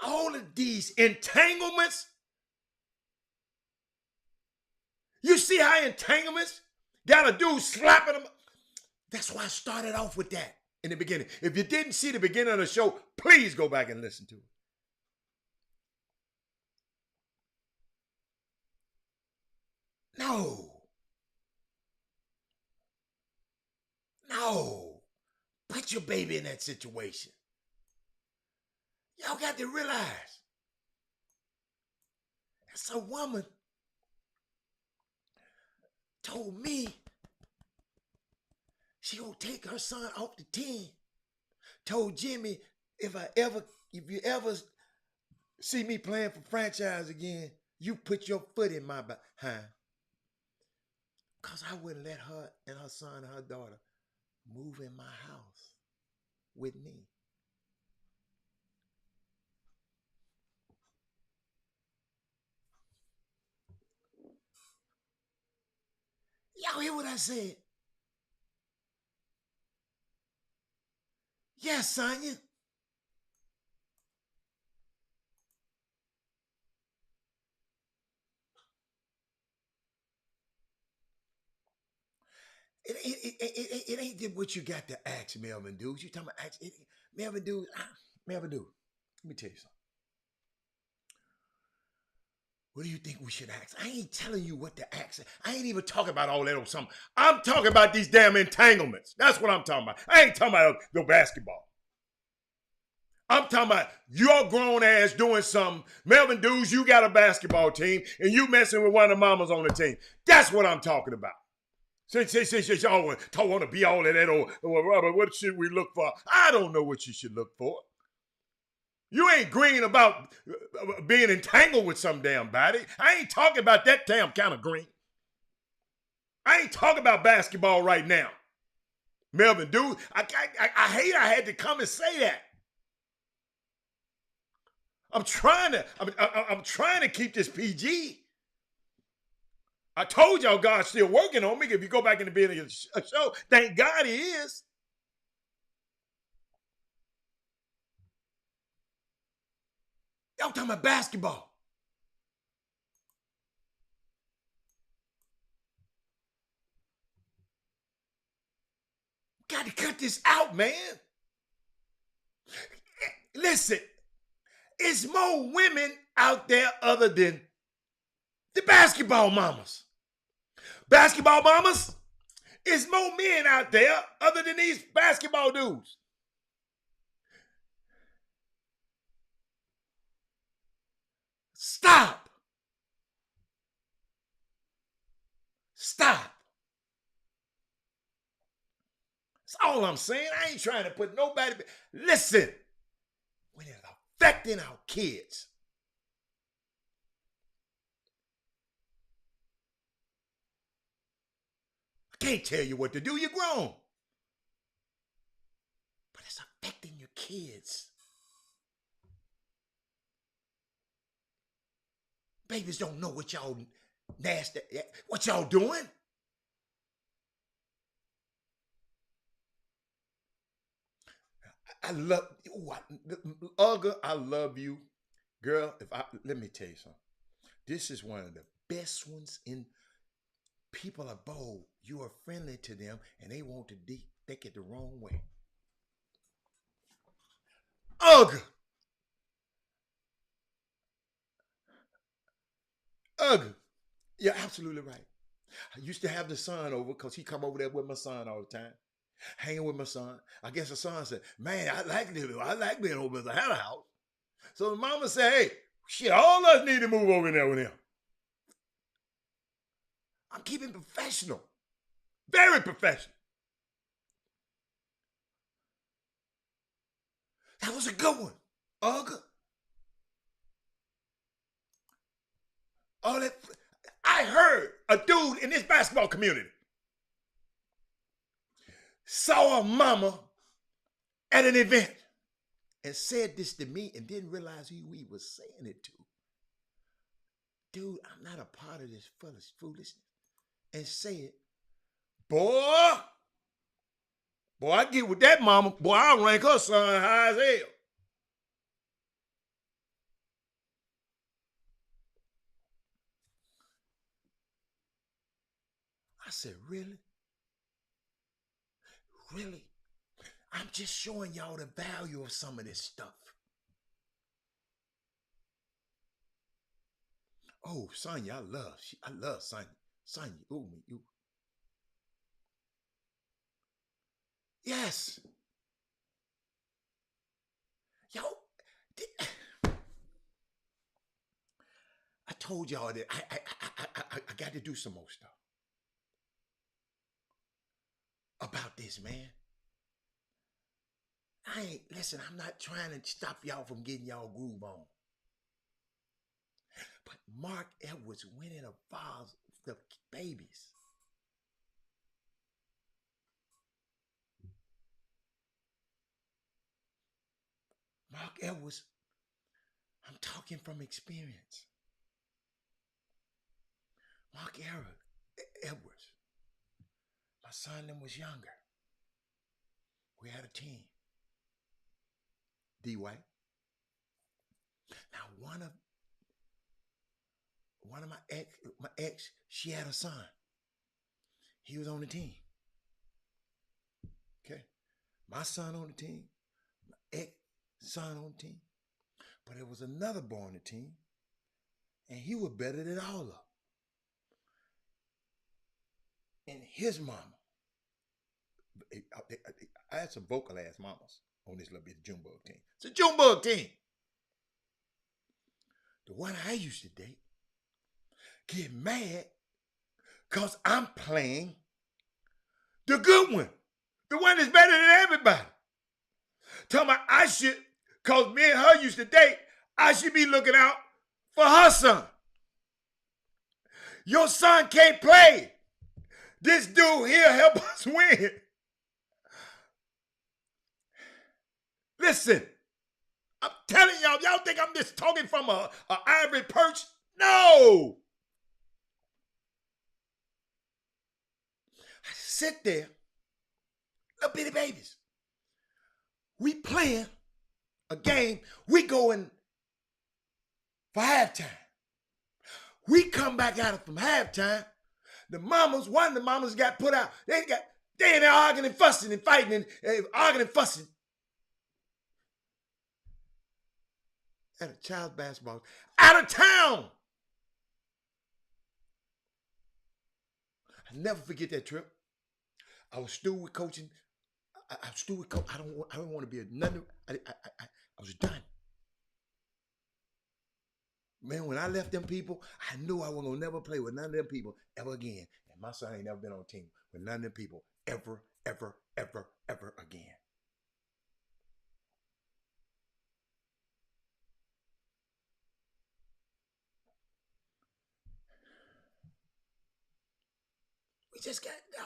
All of these entanglements. You see how entanglements got a dude slapping him? That's why I started off with that in the beginning. If you didn't see the beginning of the show, please go back and listen to it. No. No. Put your baby in that situation. Y'all got to realize some woman told me she gonna take her son off the team. Told Jimmy, if you ever see me playing for franchise again, you put your foot in my behind. Cause I wouldn't let her and her son and her daughter move in my house with me. Y'all hear what I said? Yes, Sonya. It ain't what you got to ask Melvin Dudes. You talking about Melvin Dudes? Melvin Dudes. Let me tell you something. What do you think we should ask? I ain't telling you what to ask. I ain't even talking about all that or something. I'm talking about these damn entanglements. That's what I'm talking about. I ain't talking about no basketball. I'm talking about your grown ass doing something. Melvin Dudes, you got a basketball team and you messing with one of the mamas on the team. That's what I'm talking about. Since y'all want to be all of that or Robert, what should we look for? I don't know what you should look for. You ain't green about being entangled with some damn body. I ain't talking about that damn kind of green. I ain't talking about basketball right now. Melvin, dude, I hate I had to come and say that. I'm trying to keep this PG. I told y'all God's still working on me. If you go back in the beginning of the show, thank God he is. Y'all talking about basketball. Got to cut this out, man. Listen, it's more women out there other than the basketball mamas. Basketball mamas, it's more men out there other than these basketball dudes. Stop. Stop. That's all I'm saying. I ain't trying to put nobody. Listen, when it's affecting our kids, I can't tell you what to do. You're grown. But it's affecting your kids. Babies don't know what y'all nasty, what y'all doing. I love Ugga, I love you. Girl, let me tell you something. This is one of the best ones in. People are bold. You are friendly to them and they want to take it the wrong way. Ugga. Ugga. You're absolutely right. I used to have the son over because he come over there with my son all the time. Hanging with my son. I guess the son said, man, I like being over at the house. So the mama said, hey, shit, all of us need to move over in there with him. I'm keeping professional. Very professional. That was a good one. Ugga. All that. I heard a dude in this basketball community saw a mama at an event and said this to me and didn't realize who he was saying it to. Dude, I'm not a part of this foolishness. And said, boy, I get with that mama. Boy, I'll rank her son high as hell. I said, really? Really? I'm just showing y'all the value of some of this stuff. Oh, Sonya, I love Sonya. Sonya, ooh. Yes. Yo, I told y'all that I got to do some more stuff about this, man. Listen, I'm not trying to stop y'all from getting y'all groove on. But Mark Edwards went in a vase the babies. Mark Edwards, I'm talking from experience. Mark Edwards, my son then was younger. We had a team. D. White. Now one of my ex, she had a son. He was on the team. Okay. My son on the team, my ex son on the team. But there was another boy on the team, and he was better than all of them. And his mama, I had some vocal ass mamas on this little bit of Junebug team. It's a Junebug team. The one I used to date get mad because I'm playing the good one. The one that's better than everybody. Tell me I should, because me and her used to date, I should be looking out for her son. Your son can't play. This dude here help us win. Listen, I'm telling y'all think I'm just talking from a ivory perch? No. I sit there, little bitty babies. We playing a game. We going for halftime. We come back out from halftime. One of the mamas got put out. They in there arguing and fussing and fighting and arguing and fussing. At a child's basketball. Out of town. I never forget that trip. I was still with coaching. I was still with coach. I don't want to be another. I was done. Man, when I left them people, I knew I wasn't gonna never play with none of them people ever again. And my son ain't never been on a team with none of them people ever again.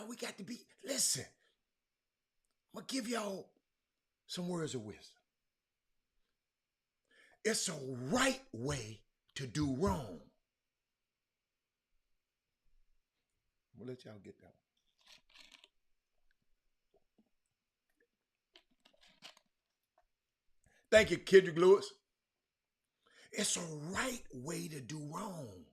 We got to be, listen, I'm gonna give y'all some words of wisdom. It's a right way to do wrong. We'll let y'all get that one. Thank you, Kendrick Lewis. It's a right way to do wrong.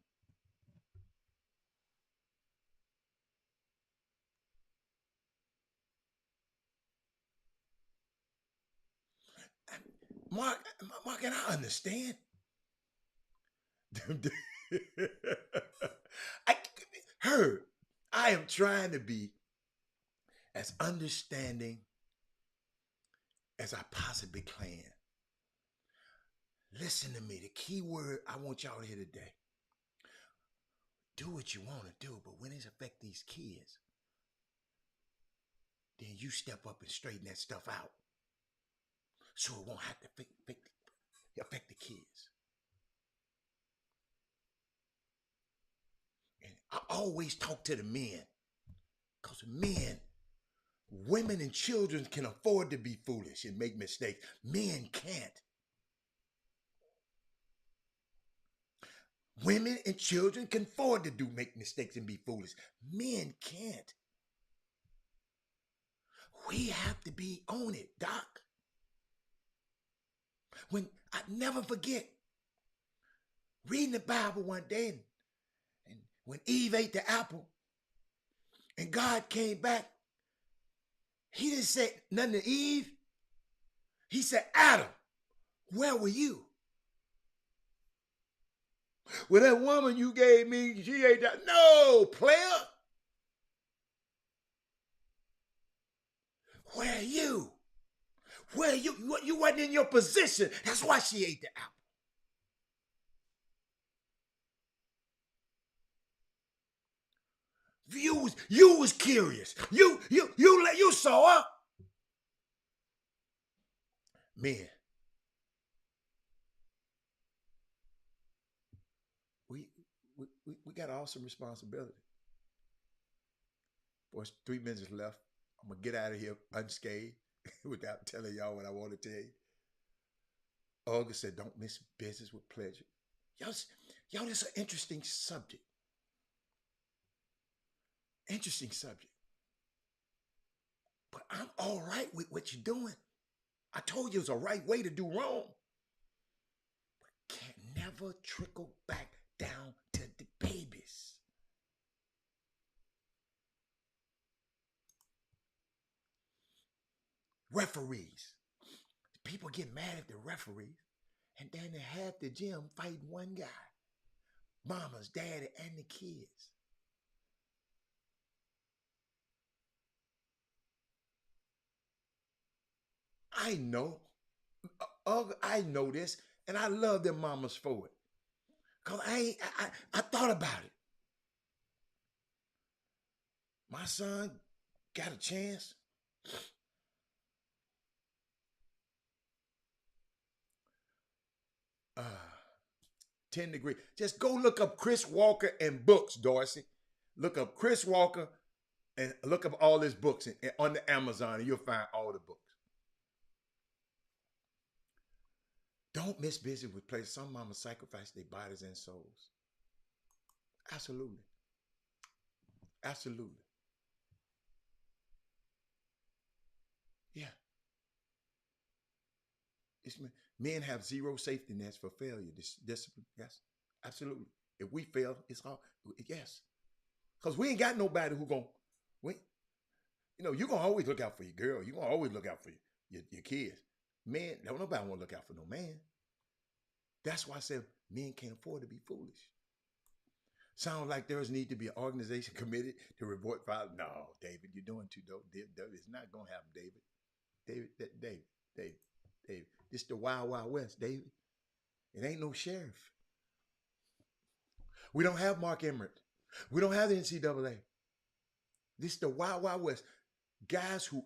Mark, and I understand. I am trying to be as understanding as I possibly can. Listen to me. The key word I want y'all to hear today. Do what you want to do, but when it affects these kids, then you step up and straighten that stuff out. So it won't have to affect the kids. And I always talk to the men. Because men, women and children can afford to be foolish and make mistakes. Men can't. Women and children can afford to make mistakes and be foolish. Men can't. We have to be on it, Doc. When I never forget reading the Bible one day, and when Eve ate the apple and God came back, he didn't say nothing to Eve. He said, Adam, where were you? Well, that woman you gave me, she ate that. No, player. Where are you? Where are you? You wasn't in your position. That's why she ate the apple. You was curious. You saw her. Men, we got an awesome responsibility. Boys, 3 minutes left. I'm gonna get out of here unscathed without telling y'all what I want to tell you. Olga said, "Don't miss business with pleasure." Y'all, this is an interesting subject. Interesting subject. But I'm all right with what you're doing. I told you it's a right way to do wrong. But can't never trickle back down to the babies. Referees. People get mad at the referees, and then they have the gym fighting one guy. Mamas, daddy, and the kids. I know. I know this, and I love them mamas for it. Because I thought about it. My son got a chance. 10 degree. Just go look up Chris Walker and books, Dorsey. Look up Chris Walker and look up all his books on the Amazon, and you'll find all the books. Don't miss business with pleasure. Some mamas sacrifice their bodies and souls. Absolutely. Absolutely. Yeah. Men have zero safety nets for failure. Discipline. Yes. Absolutely. If we fail, it's hard. Yes. Because we ain't got nobody who gonna, you're gonna always look out for your girl. You're gonna always look out for your kids. Men, don't nobody want to look out for no man. That's why I said men can't afford to be foolish. Sounds like there's need to be an organization committed to report violence. No, David, you're doing too dope. It's not gonna happen, David. David. This the Wild Wild West, David. It ain't no sheriff. We don't have Mark Emmert. We don't have the NCAA. This is the Wild Wild West. Guys who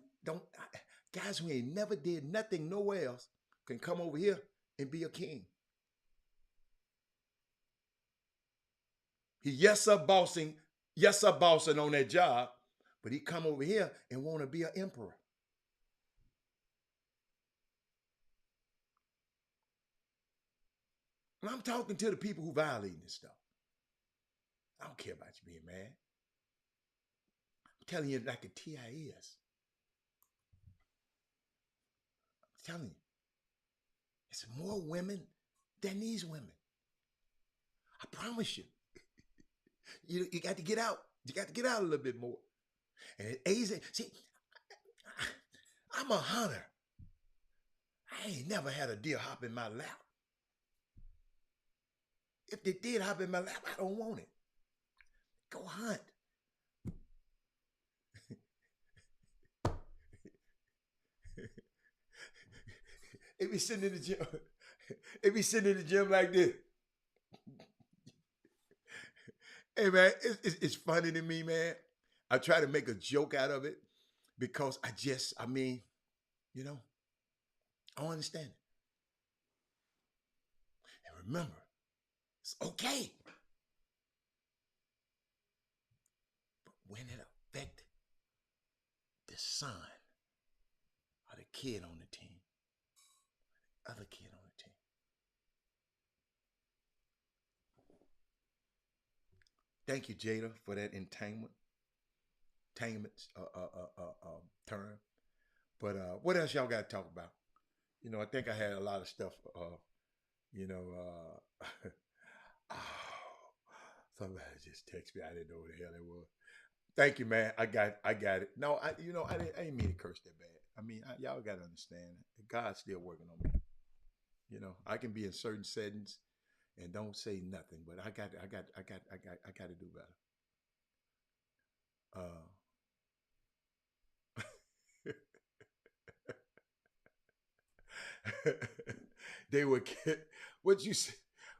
ain't never did nothing nowhere else can come over here and be a king. He yes sir bossing on that job, but he come over here and want to be an emperor. And I'm talking to the people who violating this stuff. I don't care about you being mad. I'm telling you like the TI is. I'm telling you. It's more women than these women. I promise you. You got to get out. You got to get out a little bit more. And see, I'm a hunter. I ain't never had a deer hop in my lap. If they did hop in my lap, I don't want it. Go hunt. They be sitting in the gym. They be sitting in the gym like this. Hey man, it's funny to me, man. I try to make a joke out of it because I don't understand it. And remember, it's okay. But when it affects the son or the kid on the team, other kid on the team. Thank you, Jada, for that entanglement term. But what else y'all got to talk about? I think I had a lot of stuff. Somebody just texted me. I didn't know what the hell it was. Thank you, man. I got it. No, I didn't mean to curse that bad. I mean, y'all got to understand. God's still working on me. I can be in certain settings and don't say nothing, but I got to do better. they would get what you say.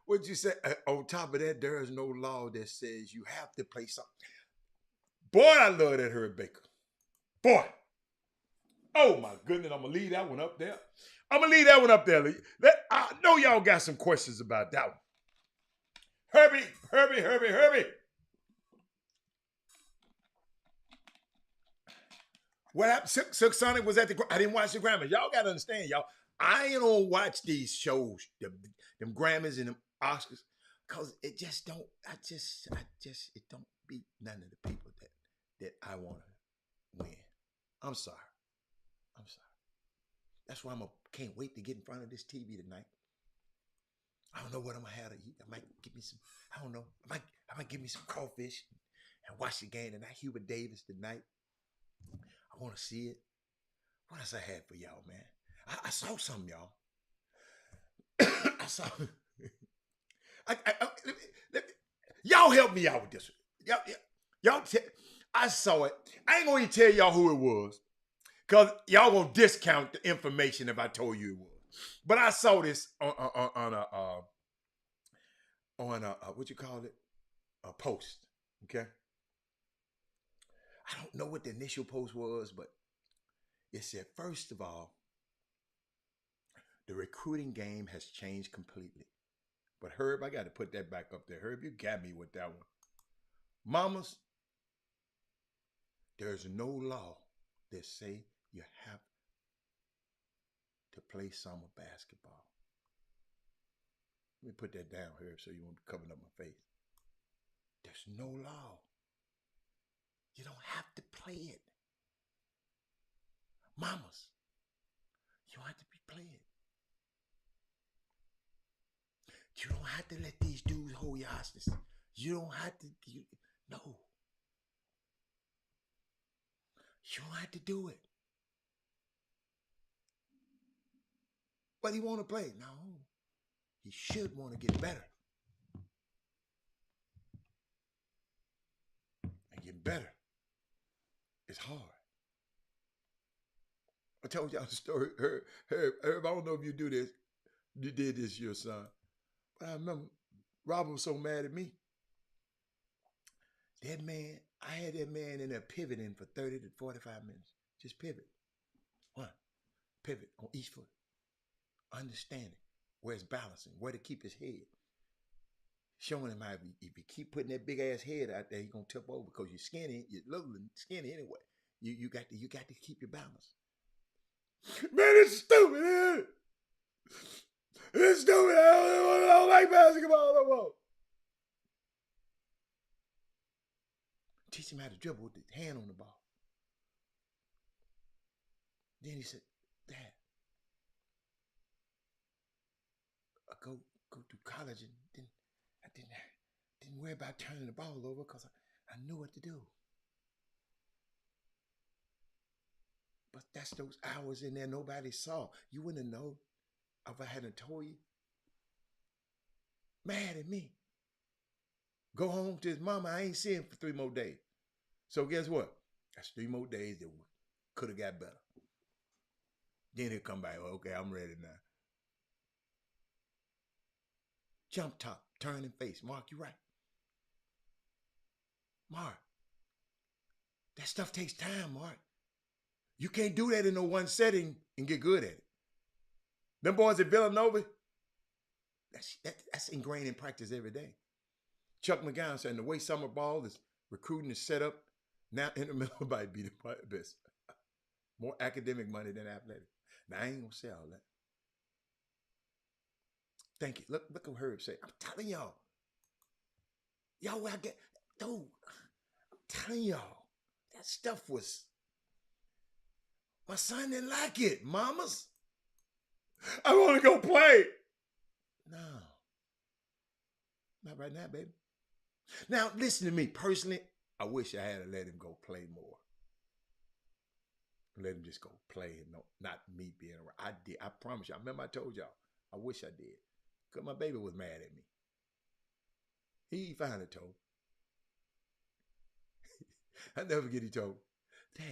What you say? On top of that, there is no law that says you have to play something. Boy, I love that Herb Baker. Boy. Oh my goodness, I'm gonna leave that one up there. I'm gonna leave that one up there. I know y'all got some questions about that one. Herbie. What happened? Silk Sonic was at the. I didn't watch the Grammys. Y'all gotta understand, y'all. I don't watch these shows, them Grammys and them Oscars, cause it just don't. I just it don't beat none of the people that I want to win. I'm sorry. That's why can't wait to get in front of this TV tonight. I don't know what I'm gonna have to eat. I might give me some. I don't know. I might give me some crawfish and watch the game tonight. Hubert Davis tonight. I want to see it. What else I had for y'all, man? I saw something, y'all. I saw. Y'all help me out with this. Y'all. I saw it. I ain't gonna even tell y'all who it was, cause y'all gonna discount the information if I told you it was. But I saw this on a what you call it, a post. Okay. I don't know what the initial post was, but it said, first of all, the recruiting game has changed completely. But Herb, I got to put that back up there. Herb, you got me with that one. Mamas, there's no law that say you have to play summer basketball. Let me put that down, Herb, so you won't be covering up my face. There's no law. You don't have to play it. Mamas, you don't have to play it. You don't have to let these dudes hold your hostage. You don't have to, no. You don't have to do it. But he want to play. No. He should want to get better. And get better. It's hard. I told y'all the story. Herb, I don't know if you did this to your son. But I remember Robert was so mad at me. That man, I had that man in there pivoting for 30 to 45 minutes. Just pivot. Pivot on each foot. Understanding where it's balancing, where to keep his head. Showing him how if you keep putting that big ass head out there, you're gonna tip over because you're skinny, you're little and skinny anyway. You got to keep your balance. Man, it's stupid, man. It's stupid. I don't like basketball no more. Teach him how to dribble with the hand on the ball. Then he said, Dad, I go to college and then I didn't worry about turning the ball over because I knew what to do. But that's those hours in there nobody saw. You wouldn't have known if I hadn't told you. Mad at me. Go home to his mama. I ain't see him for 3 more days. So guess what? That's 3 more days that could have got better. Then he'll come back. Okay, I'm ready now. Jump top, turn and face. Mark, you right. Mark, that stuff takes time, Mark. You can't do that in no one setting and get good at it. Them boys at Villanova, that's ingrained in practice every day. Chuck McGowan saying the way summer ball is recruiting is set up, now intramural might be the best. More academic money than athletic. Now, I ain't going to say all that. Thank you. Look what Herb said. I'm telling y'all. Y'all, dude, I'm telling y'all, that stuff was, my son didn't like it, mamas. I want to go play. No. Not right now, baby. Now, listen to me. Personally, I wish I had to let him go play more. Let him just go play and not me being around. I did. I promise you. I remember I told y'all. I wish I did. Because my baby was mad at me. He finally told. I never forget he told, Dad,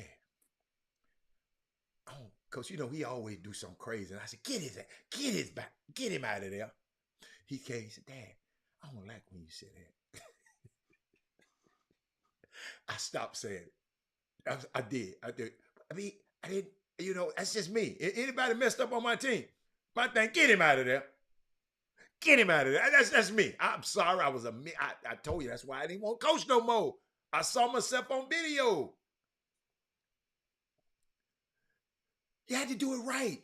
Coach, he always do something crazy. And I said, get his back, get him out of there. He came, he said, Dad, I don't like when you say that. I stopped saying it. I did. I mean, I didn't, that's just me. Anybody messed up on my team, my thing, get him out of there. Get him out of there. That's me. I'm sorry. I told you that's why I didn't want to coach no more. I saw myself on video. You had to do it right.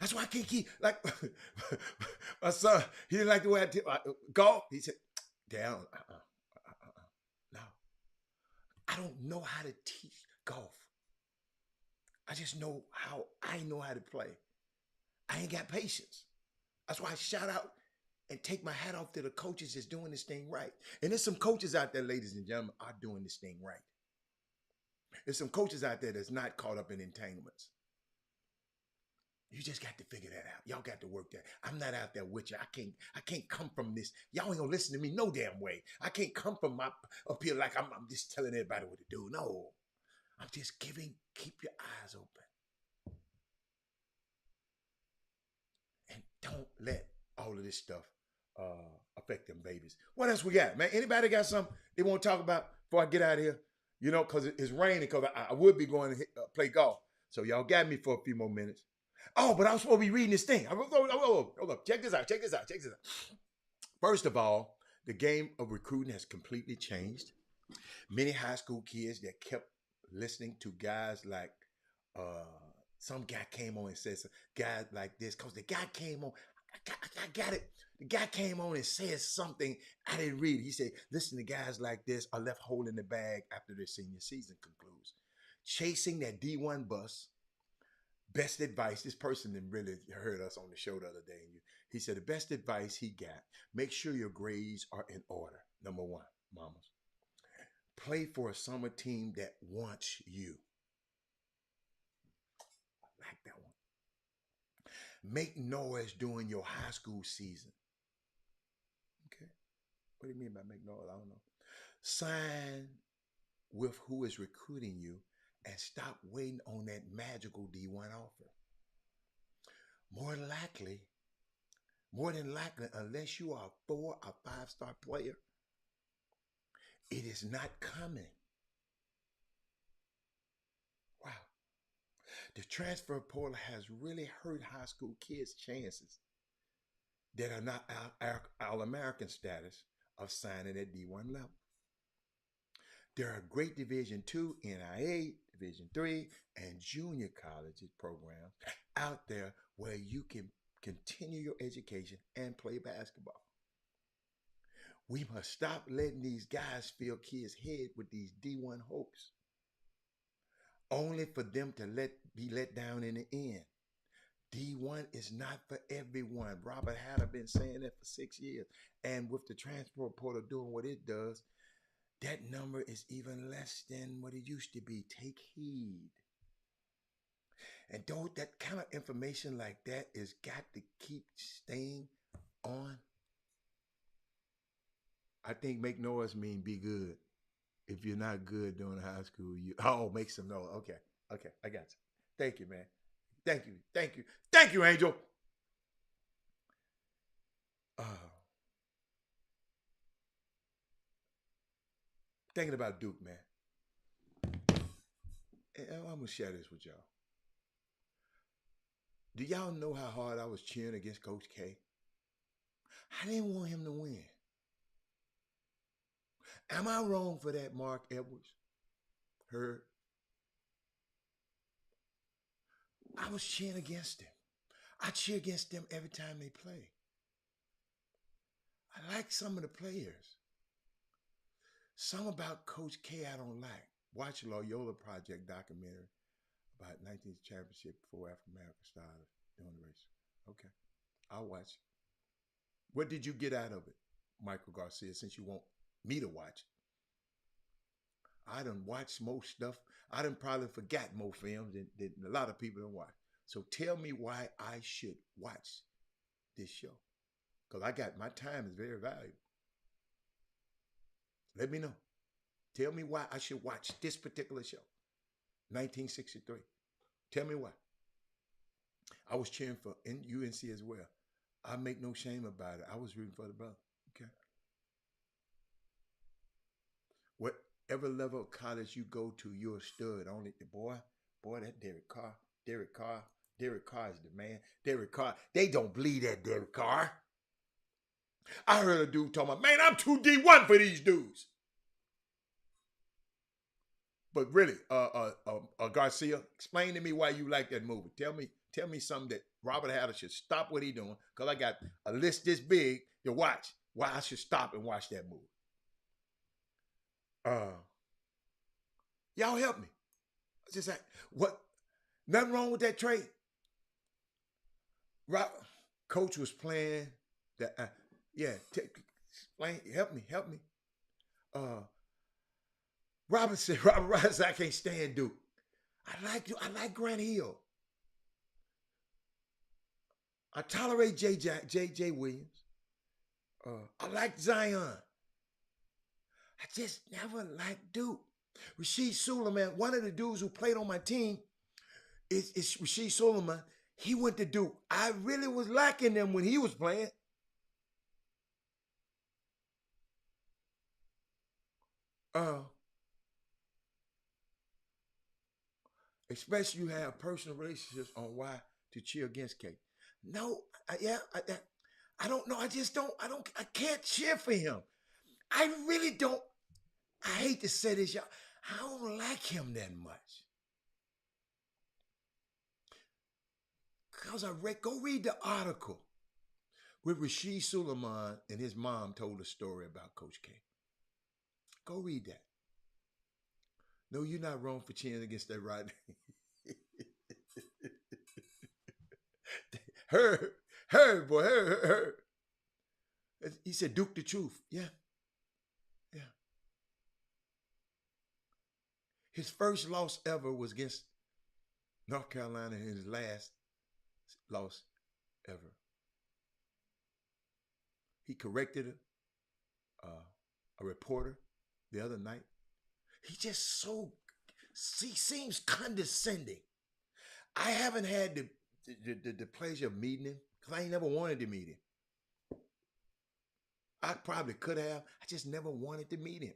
That's why I can't keep, like, my son, he didn't like the way I golf. He said, down. No. I don't know how to teach golf. I just know how I know how to play. I ain't got patience. That's why I shout out and take my hat off to the coaches that's doing this thing right. And there's some coaches out there, ladies and gentlemen, are doing this thing right. There's some coaches out there that's not caught up in entanglements. You just got to figure that out. Y'all got to work that. I'm not out there with you. I can't come from this. Y'all ain't gonna listen to me no damn way. I can't come from my up here like I'm just telling everybody what to do. No. I'm just keep your eyes open. And don't let all of this stuff affect them babies. What else we got, man? Anybody got something they want to talk about before I get out of here? Because it's raining, because I would be going to play golf. So y'all got me for a few more minutes. Oh, but I was supposed to be reading this thing. Hold up. Check this out. First of all, the game of recruiting has completely changed. Many high school kids that kept listening to guys like some guy came on and said some guys like this, because the guy came on. I got it. The guy came on and said something I didn't read. He said, listen to guys like this are left holding the bag after their senior season concludes. Chasing that D1 bus. Best advice, this person that really heard us on the show the other day. He said the best advice he got, make sure your grades are in order. Number one, mamas. Play for a summer team that wants you. I like that one. Make noise during your high school season. Okay. What do you mean by make noise? I don't know. Sign with who is recruiting you and stop waiting on that magical D1 offer. More than likely, unless you are a 4 or 5-star player, it is not coming. Wow. The transfer portal has really hurt high school kids' chances that are not All-American status of signing at D1 level. There are great Division II, NIA, Division III, and junior college programs out there where you can continue your education and play basketball. We must stop letting these guys fill kids' head with these D1 hopes, only for them to be let down in the end. D1 is not for everyone. Robert Hatter been saying that for 6 years. And with the transfer portal doing what it does, that number is even less than what it used to be. Take heed. And don't that kind of information like that is got to keep staying on. I think make noise mean be good. If you're not good during high school, make some noise. Okay, I got you. Thank you, man. Thank you, Angel. Thinking about Duke, man. And I'm gonna share this with y'all. Do y'all know how hard I was cheering against Coach K? I didn't want him to win. Am I wrong for that, Mark Edwards? Heard? I was cheering against him. I cheer against them every time they play. I like some of the players. Some about Coach K I don't like. Watch Loyola Project documentary about 19th championship before African American started doing the race. Okay, I'll watch. What did you get out of it, Michael Garcia, since you want me to watch? I done watched most stuff. I done probably forgot more films than a lot of people don't watch. So tell me why I should watch this show. Because my time is very valuable. Let me know. Tell me why I should watch this particular show. 1963. Tell me why. I was cheering for UNC as well. I make no shame about it. I was rooting for the brother. Okay. Whatever level of college you go to, you're a stud. Only the boy, that Derek Carr is the man. Derek Carr, they don't believe that Derek Carr. I heard a dude talking about, man, I'm too D1 for these dudes. But really, Garcia, explain to me why you like that movie. Tell me something that Robert Hatter should stop what he's doing, because I got a list this big to watch. Why I should stop and watch that movie. Y'all help me. Just like, what? Nothing wrong with that trade. Coach was playing that. Explain. Help me. Robert said, I can't stand Duke. I like Grant Hill. I tolerate J.J. Williams. I like Zion. I just never liked Duke. Rasheed Suleiman, one of the dudes who played on my team, is Rasheed Suleiman. He went to Duke. I really was liking him when he was playing. Especially you have personal relationships on why to cheer against K. No, I don't know. I can't cheer for him. I really don't. I hate to say this, y'all. I don't like him that much. Because go read the article where Rasheed Suleiman and his mom told a story about Coach K. Go read that. No, you're not wrong for cheering against that right. Her. He said, Duke the truth. Yeah. His first loss ever was against North Carolina, and his last loss ever. He corrected a reporter the other night. He seems condescending. I haven't had the pleasure of meeting him because I ain't never wanted to meet him. I probably could have. I just never wanted to meet him.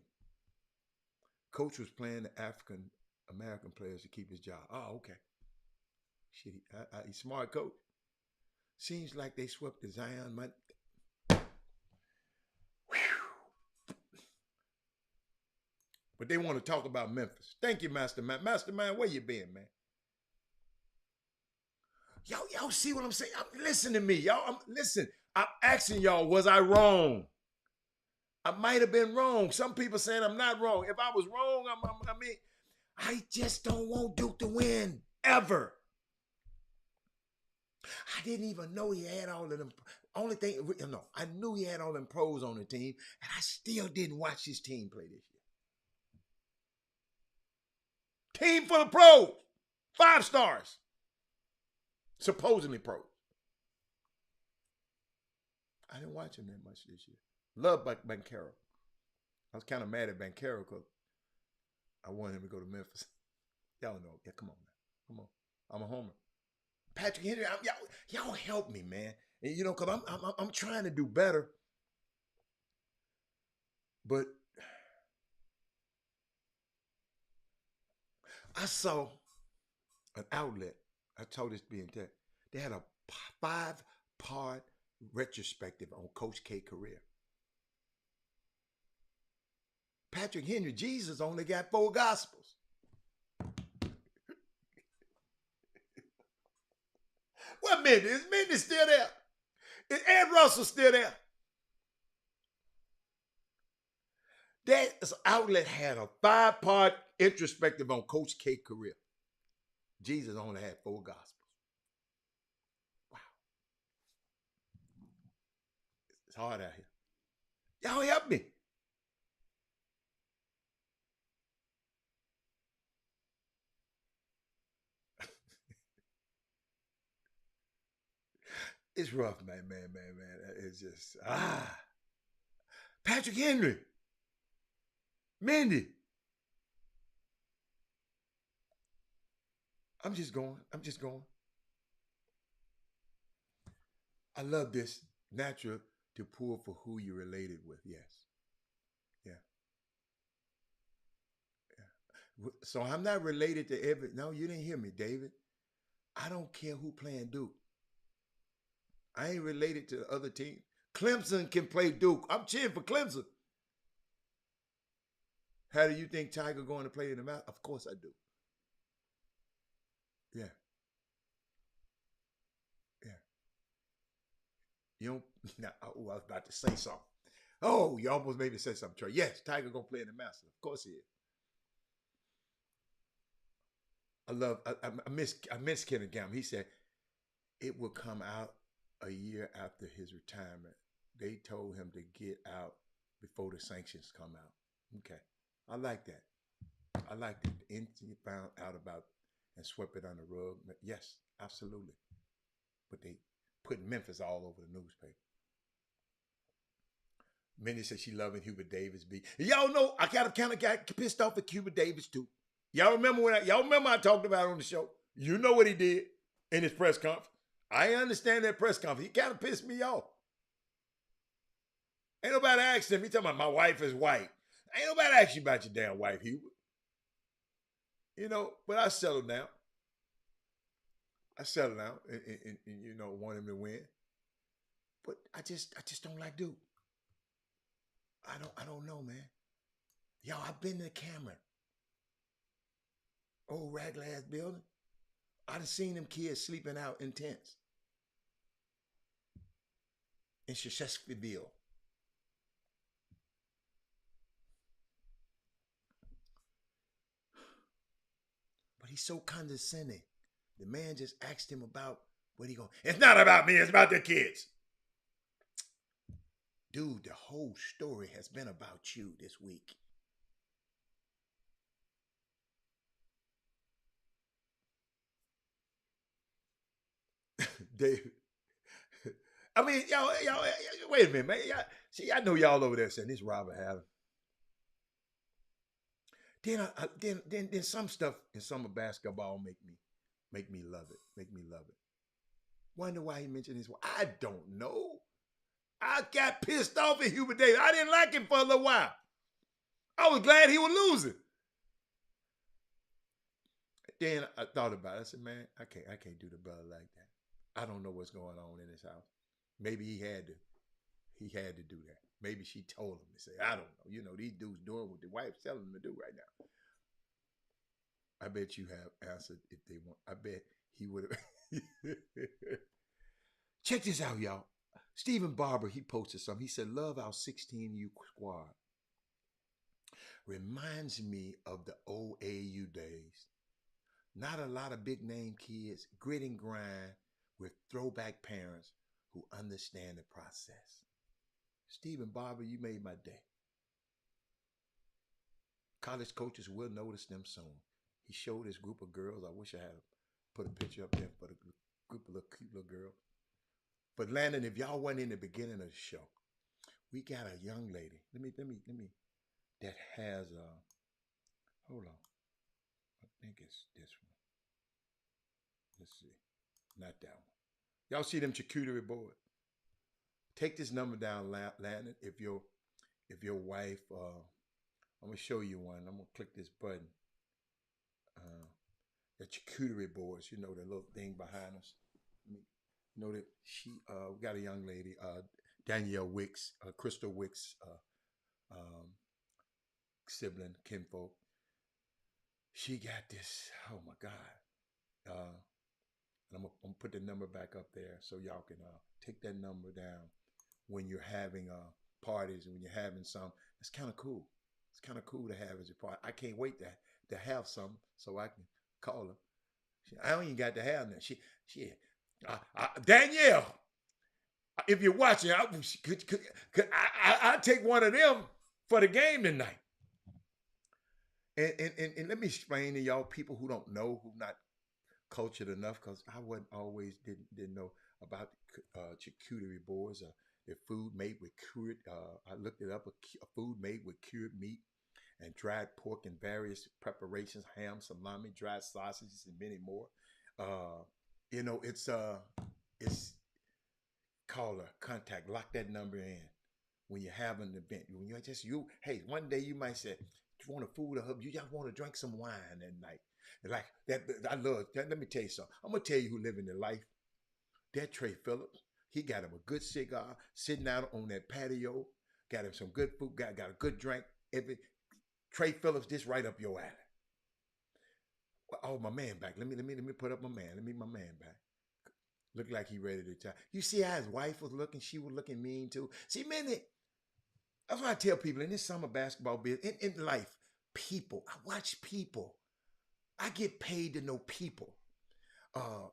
Coach was playing the African American players to keep his job. Oh, okay. Shit, he's smart coach. Seems like they swept the Zion money. But they want to talk about Memphis. Thank you, Mastermind. Mastermind, where you been, man? Y'all see what I'm saying? Listen to me, y'all. Listen, I'm asking y'all, was I wrong? I might have been wrong. Some people saying I'm not wrong. If I was wrong, I just don't want Duke to win, ever. I didn't even know he had all of them. I knew he had all them pros on the team, and I still didn't watch his team play this year. Team full of pros. 5 stars. Supposedly pros. I didn't watch him that much this year. Love Banchero. I was kind of mad at Banchero because I wanted him to go to Memphis. Y'all know. Yeah, come on, man. Come on. I'm a homer. Patrick Henry, y'all help me, man. And, because I'm trying to do better. But I saw an outlet. I told this being that they had a 5-part retrospective on Coach K career. Patrick Henry, Jesus, only got 4 Gospels. What Mindy? Is Mindy still there? Is Ed Russell still there? That outlet had a 5-part introspective on Coach K career. Jesus only had 4 Gospels. Wow. It's hard out here. Y'all help me. It's rough, man. It's just, Patrick Henry. Mindy. I'm just going. I'm just going. I love this. Natural to pull for who you're related with. Yes. Yeah. Yeah. So I'm not related to every. No, you didn't hear me, David. I don't care who playing Duke. I ain't related to the other team. Clemson can play Duke. I'm cheering for Clemson. How do you think Tiger going to play in the mouth? Of course I do. Yeah. Yeah. You don't. Now, oh, I was about to say something. Oh, you almost made me say something, Trey. Yes, Tiger gonna play in the Masters. Of course he is. I miss Kevin Gamble. He said it will come out a year after his retirement. They told him to get out before the sanctions come out. Okay, I like that. I like that. Anything you found out about and swept it under the rug. Yes, absolutely. But they put Memphis all over the newspaper. Minnie said she loving Hubert Davis beat. Y'all know I kind of got pissed off at Hubert Davis too. Y'all remember I talked about it on the show? You know what he did in his press conference. I understand that press conference. He kind of pissed me off. Ain't nobody asked him. He talking about my wife is white. Ain't nobody asked you about your damn wife, Hubert. You know, but I settled down. And want him to win. But I just don't like Duke. I don't know, man. Y'all, I've been to the Cameron. Old rag-glass building. I done seen them kids sleeping out in tents. In Shesheville. But he's so condescending. The man just asked him about what he going. It's not about me, it's about the kids. Dude, the whole story has been about you this week. David. I mean, y'all, wait a minute, man. Y'all, see, I know y'all over there saying this Robert Hallen. Then some stuff in summer basketball make me love it. Make me love it. Wonder why he mentioned his wife. I don't know. I got pissed off at Hubert Davis. I didn't like him for a little while. I was glad he was losing. Then I thought about it. I said, man, I can't do the brother like that. I don't know what's going on in his house. Maybe he had to do that. Maybe she told him to say, I don't know. You know, these dudes doing what the wife's telling them to do right now. I bet you have answered if they want. I bet he would have. Check this out, y'all. Stephen Barber, he posted something. He said, love our 16U squad. Reminds me of the old AU days. Not a lot of big name kids, grit and grind with throwback parents who understand the process. Stephen Barber, you made my day. College coaches will notice them soon. He showed this group of girls. I wish I had put a picture up there for the group of cute little girls. But Landon, if y'all wasn't in the beginning of the show, we got a young lady. Let me. That has hold on. I think it's this one. Let's see. Not that one. Y'all see them charcuterie board? Take this number down, Landon. If your wife, I'm gonna show you one. I'm gonna click this button. The charcuterie boards, you know, the little thing behind us. You know that we got a young lady, Danielle Wicks, Crystal Wicks, sibling, kinfolk. She got this. Oh my God! And I'm gonna put the number back up there so y'all can take that number down when you're having parties and when you're having some. It's kind of cool. It's kind of cool to have as a part. I can't wait to have some so I can call her. I don't even got to have that. She Danielle, if you're watching, I'll take one of them for the game tonight. And let me explain to y'all people who don't know, who not cultured enough, because I wasn't always didn't know about charcuterie boards. The food made with cured. I looked it up. A food made with cured meat and dried pork in various preparations, ham, salami, dried sausages, and many more. You know, it's call a contact, lock that number in when you have an event. When you're just hey, one day you might say, you want a food or hub, you just want to drink some wine that night. Like that, I love that. Let me tell you something. I'm gonna tell you who living their life. That Trey Phillips. He got him a good cigar, sitting out on that patio. Got him some good food. Got a good drink. Trey Phillips, this right up your alley. Oh, my man back. Let me put up my man. Let me my man back. Look like he ready to try. You see how his wife was looking? She was looking mean too. See, man, that's what I tell people in this summer basketball business, in life, people. I watch people. I get paid to know people. Hold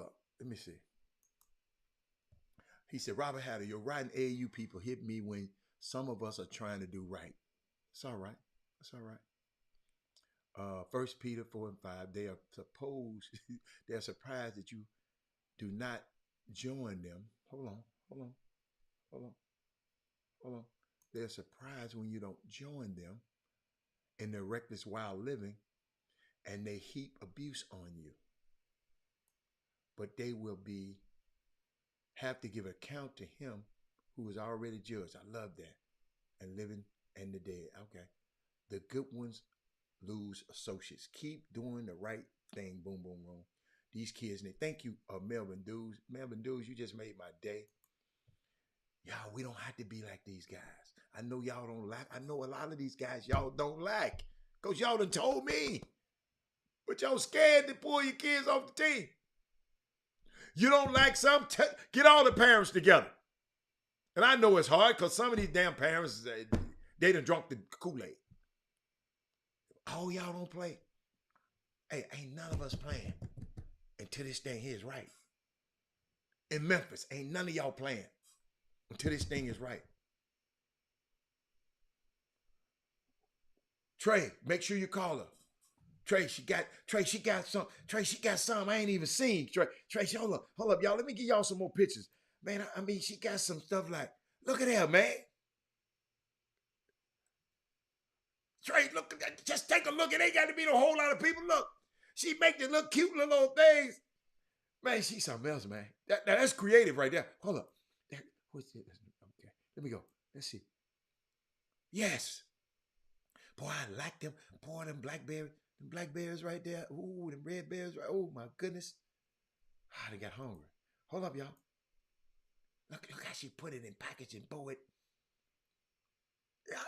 up. Let me see. He said, Robert Hatter, your rotten AAU people hit me when some of us are trying to do right. It's all right. It's all right. 1 Peter 4 and 5, they're surprised that you do not join them. Hold on. They're surprised when you don't join them in their reckless wild living, and they heap abuse on you. But they will have to give account to him who is already judged. I love that. And living and the dead. Okay. The good ones lose associates. Keep doing the right thing. Boom, boom, boom. These kids, and thank you, Melvin Dews. Melvin Dews, you just made my day. Y'all, we don't have to be like these guys. I know y'all don't like. I know a lot of these guys y'all don't like. Because y'all done told me. But y'all scared to pull your kids off the team. You don't like some? Get all the parents together. And I know it's hard because some of these damn parents, they done drunk the Kool-Aid. Oh, y'all don't play. Hey, ain't none of us playing until this thing here is right. In Memphis, ain't none of y'all playing until this thing is right. Trey, make sure you call her. Trey, she got some I ain't even seen. Trey, hold up, y'all. Let me give y'all some more pictures. Man, I mean, she got some stuff like, look at that, man. Trey, look, just take a look. It ain't got to be a whole lot of people. Look, she make the little cute little things. Man, she's something else, man. That's creative right there. Hold up. What's it? Okay, let me go. Let's see. Yes. Boy, I like them. Boy, them blackberries right there. Ooh, them red berries. Right. Oh, my goodness. They got hungry. Hold up, y'all. Look how she put it in packaging, boy.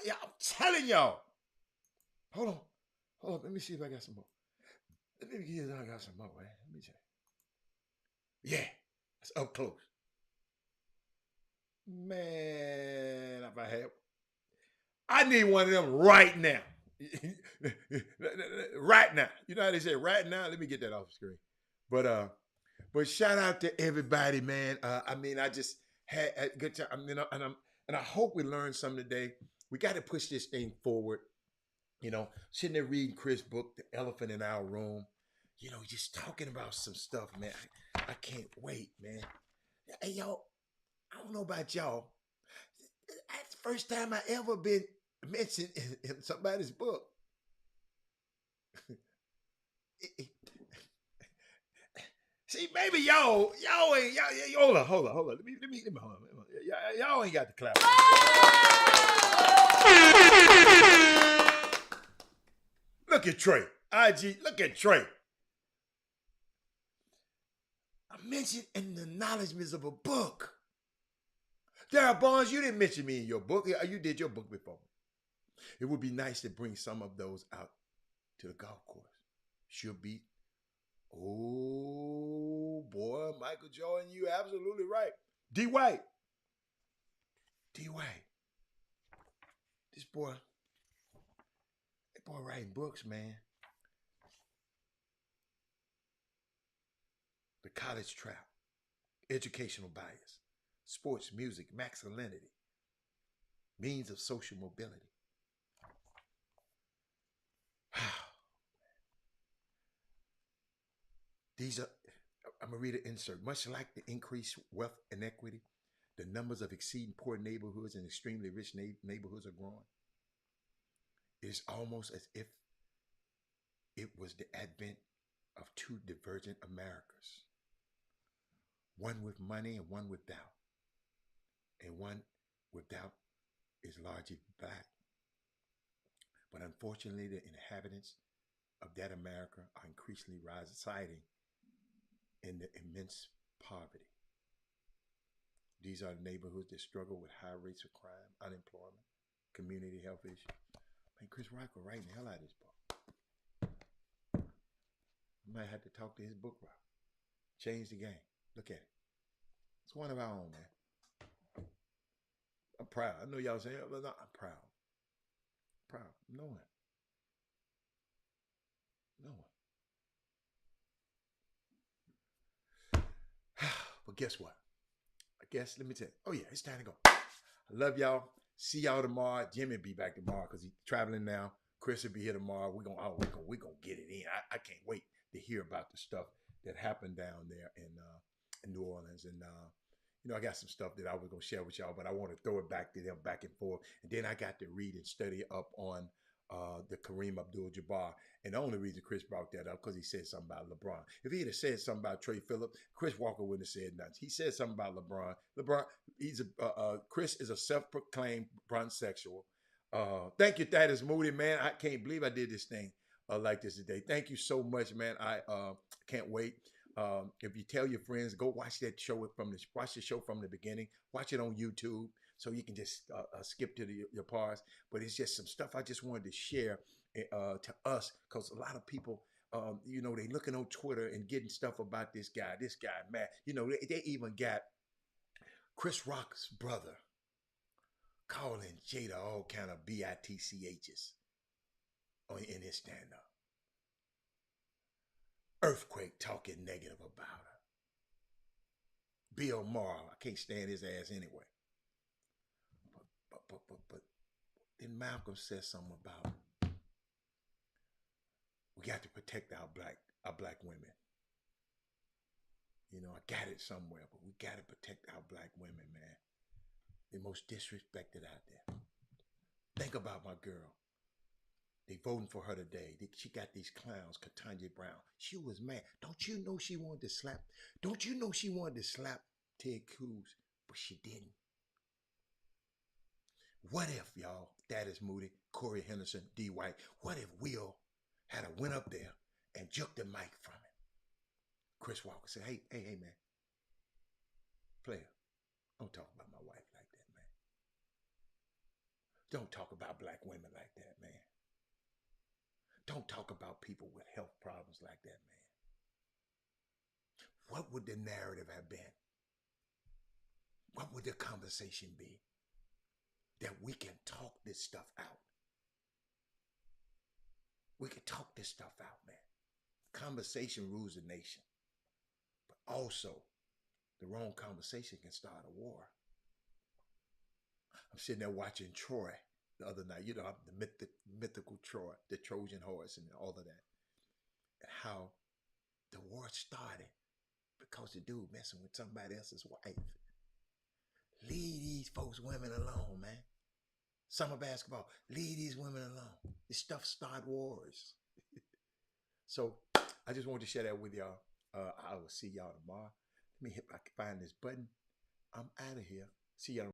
Yeah, I'm telling y'all. Hold on. Let me see if I got some more. Let me get I got some more, man. Let me check. Yeah, it's up close. Man, if I have, I need one of them right now. Right now. You know how they say right now? Let me get that off the screen. But shout out to everybody, man. I mean, I just had a good time. I mean, and I hope we learned something today. We got to push this thing forward. You know, sitting there reading Chris' book, The Elephant in Our Room. You know, just talking about some stuff, man. I can't wait, man. Hey, y'all, I don't know about y'all. That's the first time I ever been mentioned in somebody's book. See, maybe y'all ain't hold on. Let me hold on. Y'all ain't got the clap. Look at Trey. IG, look at Trey. I mentioned in the acknowledgments of a book. Darryl Barnes, you didn't mention me in your book. You did your book before. It would be nice to bring some of those out to the golf course. Should be. Oh, boy, Michael Jordan, you absolutely right. D. White. This boy, that boy writing books, man. The College Trap, Educational Bias, Sports, Music, Masculinity, Means of Social Mobility. These are, I'm going to read an insert. Much like the increased wealth inequity, the numbers of exceeding poor neighborhoods and extremely rich neighborhoods are growing. It's almost as if it was the advent of two divergent Americas, one with money and one without. And one without is largely black. But unfortunately, the inhabitants of that America are increasingly residing in the immense poverty. These are the neighborhoods that struggle with high rates of crime, unemployment, community health issues. Man, Chris Rock will write the hell out of this book. I might have to talk to his book route. Change the game. Look at it. It's one of our own, man. I'm proud. I know y'all saying, but I'm proud. Proud. Knowing. But guess what? I guess, let me tell you. Oh, yeah, it's time to go. I love y'all. See y'all tomorrow. Jimmy will be back tomorrow because he's traveling now. Chris will be here tomorrow. We're gonna get it in. I can't wait to hear about the stuff that happened down there in New Orleans. And I got some stuff that I was gonna share with y'all, but I want to throw it back to them back and forth. And then I got to read and study up on the Kareem Abdul-Jabbar. And the only reason Chris brought that up because he said something about LeBron. If he had said something about Trey Phillips, Chris Walker wouldn't have said nothing. He said something about LeBron. Chris is a self-proclaimed bronzexual. Thank you, Thaddeus Moody, man. I can't believe I did this thing like this today. Thank you so much, man. I can't wait. If you tell your friends, go watch that show watch the show from the beginning. Watch it on YouTube so you can just skip to your parts. But it's just some stuff I just wanted to share to us because a lot of people, they looking on Twitter and getting stuff about this guy, man. They even got Chris Rock's brother calling Jada all kind of bitchs in his stand-up. Earthquake talking negative about her. Bill Maher, I can't stand his ass anyway. But then Malcolm says something about we got to protect our black women. I got it somewhere, but we got to protect our black women, man. The most disrespected out there. Think about my girl. They voting for her today. She got these clowns, Ketanji Brown. She was mad. Don't you know she wanted to slap? Don't you know she wanted to slap Ted Cruz? But she didn't. What if, y'all, Thaddeus Moody, Corey Henderson, D. White, what if Will had went up there and jerked the mic from him? Chris Walker said, hey, man. Player, don't talk about my wife like that, man. Don't talk about black women like that, man. Don't talk about people with health problems like that, man. What would the narrative have been? What would the conversation be? That we can talk this stuff out. We can talk this stuff out, man. Conversation rules a nation. But also, the wrong conversation can start a war. I'm sitting there watching Troy the other night, the mythical Troy, the Trojan horse and all of that. And how the war started because the dude messing with somebody else's wife. Leave these women alone, man. Summer basketball, leave these women alone. This stuff start wars. So I just wanted to share that with y'all. I will see y'all tomorrow. Let me find this button. I'm out of here. See y'all.